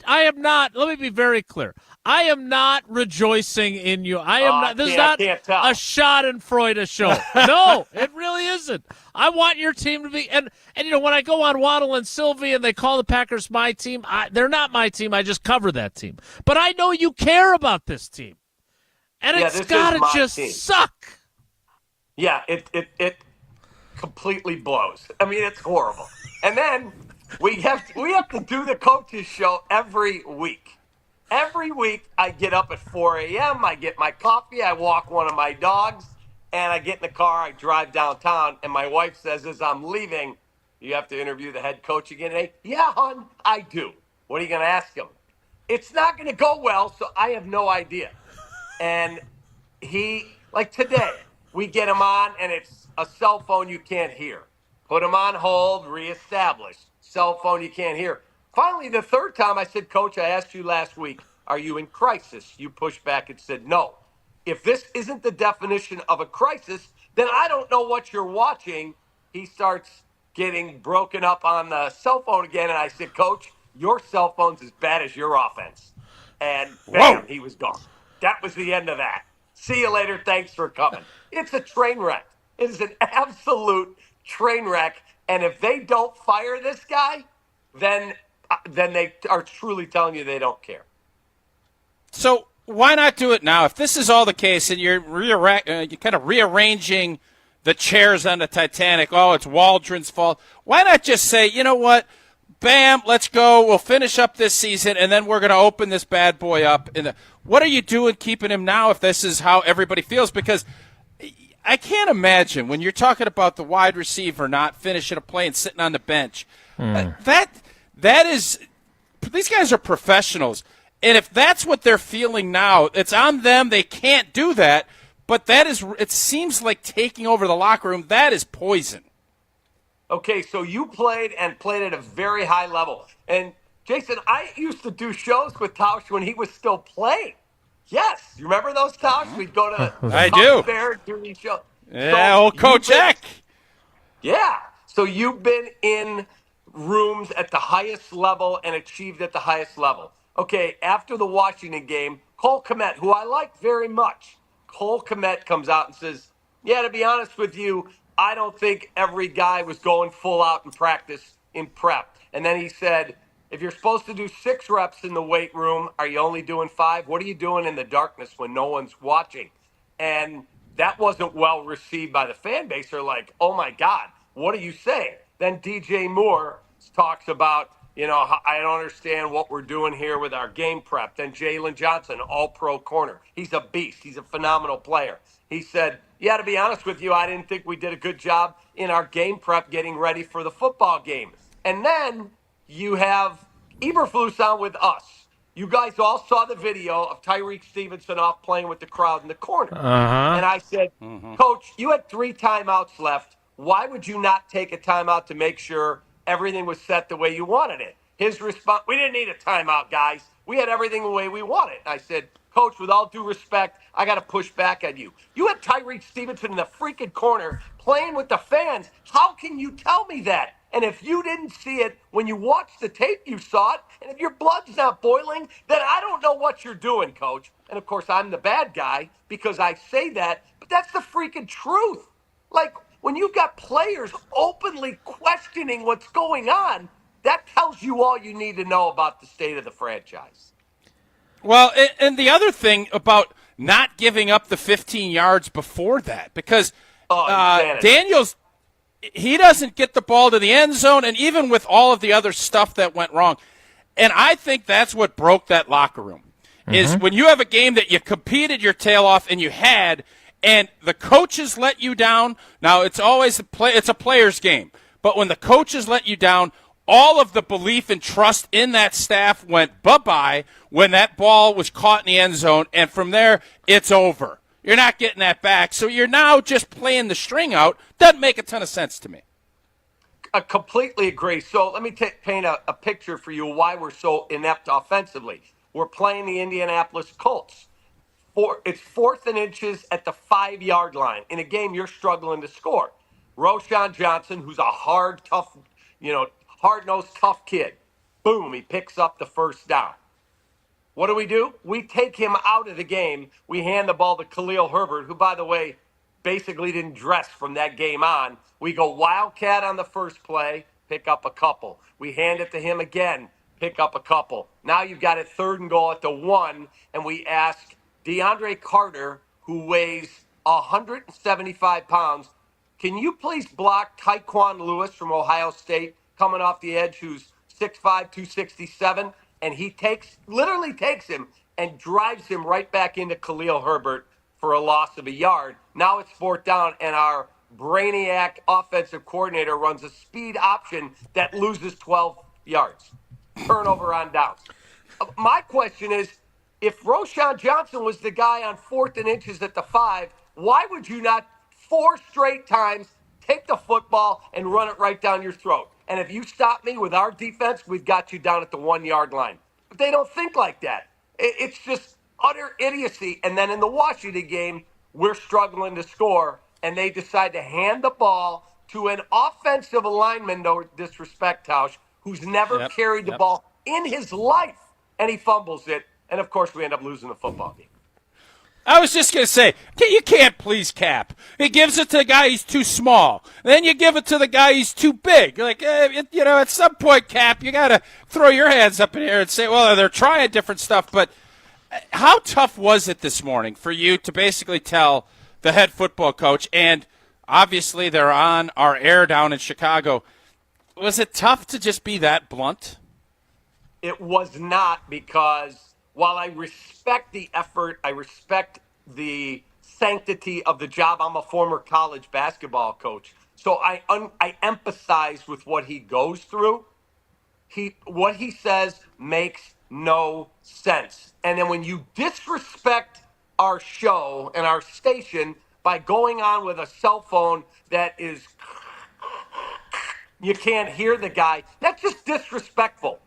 am not. Let me be very clear. I am not rejoicing in you. I am not. This is not a Schadenfreude show. No, it really isn't. I want your team to be. And when I go on Waddle and Sylvie and they call the Packers my team, they're not my team. I just cover that team. But I know you care about this team, and it's got to just suck. Yeah, it completely blows. I mean, it's horrible. And then we have to do the coaches show every week. Every week I get up at 4 a.m., I get my coffee, I walk one of my dogs, and I get in the car, I drive downtown, and my wife says as I'm leaving, you have to interview the head coach again today? Yeah, hon, I do. What are you going to ask him? It's not going to go well, so I have no idea. And like today, we get him on, and it's a cell phone you can't hear. Put him on hold, reestablish. Cell phone you can't hear. Finally, the third time I said, Coach, I asked you last week, are you in crisis? You pushed back and said no. If this isn't the definition of a crisis, then I don't know what you're watching. He starts getting broken up on the cell phone again, and I said, Coach, your cell phone's as bad as your offense. And bam, he was gone. That was the end of that. See you later. Thanks for coming. It's a train wreck. It is an absolute train wreck. And if they don't fire this guy, then they are truly telling you they don't care. So why not do it now? If this is all the case and you're kind of rearranging the chairs on the Titanic, it's Waldron's fault, why not just say, you know what, bam, let's go, we'll finish up this season, and then we're going to open this bad boy up. What are you doing keeping him now if this is how everybody feels? Because I can't imagine when you're talking about the wide receiver not finishing a play and sitting on the bench, that is, these guys are professionals. And if that's what they're feeling now, it's on them. They can't do that. But it seems like taking over the locker room. That is poison. Okay, so you played at a very high level. And, Jason, I used to do shows with Tausch when he was still playing. Yes. You remember those, Tausch? We'd go to I do. Fair do these shows. Yeah, old Coach Eck. Yeah. So you've been in rooms at the highest level and achieved at the highest level. Okay, after the Washington game, Cole Kmet, who I like very much, Cole Kmet comes out and says, yeah, to be honest with you, I don't think every guy was going full out in practice in prep. And then he said, if you're supposed to do 6 reps in the weight room, are you only doing 5? What are you doing in the darkness when no one's watching? And that wasn't well received by the fan base. They're like, oh, my God, what are you saying? Then DJ Moore talks about, I don't understand what we're doing here with our game prep. Then Jalen Johnson, all-pro corner. He's a beast. He's a phenomenal player. He said, yeah, to be honest with you, I didn't think we did a good job in our game prep getting ready for the football game. And then you have Eberflus on with us. You guys all saw the video of Tyreek Stevenson off playing with the crowd in the corner. And I said, Coach, you had 3 timeouts left. Why would you not take a timeout to make sure everything was set the way you wanted it? His response, we didn't need a timeout, guys. We had everything the way we wanted. I said, Coach, with all due respect, I got to push back on you. You had Tyreek Stevenson in the freaking corner playing with the fans. How can you tell me that? And if you didn't see it when you watched the tape, you saw it. And if your blood's not boiling, then I don't know what you're doing, Coach. And, of course, I'm the bad guy because I say that. But that's the freaking truth. Like, when you've got players openly questioning what's going on, that tells you all you need to know about the state of the franchise. Well, and the other thing about not giving up the 15 yards before that, because Daniels, he doesn't get the ball to the end zone, and even with all of the other stuff that went wrong. And I think that's what broke that locker room, is when you have a game that you competed your tail off and you had, and the coaches let you down. Now, it's always it's a player's game. But when the coaches let you down, all of the belief and trust in that staff went bye-bye when that ball was caught in the end zone. And from there, it's over. You're not getting that back. So you're now just playing the string out. Doesn't make a ton of sense to me. I completely agree. So let me paint a picture for you why we're so inept offensively. We're playing the Indianapolis Colts. It's 4th and inches at the 5-yard line in a game you're struggling to score. Roschon Johnson, who's a hard-nosed, tough kid. Boom, he picks up the first down. What do? We take him out of the game. We hand the ball to Khalil Herbert, who, by the way, basically didn't dress from that game on. We go Wildcat on the first play, pick up a couple. We hand it to him again, pick up a couple. Now you've got it 3rd and goal at the 1, and we ask DeAndre Carter, who weighs 175 pounds, can you please block Tyquan Lewis from Ohio State coming off the edge, who's 6'5", 267, and he literally takes him and drives him right back into Khalil Herbert for a loss of a yard. Now it's 4th down, and our brainiac offensive coordinator runs a speed option that loses 12 yards. Turnover on downs. My question is, if Roschon Johnson was the guy on 4th and inches at the 5, why would you not 4 straight times take the football and run it right down your throat? And if you stop me with our defense, we've got you down at the 1-yard line. But they don't think like that. It's just utter idiocy. And then in the Washington game, we're struggling to score, and they decide to hand the ball to an offensive lineman, no disrespect, Tausch, who's never carried the ball in his life, and he fumbles it. And, of course, we end up losing the football game. I was just going to say, you can't please Cap. He gives it to the guy he's too small. Then you give it to the guy he's too big. Like, at some point, Cap, you got to throw your hands up in the air and say, well, they're trying different stuff. But how tough was it this morning for you to basically tell the head football coach, and obviously they're on our air down in Chicago, was it tough to just be that blunt? It was not, because while I respect the effort, I respect the sanctity of the job. I'm a former college basketball coach, so I empathize with what he goes through. What he says makes no sense. And then when you disrespect our show and our station by going on with a cell phone that is, you can't hear the guy, that's just disrespectful.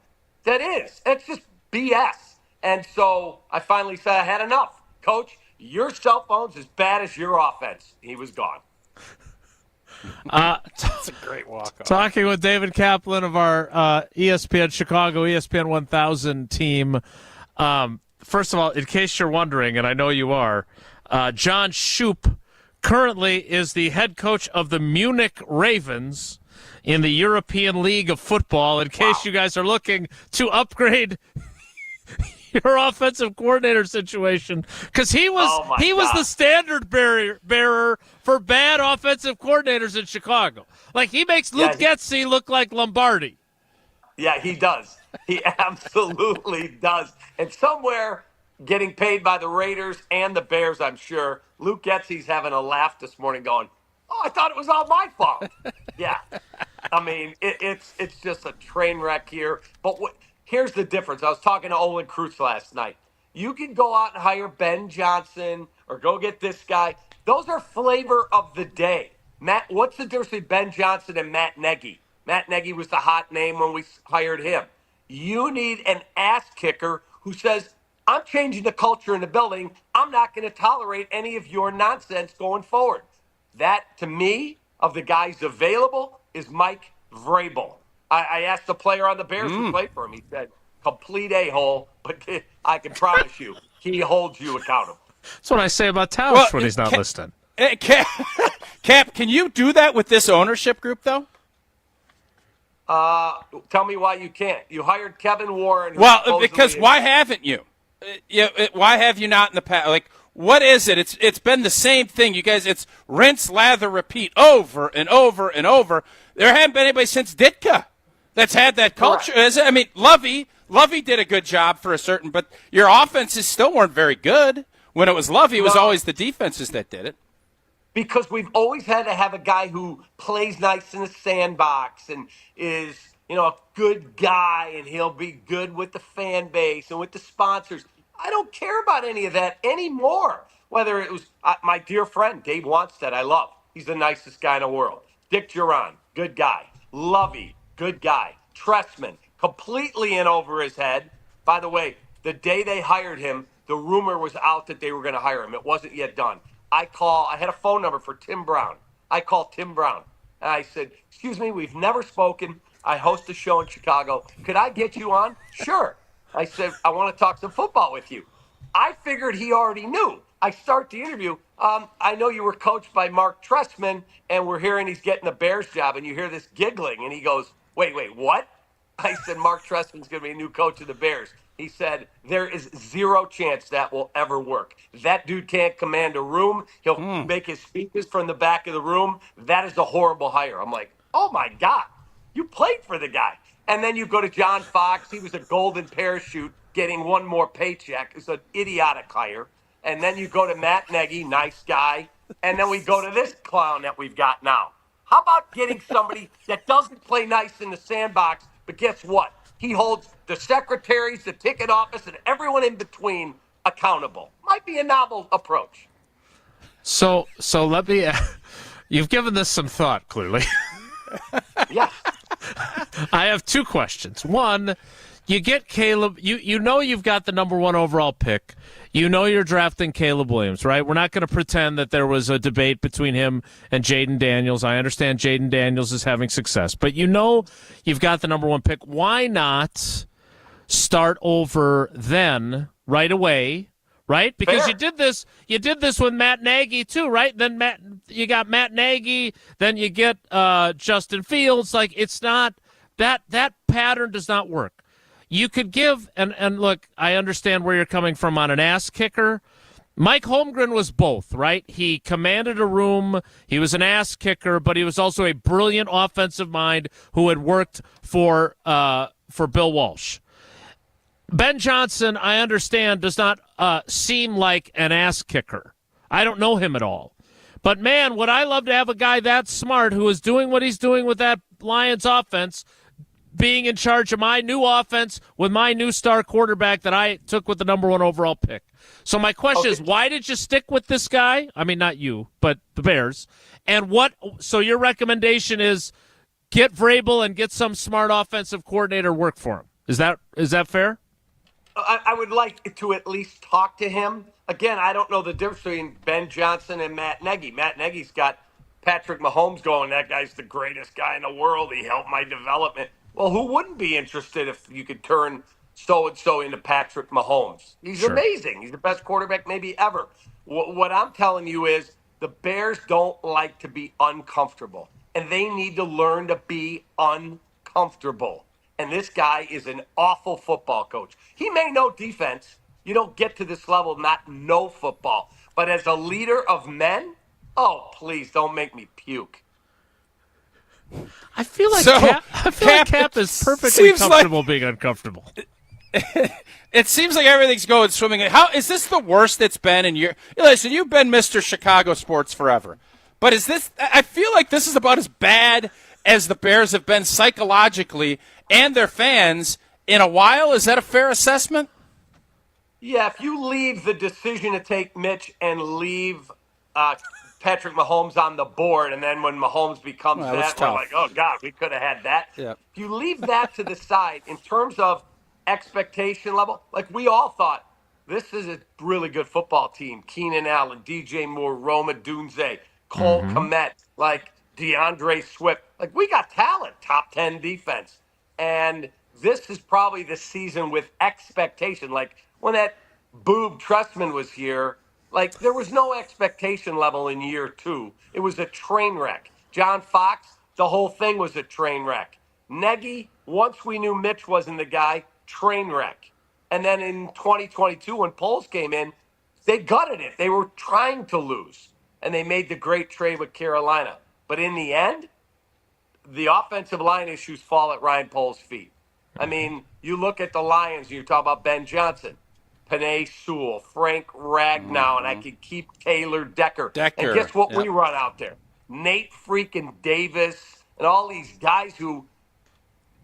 That's just BS. And so I finally said I had enough. Coach, your cell phone's as bad as your offense. He was gone. That's a great walk-off. Talking with David Kaplan of our ESPN Chicago, ESPN 1000 team. First of all, in case you're wondering, and I know you are, John Shoup currently is the head coach of the Munich Ravens in the European League of Football, in case you guys are looking to upgrade your offensive coordinator situation, because he was the standard bearer for bad offensive coordinators in Chicago. Like, he makes Luke Getsy look like Lombardi. Yeah, he does. He absolutely does. And somewhere, getting paid by the Raiders and the Bears, I'm sure, Luke Getsy's having a laugh this morning going, I thought it was all my fault. Yeah. I mean, it's just a train wreck here. But here's the difference. I was talking to Olin Kreutz last night. You can go out and hire Ben Johnson or go get this guy. Those are flavor of the day. What's the difference between Ben Johnson and Matt Nagy? Matt Nagy was the hot name when we hired him. You need an ass kicker who says, I'm changing the culture in the building. I'm not going to tolerate any of your nonsense going forward. That, to me, of the guys available, is Mike Vrabel. I asked the player on the Bears who played for him. He said, complete a-hole, but I can promise you, he holds you accountable. That's what I say about Tausch when he's not listening. Cap, can you do that with this ownership group, though? Tell me why you can't. You hired Kevin Warren. Well, because why haven't you? Why have you not in the past? Like, what is it? It's been the same thing. You guys, it's rinse, lather, repeat over and over and over. There hasn't been anybody since Ditka that's had that culture. I mean, Lovey did a good job for a certain, but your offenses still weren't very good. When it was Lovey, it was always the defenses that did it. Because we've always had to have a guy who plays nice in the sandbox and is, a good guy, and he'll be good with the fan base and with the sponsors. I don't care about any of that anymore. Whether it was my dear friend, Dave Wanstead, I love. He's the nicest guy in the world. Dick Duran, good guy. Lovey, good guy. Tressman, completely in over his head. By the way, the day they hired him, the rumor was out that they were going to hire him. It wasn't yet done. I had a phone number for Tim Brown. I called Tim Brown. And I said, excuse me, we've never spoken. I host a show in Chicago. Could I get you on? Sure. I said, I want to talk some football with you. I figured he already knew. I start the interview. I know you were coached by Mark Trestman, and we're hearing he's getting the Bears job, and you hear this giggling. And he goes, wait, what? I said, Mark Trestman's going to be a new coach of the Bears. He said, there is zero chance that will ever work. That dude can't command a room. He'll make his speeches from the back of the room. That is a horrible hire. I'm like, oh, my God. You played for the guy. And then you go to John Fox. He was a golden parachute getting one more paycheck. It's an idiotic hire. And then you go to Matt Nagy, nice guy. And then we go to this clown that we've got now. How about getting somebody that doesn't play nice in the sandbox, but guess what? He holds the secretaries, the ticket office, and everyone in between accountable. Might be a novel approach. So let me. You've given this some thought, clearly. Yes. I have two questions. One, you get Caleb. You know you've got the number 1 overall pick. You know you're drafting Caleb Williams, right? We're not going to pretend that there was a debate between him and Jaden Daniels. I understand Jaden Daniels is having success, but you know you've got the number 1 pick. Why not start over then right away, right? Because Fair. you did this with Matt Nagy too, right? Then you got Matt Nagy, then you get Justin Fields. Like, it's not that pattern does not work. You could give, and look, I understand where you're coming from on an ass kicker. Mike Holmgren was both, right? He commanded a room. He was an ass kicker, but he was also a brilliant offensive mind who had worked for Bill Walsh. Ben Johnson, I understand, does not seem like an ass kicker. I don't know him at all. But, man, would I love to have a guy that smart who is doing what he's doing with that Lions offense, being in charge of my new offense with my new star quarterback that I took with the number 1 overall pick. So my question is, why did you stick with this guy? I mean, not you, but the Bears. And so your recommendation is get Vrabel and get some smart offensive coordinator work for him. Is that fair? I would like to at least talk to him. Again, I don't know the difference between Ben Johnson and Matt Nagy. Matt Nagy's got Patrick Mahomes going, that guy's the greatest guy in the world. He helped my development. Well, who wouldn't be interested if you could turn so-and-so into Patrick Mahomes? He's amazing. He's the best quarterback maybe ever. What I'm telling you is the Bears don't like to be uncomfortable, and they need to learn to be uncomfortable. And this guy is an awful football coach. He may know defense. You don't get to this level not know football. But as a leader of men, oh, please don't make me puke. I feel like Cap is perfectly comfortable being uncomfortable. It seems like everything's going swimmingly. How is this the worst it's been in your? Listen, you've been Mr. Chicago sports forever, but is this? I feel like this is about as bad as the Bears have been psychologically and their fans in a while. Is that a fair assessment? Yeah, if you leave the decision to take Mitch and leave Patrick Mahomes on the board, and then when Mahomes becomes that, we're like, oh, God, we could have had that. Yeah. If you leave that to the side, in terms of expectation level, like we all thought, this is a really good football team. Keenan Allen, DJ Moore, Roma Dunze, Cole Kmet, like DeAndre Swift. Like, we got talent, top 10 defense. And this is probably the season with expectation. Like, when that boob Trustman was here, like, there was no expectation level in year 2. It was a train wreck. John Fox, the whole thing was a train wreck. Nagy, once we knew Mitch wasn't the guy, train wreck. And then in 2022, when Poles came in, they gutted it. They were trying to lose. And they made the great trade with Carolina. But in the end, the offensive line issues fall at Ryan Poles' feet. I mean, you look at the Lions, you talk about Ben Johnson, Penei Sewell, Frank Ragnow, and I could keep Taylor Decker. And guess what we run out there? Nate freaking Davis and all these guys who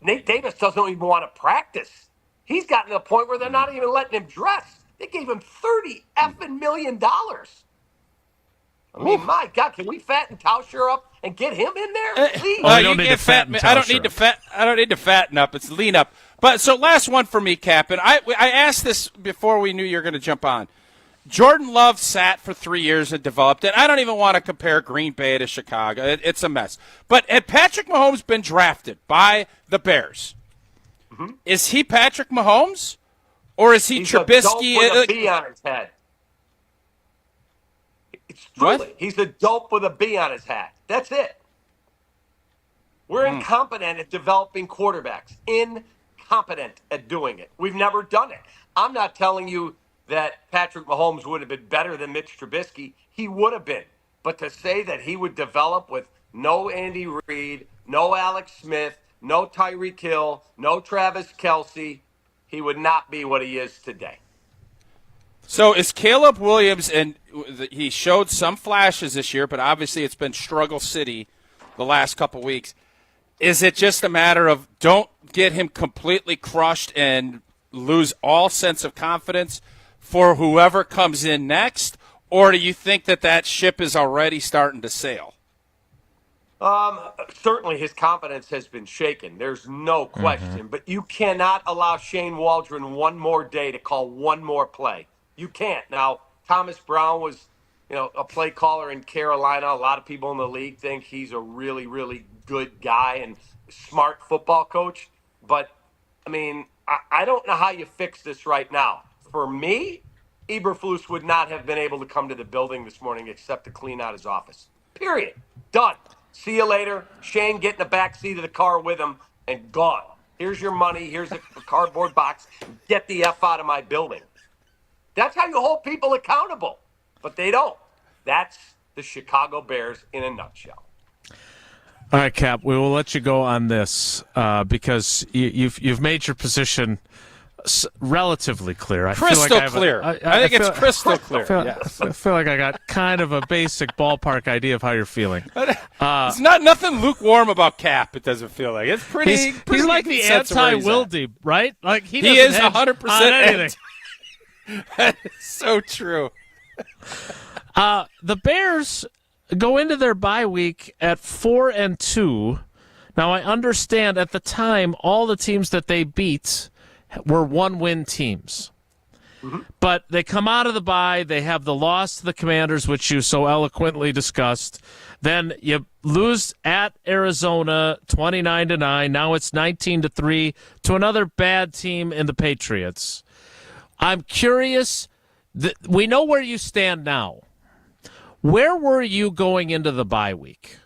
Nate Davis doesn't even want to practice. He's gotten to the point where they're not even letting him dress. They gave him $30 million. I mean, my God, can we fatten Tauscher up and get him in there? Please. I don't need to fatten I don't need to fatten up. It's lean up. But so last one for me, Cap, and I asked this before we knew you were going to jump on. Jordan Love sat for 3 years and developed it. I don't even want to compare Green Bay to Chicago. It's a mess. But had Patrick Mahomes been drafted by the Bears, is he Patrick Mahomes or is he Trubisky? He's a dope with a B on his head. It's truly. What? He's a dope with a B on his hat. That's it. We're incompetent at developing quarterbacks. Incompetent at doing it. We've never done it. I'm not telling you that Patrick Mahomes would have been better than Mitch Trubisky. He would have been. But to say that he would develop with no Andy Reid, no Alex Smith, no Tyreek Hill, no Travis Kelce, he would not be what he is today. So is Caleb Williams, and he showed some flashes this year, but obviously it's been struggle city the last couple weeks. Is it just a matter of don't get him completely crushed and lose all sense of confidence for whoever comes in next, or do you think that ship is already starting to sail? Certainly his confidence has been shaken. There's no question. But you cannot allow Shane Waldron one more day to call one more play. You can't. Now, Thomas Brown was, a play caller in Carolina. A lot of people in the league think he's a really, really good guy and smart football coach. But, I mean, I don't know how you fix this right now. For me, Eberflus would not have been able to come to the building this morning except to clean out his office. Period. Done. See you later. Shane, get in the back seat of the car with him and gone. Here's your money. Here's a cardboard box. Get the F out of my building. That's how you hold people accountable. But they don't. That's the Chicago Bears in a nutshell. All right, Cap, we will let you go on this because you've made your position relatively clear. Crystal clear. I think it's crystal clear. I feel like I got kind of a basic ballpark idea of how you're feeling. It's nothing lukewarm about Cap. It doesn't feel like it's pretty. He's like the anti-Wilde, right? Like he is doesn't hedge 100% on anything. That is so true. The Bears go into their bye week at 4-2. Now I understand at the time all the teams that they beat were one-win teams. But they come out of the bye, they have the loss to the Commanders, which you so eloquently discussed. Then you lose at Arizona 29-9. Now it's 19-3 to another bad team in the Patriots. I'm curious, we know where you stand now. Where were you going into the bye week?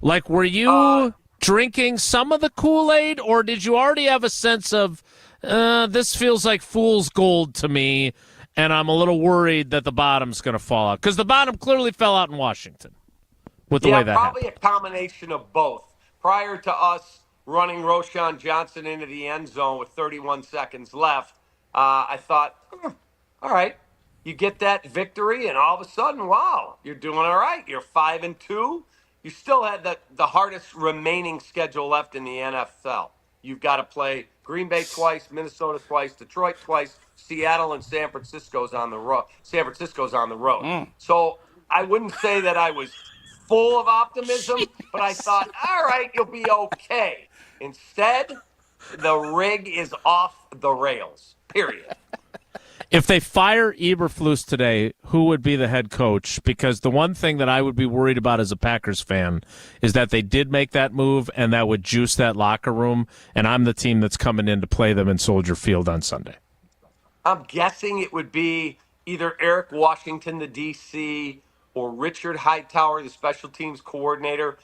Like, were you drinking some of the Kool-Aid, or did you already have a sense of, this feels like fool's gold to me, and I'm a little worried that the bottom's going to fall out? Because the bottom clearly fell out in Washington with the way that probably happened. A combination of both. Prior to us running Roshan Johnson into the end zone with 31 seconds left, I thought, all right, you get that victory, and all of a sudden, wow, you're doing all right. You're 5-2. You still had the hardest remaining schedule left in the NFL. You've got to play Green Bay twice, Minnesota twice, Detroit twice, Seattle and San Francisco's on the road. So I wouldn't say that I was full of optimism, but I thought, all right, you'll be okay. Instead, the rig is off the rails, period. If they fire Eberflus today, who would be the head coach? Because the one thing that I would be worried about as a Packers fan is that they did make that move, and that would juice that locker room, and I'm the team that's coming in to play them in Soldier Field on Sunday. I'm guessing it would be either Eric Washington, the DC, or Richard Hightower, the special teams coordinator.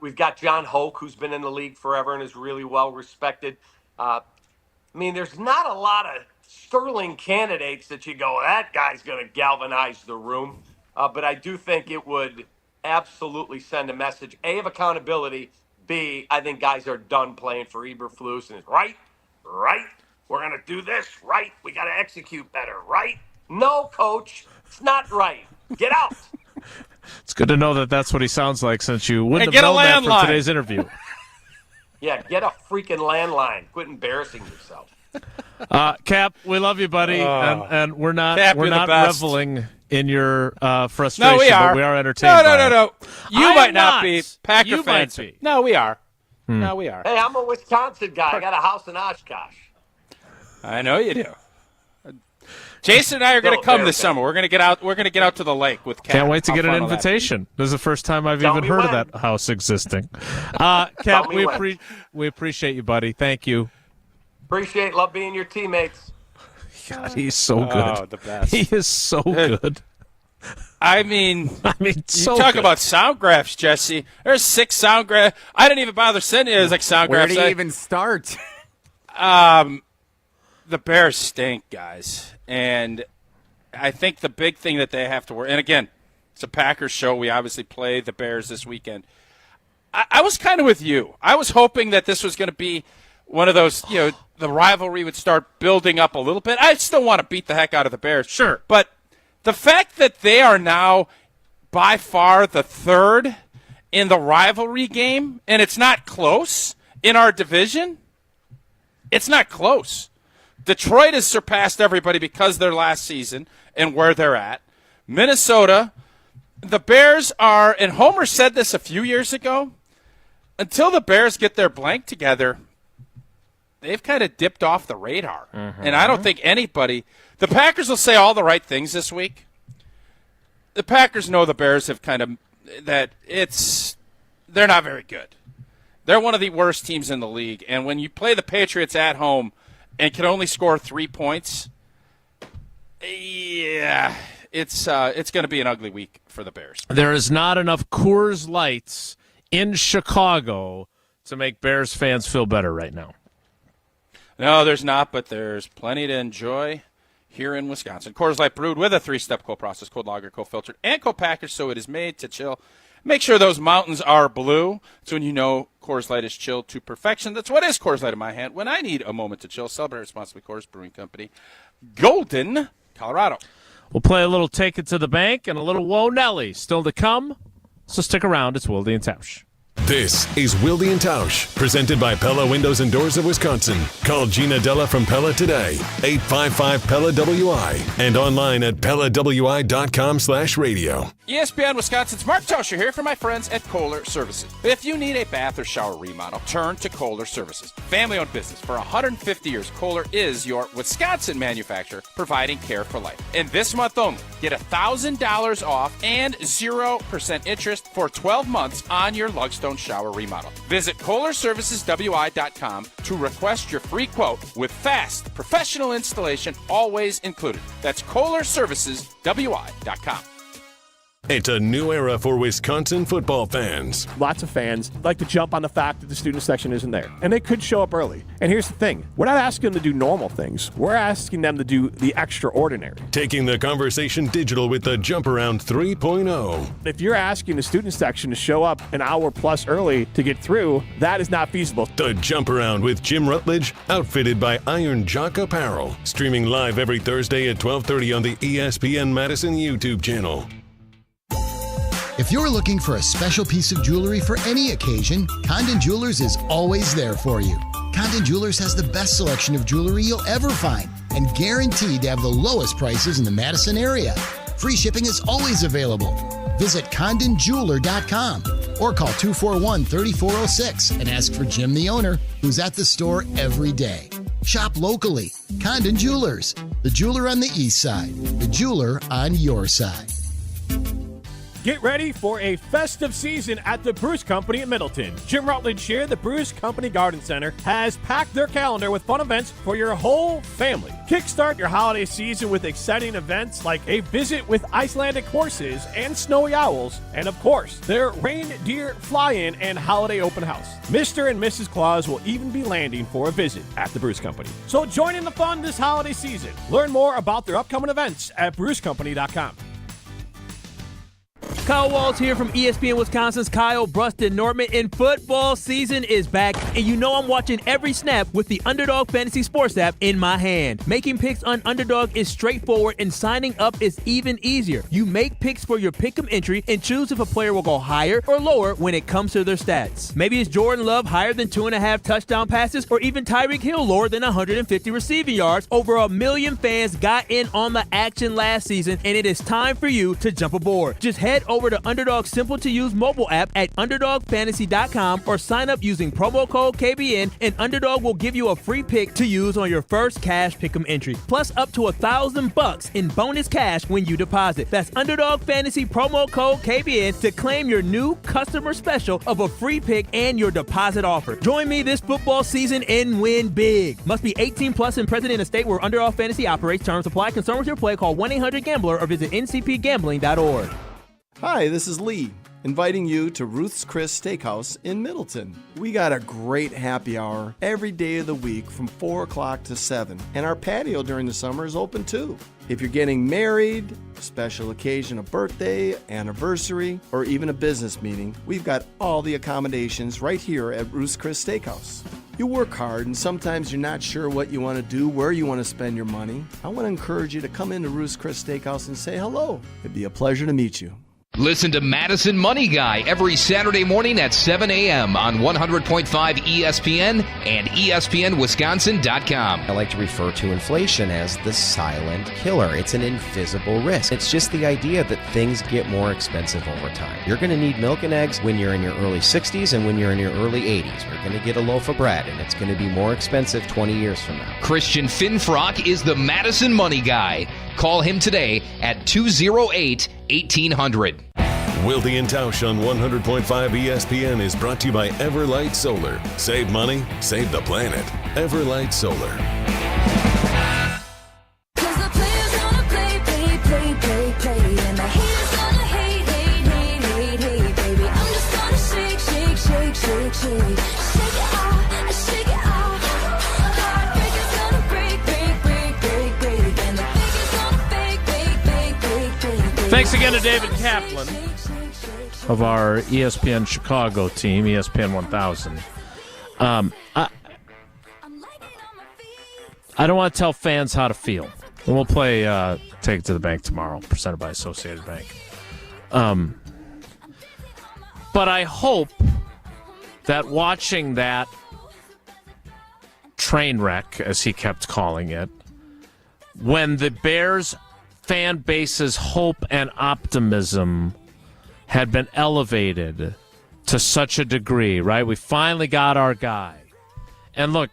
We've got John Hoke, who's been in the league forever and is really well respected. There's not a lot of sterling candidates that you go, that guy's going to galvanize the room. But I do think it would absolutely send a message, A, of accountability, B, I think guys are done playing for Eberflus. And it's right, we're going to do this, right, we got to execute better, right? No, coach, it's not right. Get out. It's good to know that that's what he sounds like, since you wouldn't have known that from today's interview. Yeah, get a freaking landline. Quit embarrassing yourself. Cap, we love you, buddy, and we're not reveling in your frustration. No, we are. But we are entertained. No. You I might am not be. Packer you fans. Might be. No, we are. No, we are. Hey, I'm a Wisconsin guy. I got a house in Oshkosh. I know you do. Jason and I are going to come this summer. We're going to get out. We're going to get out to the lake with Cap. Can't wait to How get an fun will that be? invitation. This is the first time I've Tell even me heard of when. that house existing. Cap, me when. we appreciate you, buddy. Thank you. Love being your teammates. God, he's so good. Oh, the best. He is so good. I mean, so you talk good. about sound graphs, Jesse. There's 6 sound graphs. I didn't even bother sending it as like sound Where graphs. do you even start? The Bears stink, guys. And I think the big thing that they have to work, and again, it's a Packers show. We obviously play the Bears this weekend. I was kind of with you. I was hoping that this was going to be one of those, the rivalry would start building up a little bit. I still want to beat the heck out of the Bears. Sure. But the fact that they are now by far the third in the rivalry game, and it's not close in our division, it's not close. Detroit has surpassed everybody because their last season and where they're at. Minnesota, the Bears are, and Homer said this a few years ago, until the Bears get their blank together, they've kind of dipped off the radar. Mm-hmm. And I don't think anybody – the Packers will say all the right things this week. The Packers know the Bears have kind of – that it's – they're not very good. They're one of the worst teams in the league. And when you play the Patriots at home and can only score 3 points, yeah, it's going to be an ugly week for the Bears. There is not enough Coors Lights in Chicago to make Bears fans feel better right now. No, there's not, but there's plenty to enjoy here in Wisconsin. Coors Light brewed with a 3-step cold process, cold lager, cold filtered, and cold packaged, so it is made to chill. Make sure those mountains are blue. So when you know Coors Light is chilled to perfection. That's what is Coors Light in my hand when I need a moment to chill. Celebrate responsibly. Coors Brewing Company, Golden, Colorado. We'll play a little Take It to the Bank and a little Whoa Nelly still to come. So stick around. It's Wilde and Tausch. This is Wilde and Tausch, presented by Pella Windows and Doors of Wisconsin. Call Gina Della from Pella today, 855-PELLA-WI, and online at PellaWI.com/radio. ESPN Wisconsin's Mark Tauscher here for my friends at Kohler Services. If you need a bath or shower remodel, turn to Kohler Services. Family-owned business for 150 years, Kohler is your Wisconsin manufacturer providing care for life. And this month only, get $1,000 off and 0% interest for 12 months on your Lugstone shower remodel. Visit KohlerServicesWI.com to request your free quote with fast, professional installation always included. That's KohlerServicesWI.com. It's a new era for Wisconsin football fans. Lots of fans like to jump on the fact that the student section isn't there, and they could show up early. And here's the thing. We're not asking them to do normal things. We're asking them to do the extraordinary. Taking the conversation digital with the Jump Around 3.0. If you're asking the student section to show up an hour plus early to get through, that is not feasible. The Jump Around with Jim Rutledge, outfitted by Iron Jock Apparel. Streaming live every Thursday at 12:30 on the ESPN Madison YouTube channel. If you're looking for a special piece of jewelry for any occasion, Condon Jewelers is always there for you. Condon Jewelers has the best selection of jewelry you'll ever find and guaranteed to have the lowest prices in the Madison area. Free shipping is always available. Visit CondonJeweler.com or call 241-3406 and ask for Jim, the owner, who's at the store every day. Shop locally. Condon Jewelers, the jeweler on the east side, the jeweler on your side. Get ready for a festive season at the Bruce Company in Middleton. Jim Rutledge here. The Bruce Company Garden Center has packed their calendar with fun events for your whole family. Kickstart your holiday season with exciting events like a visit with Icelandic horses and snowy owls, and of course, their reindeer fly-in and holiday open house. Mr. and Mrs. Claus will even be landing for a visit at the Bruce Company. So join in the fun this holiday season. Learn more about their upcoming events at brucecompany.com. Kyle Walls here from ESPN Wisconsin's Kyle Bruston Norman, and football season is back, and you know I'm watching every snap with the Underdog Fantasy Sports app in my hand. Making picks on Underdog is straightforward, and signing up is even easier. You make picks for your pick'em entry and choose if a player will go higher or lower when it comes to their stats. Maybe it's Jordan Love higher than 2.5 touchdown passes, or even Tyreek Hill lower than 150 receiving yards. Over 1 million fans got in on the action last season, and it is time for you to jump aboard. Just head over to Underdog's simple-to-use mobile app at UnderdogFantasy.com or sign up using promo code KBN, and Underdog will give you a free pick to use on your first cash pick'em entry, plus up to $1,000 in bonus cash when you deposit. That's Underdog Fantasy promo code KBN to claim your new customer special of a free pick and your deposit offer. Join me this football season and win big. Must be 18 plus and present in a state where Underdog Fantasy operates. Terms apply. Concern with your play. Call 1-800-GAMBLER or visit ncpgambling.org. Hi, this is Lee, inviting you to Ruth's Chris Steakhouse in Middleton. We got a great happy hour every day of the week from 4 o'clock to 7, and our patio during the summer is open too. If you're getting married, special occasion, a birthday, anniversary, or even a business meeting, we've got all the accommodations right here at Ruth's Chris Steakhouse. You work hard and sometimes you're not sure what you want to do, where you want to spend your money. I want to encourage you to come into Ruth's Chris Steakhouse and say hello. It'd be a pleasure to meet you. Listen to Madison Money Guy every Saturday morning at 7 a.m. on 100.5 ESPN and ESPNWisconsin.com. I like to refer to inflation as the silent killer. It's an invisible risk. It's just the idea that things get more expensive over time. You're going to need milk and eggs when you're in your early 60s and when you're in your early 80s. You're going to get a loaf of bread, and it's going to be more expensive 20 years from now. Christian Finfrock is the Madison Money Guy. Call him today at 208-1800. Wilde and Tausch on 100.5 ESPN is brought to you by Everlight Solar. Save money, save the planet. Everlight Solar. Thanks again to David Kaplan of our ESPN Chicago team, ESPN 1000. I don't want to tell fans how to feel. And we'll play Take It to the Bank tomorrow, presented by Associated Bank. But I hope that watching that train wreck, as he kept calling it, when the Bears fan base's hope and optimism had been elevated to such a degree, right? We finally got our guy. And look,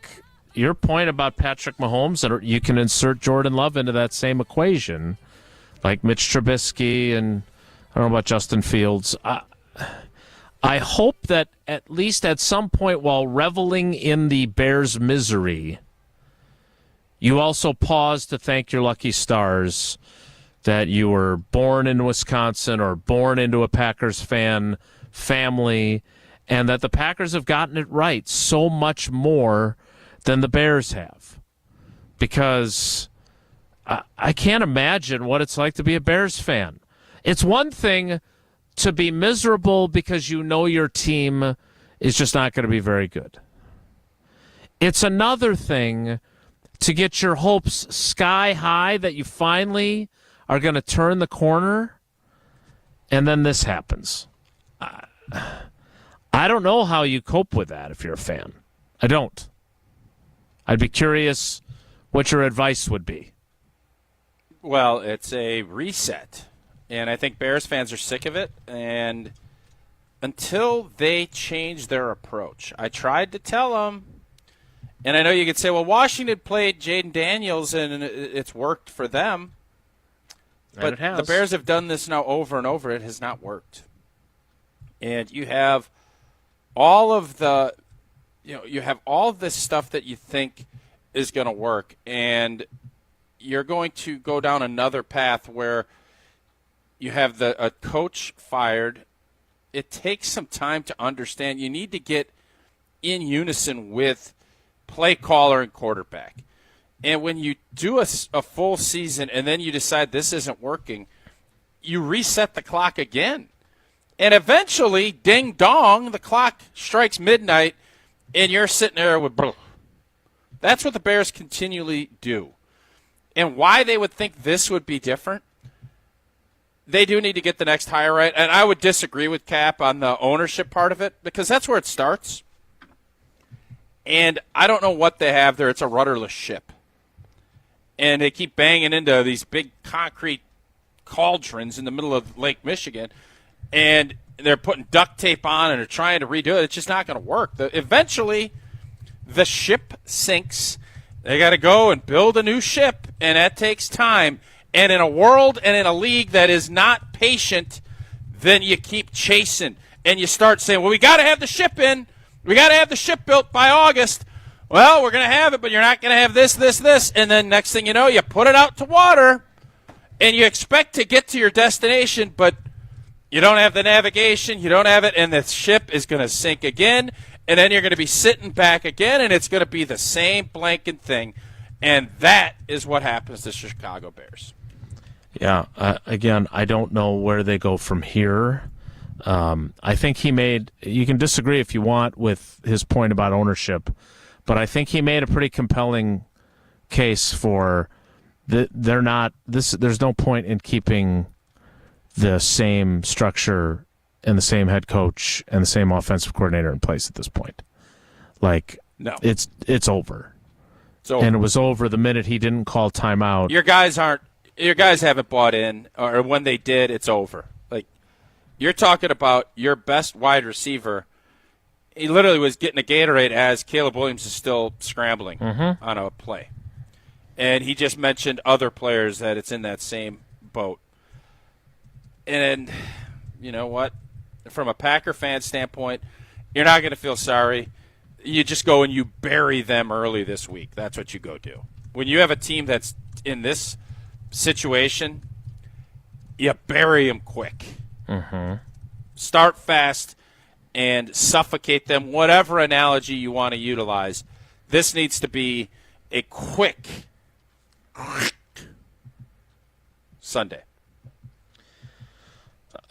your point about Patrick Mahomes, and you can insert Jordan Love into that same equation, like Mitch Trubisky and I don't know about Justin Fields. I hope that at least at some point while reveling in the Bears' misery, you also pause to thank your lucky stars that you were born in Wisconsin or born into a Packers fan family, and that the Packers have gotten it right so much more than the Bears have. Because I can't imagine what it's like to be a Bears fan. It's one thing to be miserable because you know your team is just not going to be very good. It's another thing to get your hopes sky high that you finally are going to turn the corner, and then this happens. I don't know how you cope with that if you're a fan. I don't. I'd be curious what your advice would be. Well, it's a reset, and I think Bears fans are sick of it, and until they change their approach. I tried to tell them, and I know you could say, well, Washington played Jaden Daniels, and it's worked for them. But the Bears have done this now over and over. It has not worked. And you have all of the, you have all of this stuff that you think is going to work, and you're going to go down another path where you have a coach fired. It takes some time to understand. You need to get in unison with play caller and quarterback. And when you do a full season and then you decide this isn't working, you reset the clock again. And eventually, ding dong, the clock strikes midnight, and you're sitting there with. That's what the Bears continually do. And why they would think this would be different, they do need to get the next hire right. And I would disagree with Cap on the ownership part of it, because that's where it starts. And I don't know what they have there. It's a rudderless ship. And they keep banging into these big concrete cauldrons in the middle of Lake Michigan. And they're putting duct tape on and they're trying to redo it. It's just not going to work. Eventually, the ship sinks. They got to go and build a new ship, and that takes time. And in a world and in a league that is not patient, then you keep chasing. And you start saying, well, we got to have the ship in. We got to have the ship built by August. Well, we're going to have it, but you're not going to have this, this, this. And then next thing you know, you put it out to water, and you expect to get to your destination, but you don't have the navigation, you don't have it, and the ship is going to sink again, and then you're going to be sitting back again, and it's going to be the same blanking thing. And that is what happens to Chicago Bears. Yeah, again, I don't know where they go from here. I think you can disagree if you want with his point about ownership, but I think he made a pretty compelling case for there's no point in keeping the same structure and the same head coach and the same offensive coordinator in place at this point. Like, no, it's over. It's over. And it was over the minute he didn't call timeout. Your guys haven't bought in, or when they did, it's over. Like, you're talking about your best wide receiver. He literally was getting a Gatorade as Caleb Williams is still scrambling on a play. And he just mentioned other players that it's in that same boat. And you know what? From a Packer fan standpoint, you're not going to feel sorry. You just go and you bury them early this week. That's what you go do. When you have a team that's in this situation, you bury them quick. Start fast and suffocate them, whatever analogy you want to utilize. This needs to be a quick Sunday.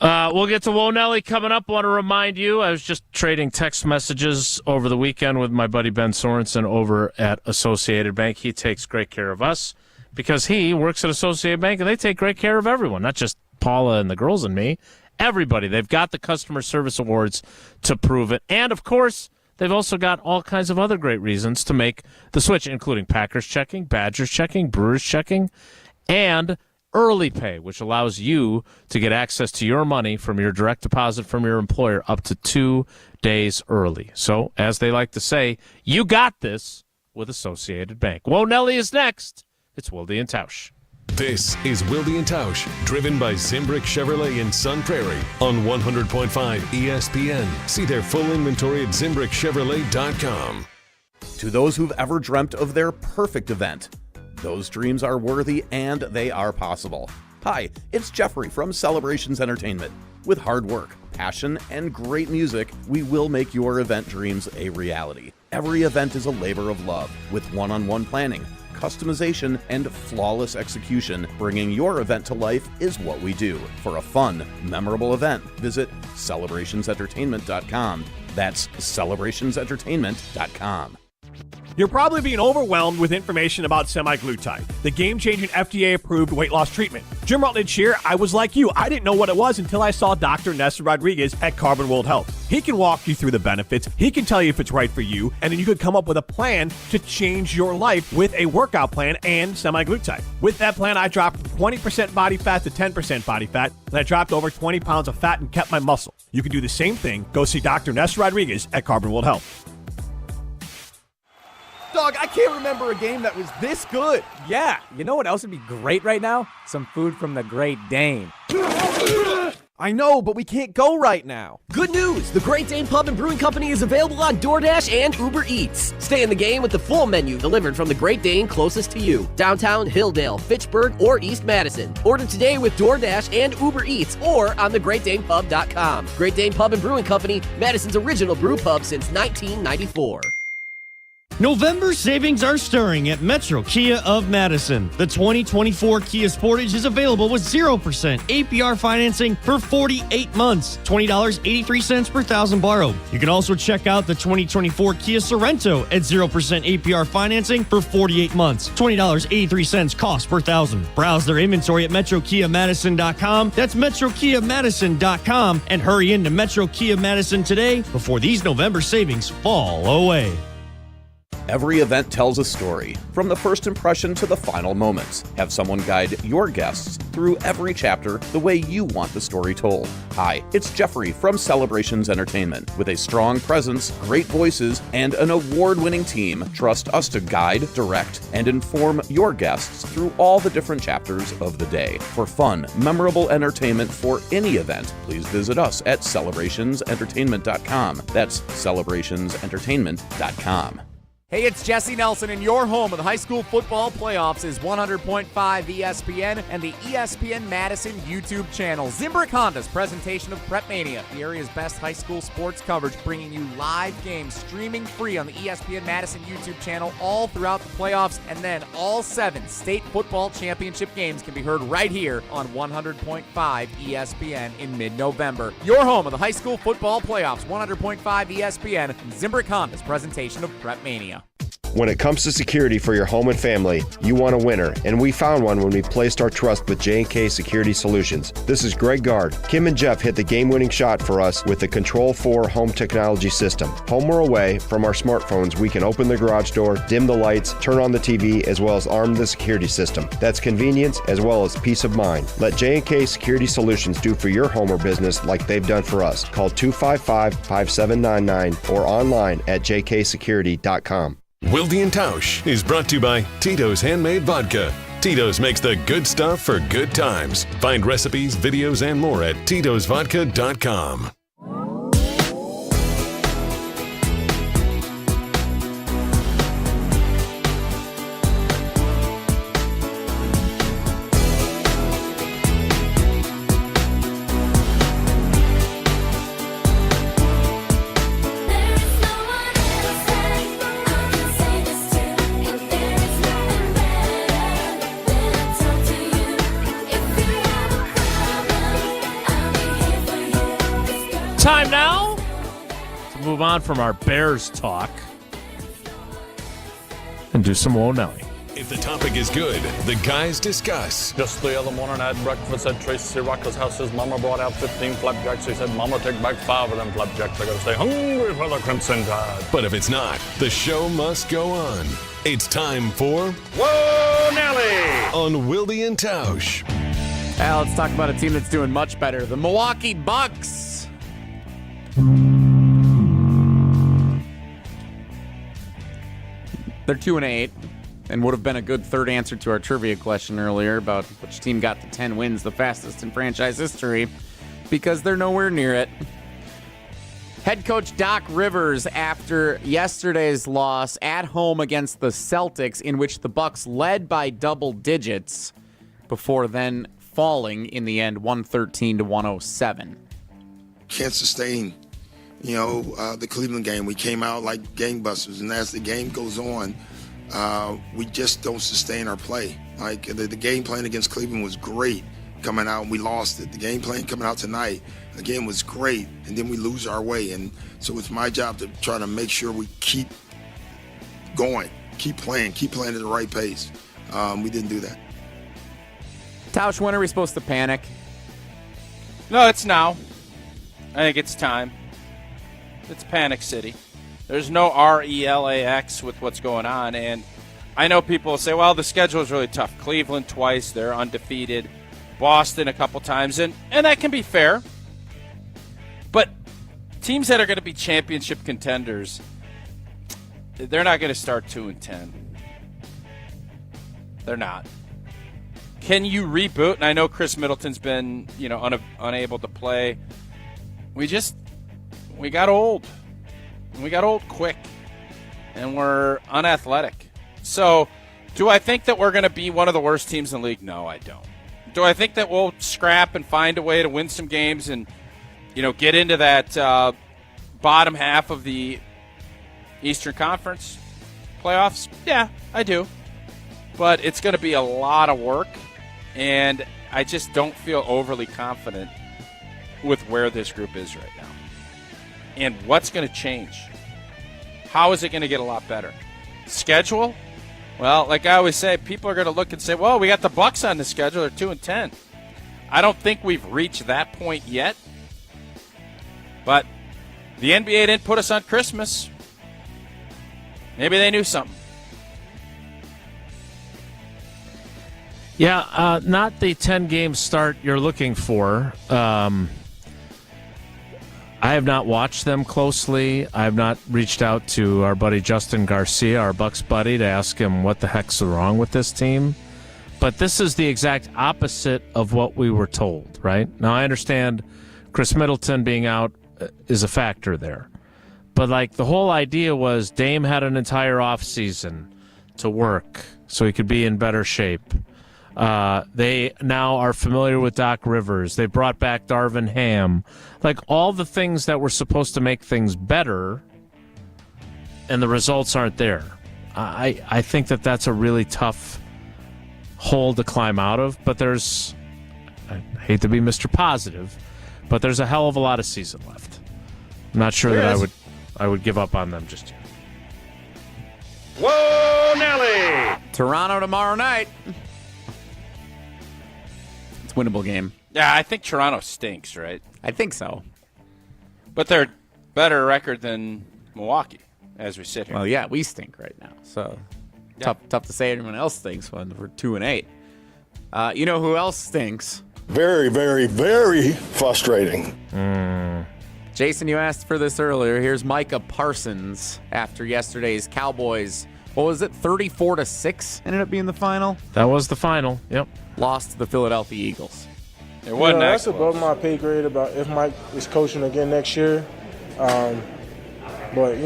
We'll get to Whoa Nelly coming up. I want to remind you, I was just trading text messages over the weekend with my buddy Ben Sorensen over at Associated Bank. He takes great care of us because he works at Associated Bank, and they take great care of everyone, not just Paula and the girls and me. Everybody. They've got the customer service awards to prove it. And, of course, they've also got all kinds of other great reasons to make the switch, including Packers checking, Badgers checking, Brewers checking, and early pay, which allows you to get access to your money from your direct deposit from your employer up to 2 days early. So, as they like to say, you got this with Associated Bank. Whoa Nelly is next. It's Wilde and Tausch. This is Wilde and Tausch, driven by Zimbrick Chevrolet in Sun Prairie on 100.5 ESPN. See their full inventory at ZimbrickChevrolet.com. To those who've ever dreamt of their perfect event, those dreams are worthy and they are possible. Hi, it's Jeffrey from Celebrations Entertainment. With hard work, passion, and great music, we will make your event dreams a reality. Every event is a labor of love with one-on-one planning, customization, and flawless execution. Bringing your event to life is what we do. For a fun, memorable event, visit celebrationsentertainment.com. That's celebrationsentertainment.com. You're probably being overwhelmed with information about semaglutide, the game-changing FDA-approved weight loss treatment. Jim Rutledge here. I was like you. I didn't know what it was until I saw Dr. Nestor Rodriguez at Carbon World Health. He can walk you through the benefits. He can tell you if it's right for you, and then you could come up with a plan to change your life with a workout plan and semaglutide. With that plan, I dropped 20% body fat to 10% body fat, and I dropped over 20 pounds of fat and kept my muscle. You can do the same thing. Go see Dr. Nestor Rodriguez at Carbon World Health. Dog, I can't remember a game that was this good. Yeah, you know what else would be great right now? Some food from the Great Dane. I know, but we can't go right now. Good news! The Great Dane Pub and Brewing Company is available on DoorDash and Uber Eats. Stay in the game with the full menu delivered from the Great Dane closest to you. Downtown, Hilldale, Fitchburg, or East Madison. Order today with DoorDash and Uber Eats or on thegreatdanepub.com. Great Dane Pub and Brewing Company, Madison's original brew pub since 1994. November savings are stirring at Metro Kia of Madison. The 2024 Kia Sportage is available with 0% APR financing for 48 months, $20.83 per thousand borrowed. You can also check out the 2024 Kia Sorento at 0% APR financing for 48 months, $20.83 cost per thousand. Browse their inventory at MetroKiaMadison.com. That's MetroKiaMadison.com, and hurry into Metro Kia Madison today before these November savings fall away. Every event tells a story, from the first impression to the final moments. Have someone guide your guests through every chapter the way you want the story told. Hi, it's Jeffrey from Celebrations Entertainment. With a strong presence, great voices, and an award-winning team, trust us to guide, direct, and inform your guests through all the different chapters of the day. For fun, memorable entertainment for any event, please visit us at celebrationsentertainment.com. That's celebrationsentertainment.com. Hey, it's Jesse Nelson, and your home of the high school football playoffs is 100.5 ESPN and the ESPN Madison YouTube channel. Zimbrick Honda's presentation of Prep Mania, the area's best high school sports coverage, bringing you live games streaming free on the ESPN Madison YouTube channel all throughout the playoffs, and then all 7 state football championship games can be heard right here on 100.5 ESPN in mid-November. Your home of the high school football playoffs, 100.5 ESPN and Zimbrick Honda's presentation of Prep Mania. When it comes to security for your home and family, you want a winner, and we found one when we placed our trust with J&K Security Solutions. This is Greg Gard. Kim and Jeff hit the game-winning shot for us with the Control 4 home technology system. Home or away, from our smartphones, we can open the garage door, dim the lights, turn on the TV, as well as arm the security system. That's convenience as well as peace of mind. Let J&K Security Solutions do for your home or business like they've done for us. Call 255-5799 or online at jksecurity.com. Wilde and Tausch is brought to you by Tito's Handmade Vodka. Tito's makes the good stuff for good times. Find recipes, videos, and more at titosvodka.com. Time now to move on from our Bears talk and do some Whoa Nelly. If the topic is good, the guys discuss. Just the other morning I had breakfast at Tracy Rocker's house. His mama brought out 15 flapjacks. He said, Mama, take back 5 of them flapjacks. I gotta stay hungry for the Crimson Tide. But if it's not, the show must go on. It's time for Whoa Nelly on Wilde and Tausch. Now let's talk about a team that's doing much better. The Milwaukee Bucks. They're 2-8, and would have been a good third answer to our trivia question earlier about which team got to 10 wins, the fastest in franchise history, because they're nowhere near it. Head coach Doc Rivers, after yesterday's loss at home against the Celtics, in which the Bucks led by double digits, before then falling in the end 113-107. Can't sustain, the Cleveland game. We came out like gangbusters, and as the game goes on, we just don't sustain our play. Like the game plan against Cleveland was great coming out, and we lost it. The game plan coming out tonight, again, was great, and then we lose our way. And so it's my job to try to make sure we keep going, keep playing at the right pace. We didn't do that. Tausch, when are we supposed to panic? No, it's now. I think it's time. It's Panic City. There's no RELAX with what's going on. And I know people will say, well, the schedule is really tough. Cleveland twice, they're undefeated. Boston a couple times, and that can be fair. But teams that are going to be championship contenders, they're not going to start 2-10. They're not. Can you reboot? And I know Chris Middleton's been, unable to play. We got old. We got old quick. And we're unathletic. So, do I think that we're going to be one of the worst teams in the league? No, I don't. Do I think that we'll scrap and find a way to win some games and, get into that bottom half of the Eastern Conference? playoffs? Yeah, I do. But it's going to be a lot of work, and I just don't feel overly confident with where this group is right now. And what's going to change? How is it going to get a lot better? Schedule? Well, like I always say, people are going to look and say, well, we got the Bucks on the schedule. They're 2-10. I don't think we've reached that point yet. But the NBA didn't put us on Christmas. Maybe they knew something. Yeah, not the 10-game start you're looking for. I have not watched them closely. I have not reached out to our buddy Justin Garcia, our Bucks buddy, to ask him what the heck's wrong with this team. But this is the exact opposite of what we were told, right? Now, I understand Chris Middleton being out is a factor there. But, like, the whole idea was Dame had an entire offseason to work so he could be in better shape. They now are familiar with Doc Rivers. They brought back Darvin Ham. Like, all the things that were supposed to make things better, and the results aren't there. I think that that's a really tough hole to climb out of, but there's, I hate to be Mr. Positive, but there's a hell of a lot of season left. I'm not sure that I would give up on them just yet. Whoa, Nelly! Toronto tomorrow night. It's a winnable game. Yeah, I think Toronto stinks, right? I think so. But they're better record than Milwaukee as we sit here. Well, yeah, we stink right now. So tough to say anyone else stinks when we're 2-8. You know who else stinks? Very, very, very frustrating. Jason, you asked for this earlier. Here's Micah Parsons after yesterday's Cowboys. What was it? 34-6 ended up being the final. That was the final. Yep. Lost to the Philadelphia Eagles. It wasn't that's above my pay grade about if Mike is coaching again next year. But,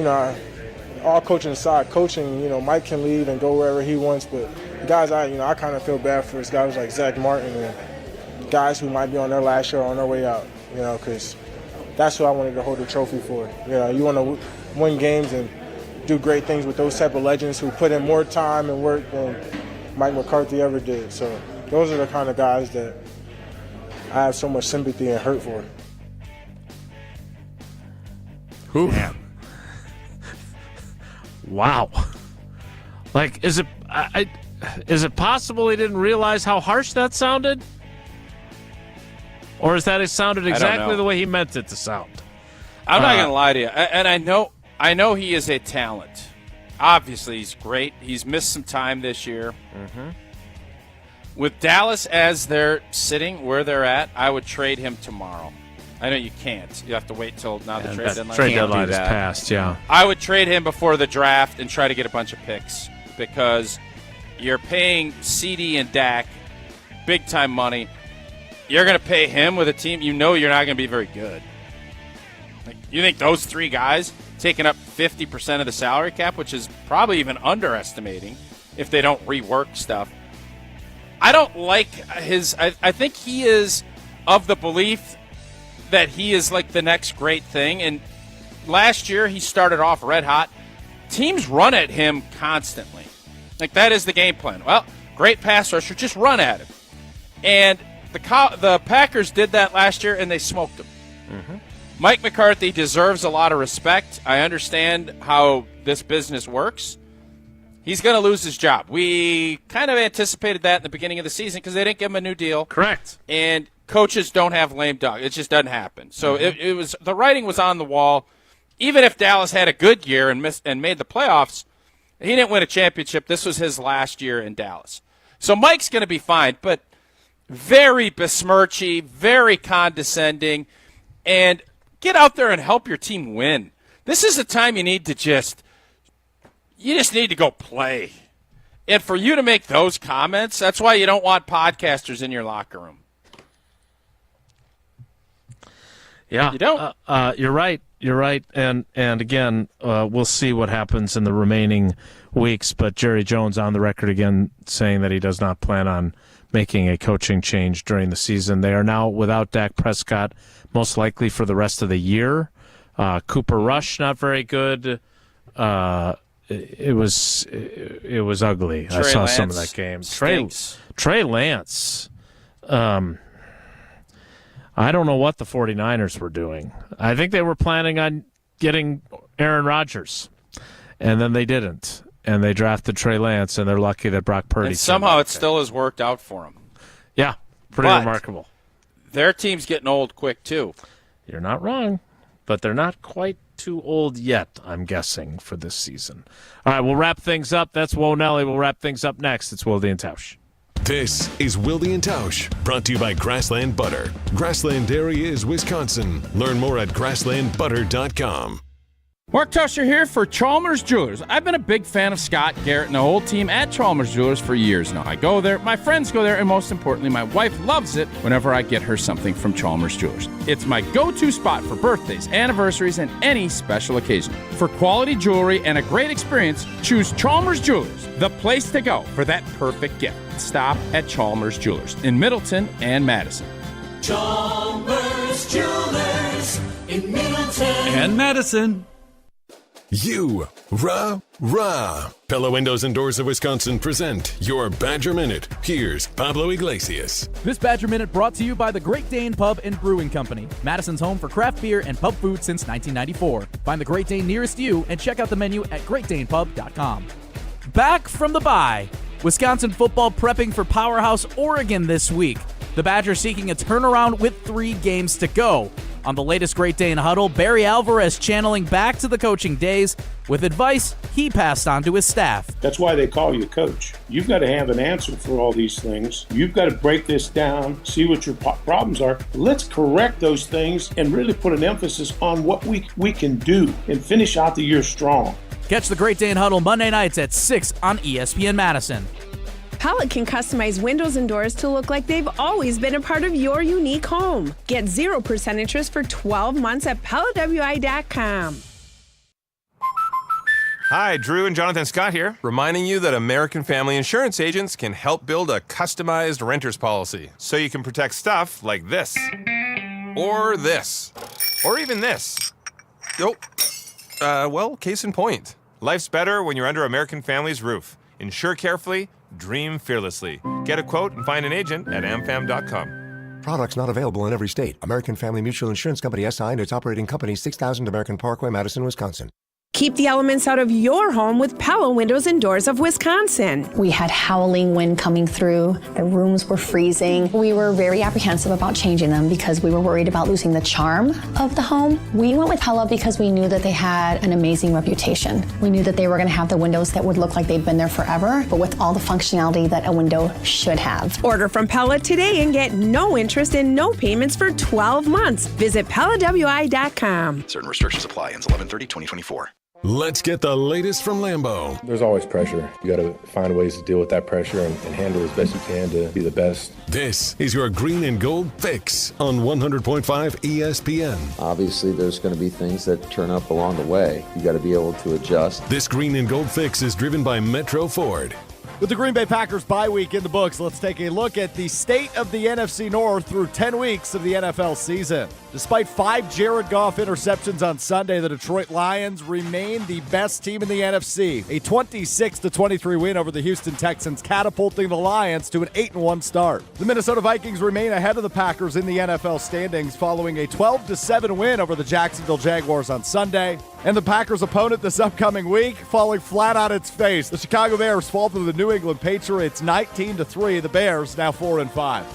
all coaching aside, Mike can leave and go wherever he wants. But guys, I kind of feel bad for guys like Zach Martin and guys who might be on their last year on their way out, because that's who I wanted to hold the trophy for. You want to win games and do great things with those type of legends who put in more time and work than Mike McCarthy ever did. So those are the kind of guys that I have so much sympathy and hurt for. Who? Wow. Like, is it possible he didn't realize how harsh that sounded? Or is that it sounded exactly the way he meant it to sound? I'm not going to lie to you. And I know he is a talent. Obviously, he's great. He's missed some time this year. Mm-hmm. With Dallas as they're sitting where they're at, I would trade him tomorrow. I know you can't. You have to wait till now the trade deadline. Trade deadline is passed, yeah. I would trade him before the draft and try to get a bunch of picks because you're paying CD and Dak big-time money. You're going to pay him with a team you're not going to be very good. Like, you think those three guys taking up 50% of the salary cap, which is probably even underestimating if they don't rework stuff. I don't like his – I think he is of the belief that he is like the next great thing. And last year he started off red hot. Teams run at him constantly. Like, that is the game plan. Well, great pass rusher, just run at him. And the Packers did that last year, and they smoked him. Mm-hmm. Mike McCarthy deserves a lot of respect. I understand how this business works. He's going to lose his job. We kind of anticipated that in the beginning of the season because they didn't give him a new deal. Correct. And coaches don't have lame duck. It just doesn't happen. So it was the writing was on the wall. Even if Dallas had a good year and made the playoffs, he didn't win a championship. This was his last year in Dallas. So Mike's going to be fine, but very besmirchy, very condescending, and get out there and help your team win. This is the time you need to just need to go play. And for you to make those comments, that's why you don't want podcasters in your locker room. Yeah, you don't. You're right. You're right. And again, we'll see what happens in the remaining weeks. But Jerry Jones on the record again saying that he does not plan on making a coaching change during the season. They are now without Dak Prescott, most likely for the rest of the year. Cooper Rush, not very good. it was ugly. I saw some of that game. Trey Lance. I don't know what the 49ers were doing. I think they were planning on getting Aaron Rodgers, and then they didn't. And they drafted Trey Lance, and they're lucky that Brock Purdy. And somehow it still has worked out for them. Yeah, pretty remarkable. Their team's getting old quick, too. You're not wrong, but they're not quite too old yet, I'm guessing, for this season. All right, we'll wrap things up. That's Wonelli. We'll wrap things up next. It's Wilde and Tausch. This is Wilde and Tausch, brought to you by Grassland Butter. Grassland Dairy is Wisconsin. Learn more at grasslandbutter.com. Mark Tusher here for Chalmers Jewelers. I've been a big fan of Scott, Garrett, and the whole team at Chalmers Jewelers for years now. I go there, my friends go there, and most importantly, my wife loves it whenever I get her something from Chalmers Jewelers. It's my go-to spot for birthdays, anniversaries, and any special occasion. For quality jewelry and a great experience, choose Chalmers Jewelers, the place to go for that perfect gift. Stop at Chalmers Jewelers in Middleton and Madison. Chalmers Jewelers in Middleton and Madison. Pella Windows and Doors of Wisconsin present your Badger Minute. Here's Pablo Iglesias. This Badger Minute brought to you by the Great Dane Pub and Brewing Company, Madison's home for craft beer and pub food since 1994. Find the Great Dane nearest you and check out the menu at greatdanepub.com. Back from the bye, Wisconsin football prepping for powerhouse Oregon this week. The Badgers seeking a turnaround with 3 games to go. On the latest Great Dane Huddle, Barry Alvarez channeling back to the coaching days with advice he passed on to his staff. That's why they call you coach. You've got to have an answer for all these things. You've got to break this down, see what your problems are. Let's correct those things and really put an emphasis on what we can do and finish out the year strong. Catch the Great Dane Huddle Monday nights at 6 on ESPN Madison. Pella can customize windows and doors to look like they've always been a part of your unique home. Get 0% interest for 12 months at PellaWI.com. Hi, Drew and Jonathan Scott here, reminding you that American Family Insurance agents can help build a customized renter's policy so you can protect stuff like this, or this, or even this. Well, case in point. Life's better when you're under American Family's roof. Insure carefully, dream fearlessly. Get a quote and find an agent at amfam.com. Products not available in every state. American Family Mutual Insurance Company SI and its operating company 6000 American Parkway, Madison, Wisconsin. Keep the elements out of your home with Pella Windows and Doors of Wisconsin. We had howling wind coming through. The rooms were freezing. We were very apprehensive about changing them because we were worried about losing the charm of the home. We went with Pella because we knew that they had an amazing reputation. We knew that they were going to have the windows that would look like they'd been there forever, but with all the functionality that a window should have. Order from Pella today and get no interest and no payments for 12 months. Visit PellaWI.com. Certain restrictions apply. Ends 11/30/2024. Let's get the latest from Lambeau. There's always pressure. You got to find ways to deal with that pressure and handle as best you can to be the best. This is your green and gold fix on 100.5 ESPN. Obviously, there's going to be things that turn up along the way. You got to be able to adjust. This green and gold fix is driven by Metro Ford. With the Green Bay Packers bye week in the books, let's take a look at the state of the NFC North through 10 weeks of the NFL season. Despite 5 Jared Goff interceptions on Sunday, the Detroit Lions remain the best team in the NFC. A 26-23 win over the Houston Texans, catapulting the Lions to an 8-1 start. The Minnesota Vikings remain ahead of the Packers in the NFL standings following a 12-7 win over the Jacksonville Jaguars on Sunday. And the Packers' opponent this upcoming week falling flat on its face. The Chicago Bears fall to the New England Patriots 19-3. The Bears now 4-5.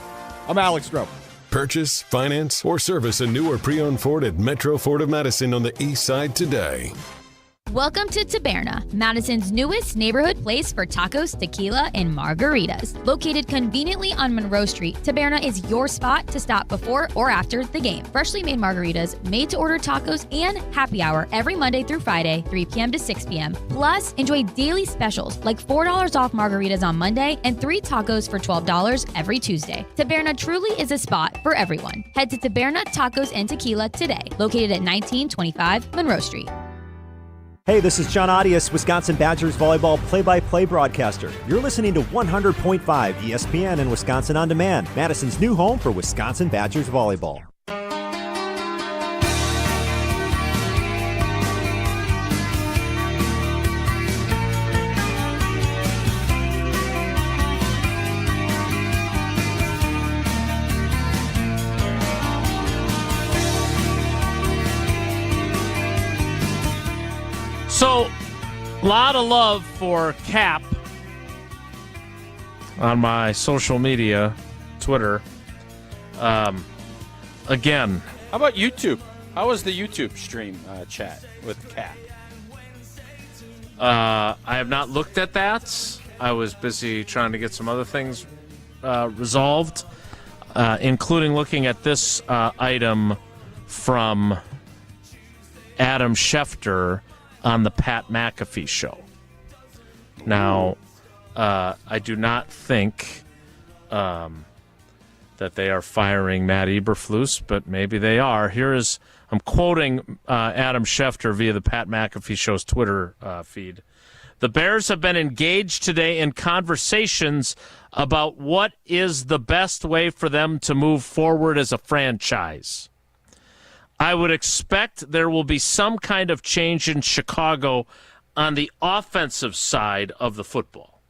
I'm Alex Stroh. Purchase, finance, or service a new or pre-owned Ford at Metro Ford of Madison on the east side today. Welcome to Taberna, Madison's newest neighborhood place for tacos, tequila, and margaritas. Located conveniently on Monroe Street, Taberna is your spot to stop before or after the game. Freshly made margaritas, made-to-order tacos, and happy hour every Monday through Friday, 3 p.m. to 6 p.m. Plus, enjoy daily specials like $4 off margaritas on Monday and 3 tacos for $12 every Tuesday. Taberna truly is a spot for everyone. Head to Taberna Tacos and Tequila today, located at 1925 Monroe Street. Hey, this is John Audius, Wisconsin Badgers volleyball play-by-play broadcaster. You're listening to 100.5 ESPN and Wisconsin On Demand, Madison's new home for Wisconsin Badgers volleyball. A lot of love for Cap on my social media, Twitter. Again. How about YouTube? How was the YouTube stream chat with Cap? I have not looked at that. I was busy trying to get some other things resolved, including looking at this item from Adam Schefter on the Pat McAfee show. Now, I do not think that they are firing Matt Eberflus, but maybe they are. I'm quoting Adam Schefter via the Pat McAfee show's Twitter feed. The Bears have been engaged today in conversations about what is the best way for them to move forward as a franchise. I would expect there will be some kind of change in Chicago on the offensive side of the football.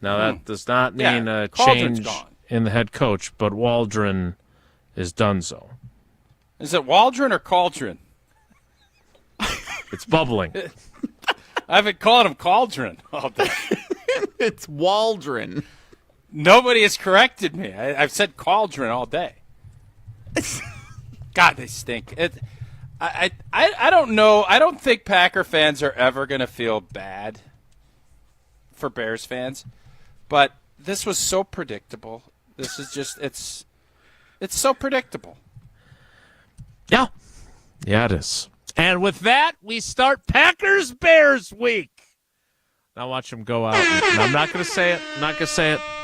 Now, that does not mean a change in the head coach, but Waldron is donezo. Is it Waldron or Cauldron? It's bubbling. I've been calling him Cauldron all day. It's Waldron. Nobody has corrected me. I've said Cauldron all day. God, they stink. I don't know. I don't think Packer fans are ever going to feel bad for Bears fans, but this was so predictable. This is just it's so predictable. Yeah, it is. And with that, we start Packers-Bears week. Now watch them go out. I'm not going to say it.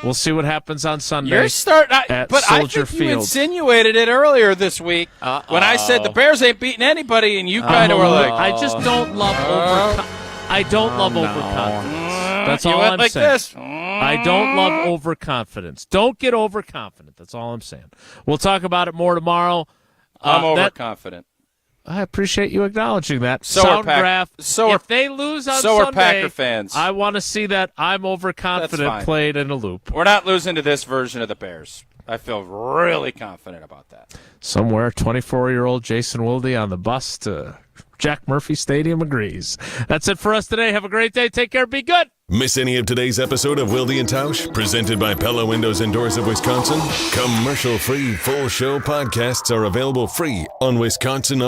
We'll see what happens on Sunday. You're starting, but I think Field. you insinuated it earlier this week when I said the Bears ain't beating anybody, and you kind of were like, I just don't love overconfidence. That's all I'm saying. This. I don't love overconfidence. Don't get overconfident. That's all I'm saying. We'll talk about it more tomorrow. I'm overconfident. I appreciate you acknowledging that. So if they lose on Sunday, are Packer fans. I want to see that I'm overconfident played in a loop. We're not losing to this version of the Bears. I feel really confident about that. Somewhere, 24-year-old Jason Wilde on the bus to Jack Murphy Stadium agrees. That's it for us today. Have a great day. Take care. Be good. Miss any of today's episode of Wilde and Tausch, presented by Pella Windows and Doors of Wisconsin? Commercial-free full show podcasts are available free on Wisconsin